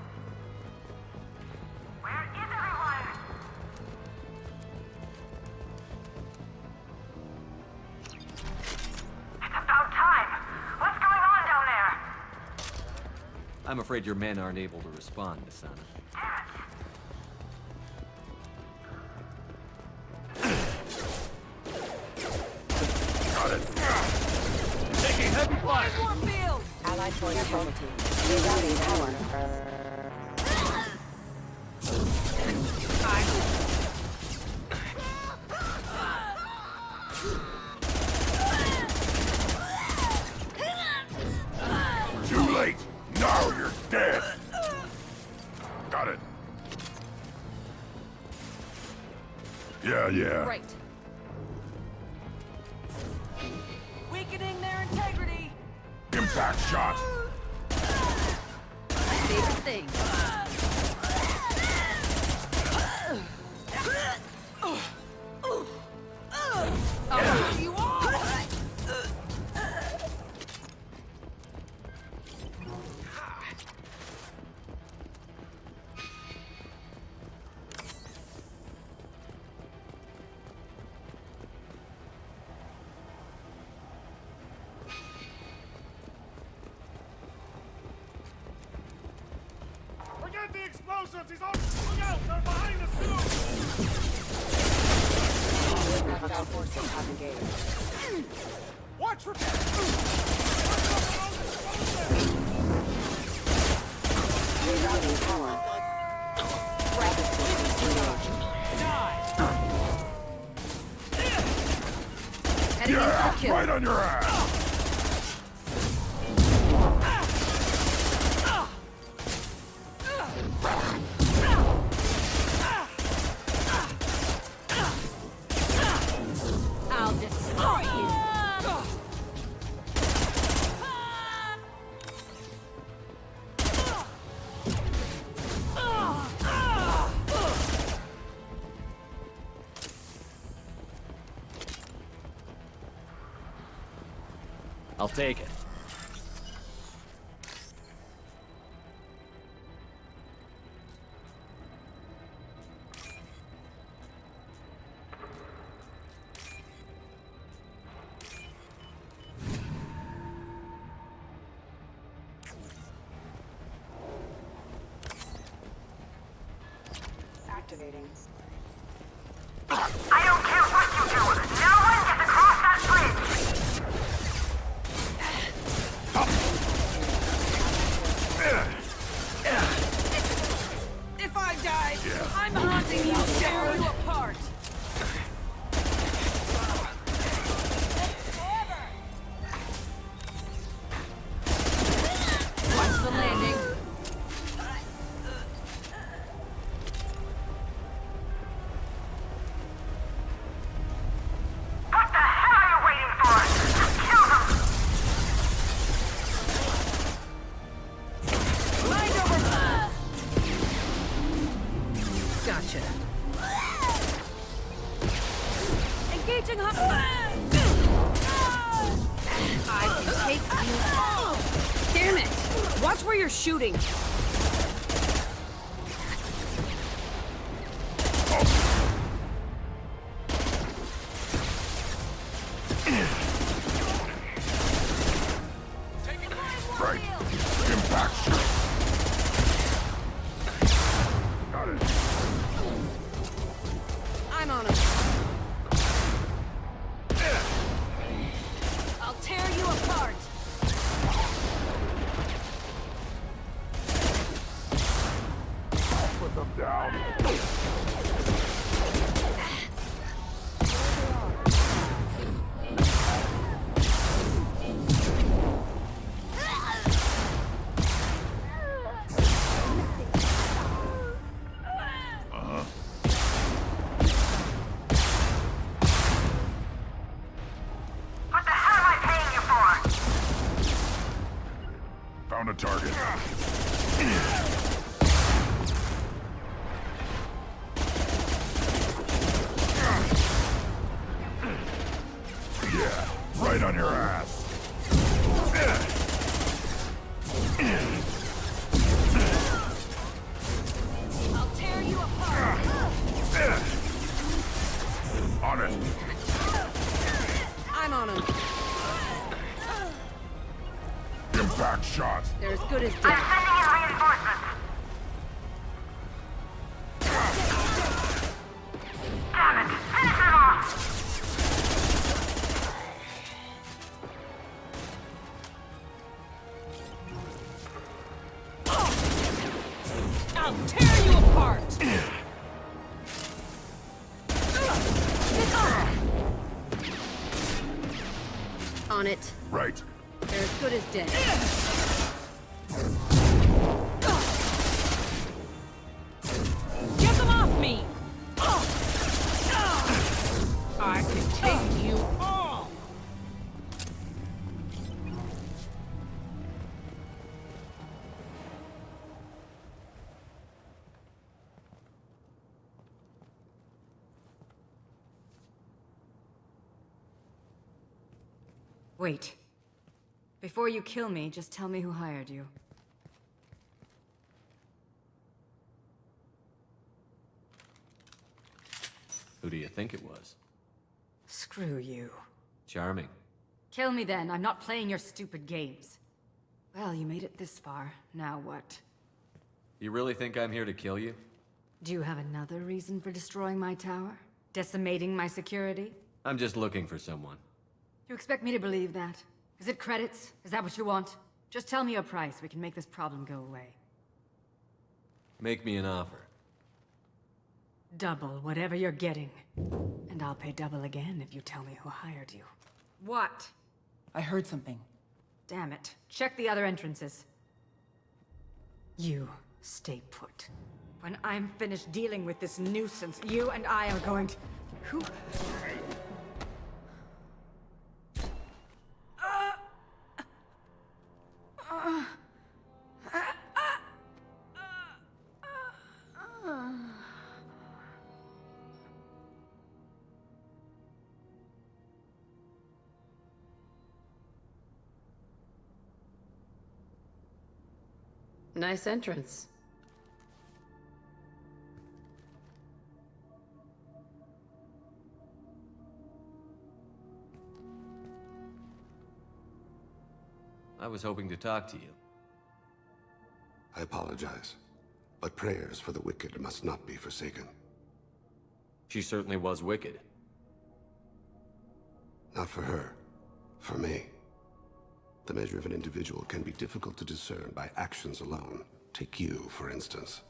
I'm afraid your men aren't able to respond, Asana. Got it. Taking heavy fire. Allied force casualty. Rerouting power. Too late. Now you're dead. Got it. Yeah. Right. Weakening their integrity. Impact shot. My favorite thing. Oh, you are! Forget the explosives! He's on! Look out! They're behind us too! Hostile forces have engaged. Watch for... Rerouting power. Rapid systems engaged. Heading in for a kill. Right on your ass. I'll destroy you. I'll take it. Activating. I don't care what you do! No one gets across that bridge! If I die, I'm haunting you, tearing you apart! Watch the landing. What the hell are you waiting for? Just kill them! Mind over... Gotcha. Engaging her... I can take you. Damn it! Watch where you're shooting. Right. Impact shot. Got it. I'm on him. I'll tear you apart. Put them down. What the hell am I paying you for? Found a target. Yeah, right on your ass. Impact shot! They're as good as dead. I'm sending in reinforcements. Damn it! Finish them off! I'll tear you apart! On it. Right. They're as good as dead. Get them off me! I can take you all! Wait. Before you kill me, just tell me who hired you. Who do you think it was? Screw you. Charming. Kill me then. I'm not playing your stupid games. Well, you made it this far. Now what? You really think I'm here to kill you? Do you have another reason for destroying my tower? Decimating my security? I'm just looking for someone. You expect me to believe that? Is it credits? Is that what you want? Just tell me a price. We can make this problem go away. Make me an offer. Double whatever you're getting. And I'll pay double again if you tell me who hired you. What? I heard something. Damn it. Check the other entrances. You stay put. When I'm finished dealing with this nuisance, you and I are going to... Who... Nice entrance. I was hoping to talk to you. I apologize, but prayers for the wicked must not be forsaken. She certainly was wicked. Not for her, for me. The measure of an individual can be difficult to discern by actions alone. Take you, for instance.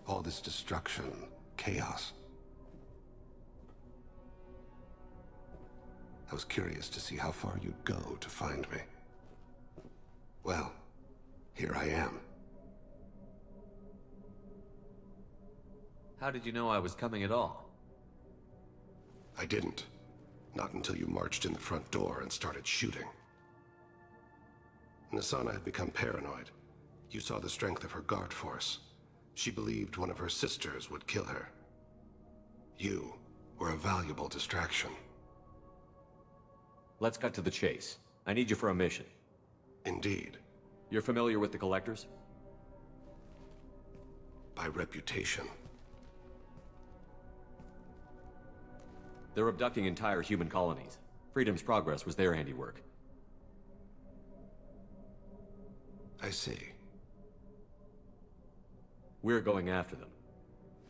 All this destruction, chaos. I was curious to see how far you'd go to find me. Well, here I am. How did you know I was coming at all? I didn't. Not until you marched in the front door and started shooting. Nasana had become paranoid. You saw the strength of her guard force. She believed one of her sisters would kill her. You were a valuable distraction. Let's cut to the chase. I need you for a mission. Indeed. You're familiar with the Collectors? By reputation. They're abducting entire human colonies. Freedom's Progress was their handiwork. I see. We're going after them.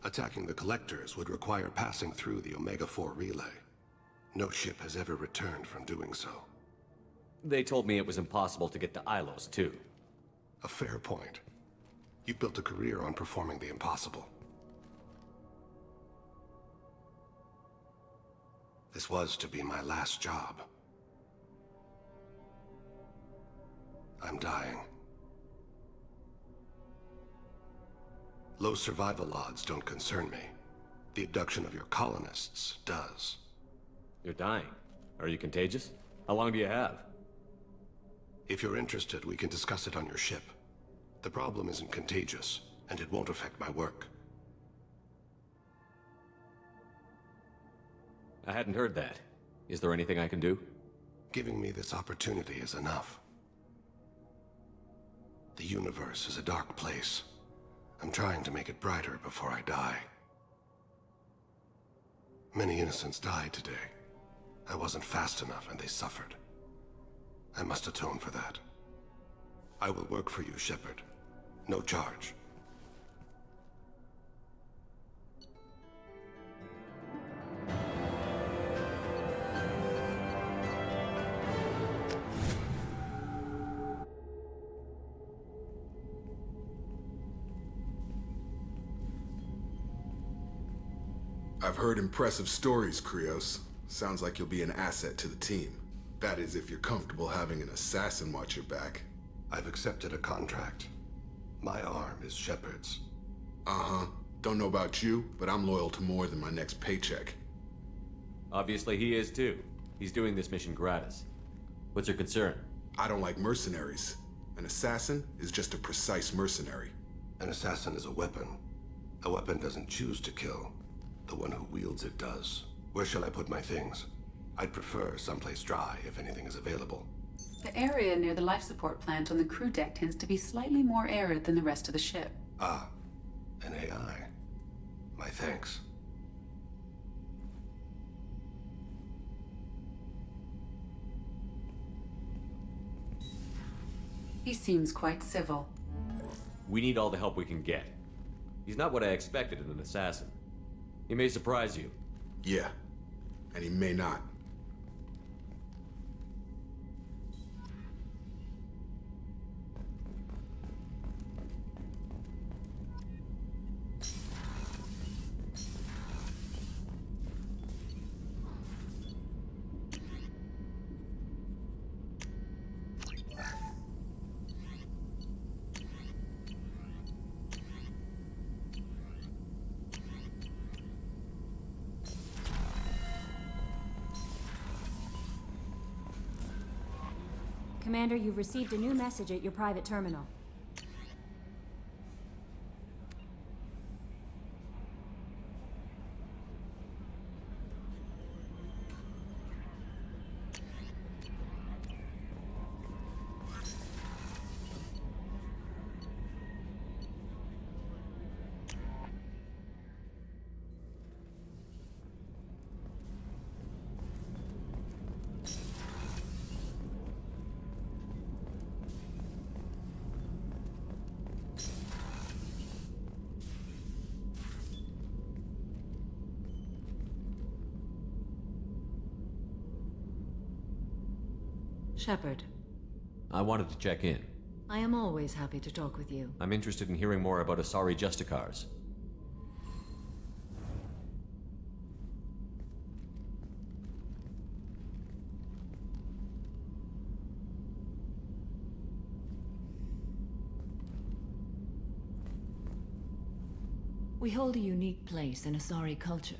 Attacking the Collectors would require passing through the Omega-4 relay. No ship has ever returned from doing so. They told me it was impossible to get to Ilos, too. A fair point. You built a career on performing the impossible. This was to be my last job. I'm dying. Low survival odds don't concern me. The abduction of your colonists does. You're dying. Are you contagious? How long do you have? If you're interested, we can discuss it on your ship. The problem isn't contagious, and it won't affect my work. I hadn't heard that. Is there anything I can do? Giving me this opportunity is enough. The universe is a dark place. I'm trying to make it brighter before I die. Many innocents died today. I wasn't fast enough and they suffered. I must atone for that. I will work for you, Shepard. No charge. I've heard impressive stories, Krios. Sounds like you'll be an asset to the team. That is, if you're comfortable having an assassin watch your back. I've accepted a contract. My arm is Shepard's. Uh-huh. Don't know about you, but I'm loyal to more than my next paycheck. Obviously he is too. He's doing this mission gratis. What's your concern? I don't like mercenaries. An assassin is just a precise mercenary. An assassin is a weapon. A weapon doesn't choose to kill. The one who wields it does. Where shall I put my things? I'd prefer someplace dry if anything is available. The area near the life support plant on the crew deck tends to be slightly more arid than the rest of the ship. Ah, an AI. My thanks. He seems quite civil. We need all the help we can get. He's not what I expected in an assassin. He may surprise you. Yeah, and he may not. Commander, you've received a new message at your private terminal. Shepard, I wanted to check in. I am always happy to talk with you. I'm interested in hearing more about Asari Justicars. We hold a unique place in Asari culture.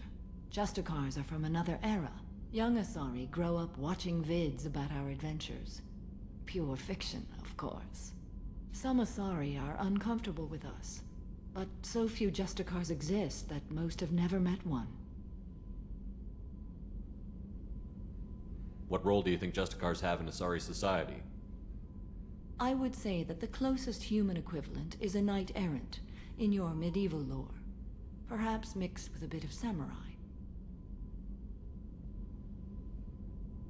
Justicars are from another era. Young Asari grow up watching vids about our adventures. Pure fiction, of course. Some Asari are uncomfortable with us, but so few Justicars exist that most have never met one. What role do you think Justicars have in Asari society? I would say that the closest human equivalent is a knight-errant in your medieval lore. Perhaps mixed with a bit of samurai.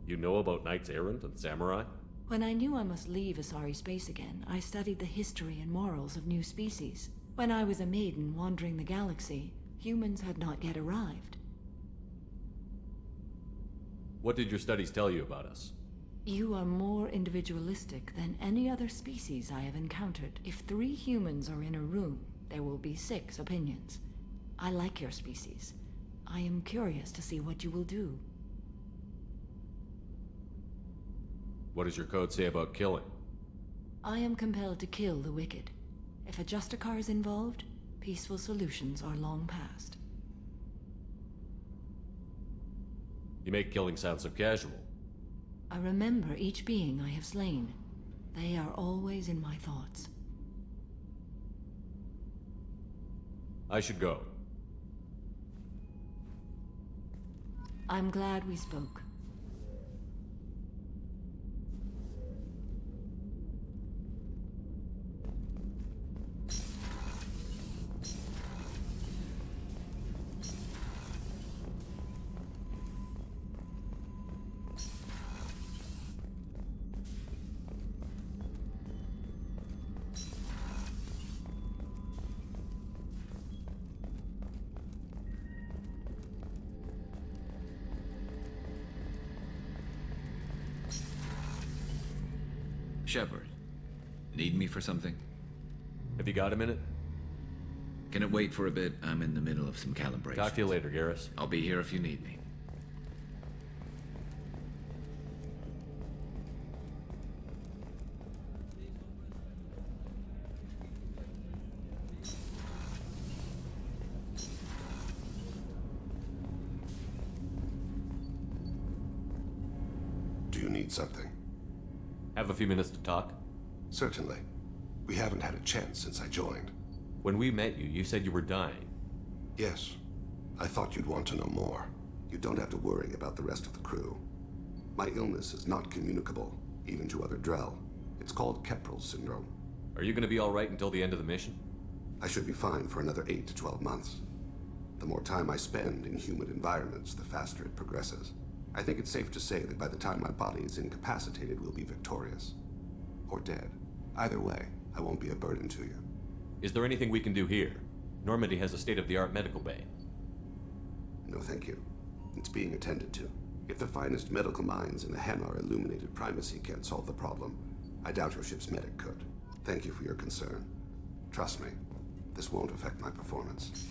You know about Knights Errant and Samurai? When I knew I must leave Asari space again, I studied the history and morals of new species. When I was a maiden wandering the galaxy, humans had not yet arrived. What did your studies tell you about us? You are more individualistic than any other species I have encountered. If 3 humans are in a room, there will be 6 opinions. I like your species. I am curious to see what you will do. What does your code say about killing? I am compelled to kill the wicked. If a Justicar is involved, peaceful solutions are long past. You make killing sound so casual. I remember each being I have slain. They are always in my thoughts. I should go. I'm glad we spoke. Shepard, need me for something? Have you got a minute? Can it wait for a bit? I'm in the middle of some calibration. Talk to you later, Garrus. I'll be here if you need me. Do you need something? Have a few minutes to talk? Certainly. We haven't had a chance since I joined. When we met you, you said you were dying. Yes. I thought you'd want to know more. You don't have to worry about the rest of the crew. My illness is not communicable, even to other Drell. It's called Keprel syndrome. Are you going to be all right until the end of the mission? I should be fine for another 8 to 12 months. The more time I spend in humid environments, the faster it progresses. I think it's safe to say that by the time my body is incapacitated, we'll be victorious. Or dead. Either way, I won't be a burden to you. Is there anything we can do here? Normandy has a state-of-the-art medical bay. No, thank you. It's being attended to. If the finest medical minds in the Hanar illuminated primacy can't solve the problem, I doubt your ship's medic could. Thank you for your concern. Trust me, this won't affect my performance.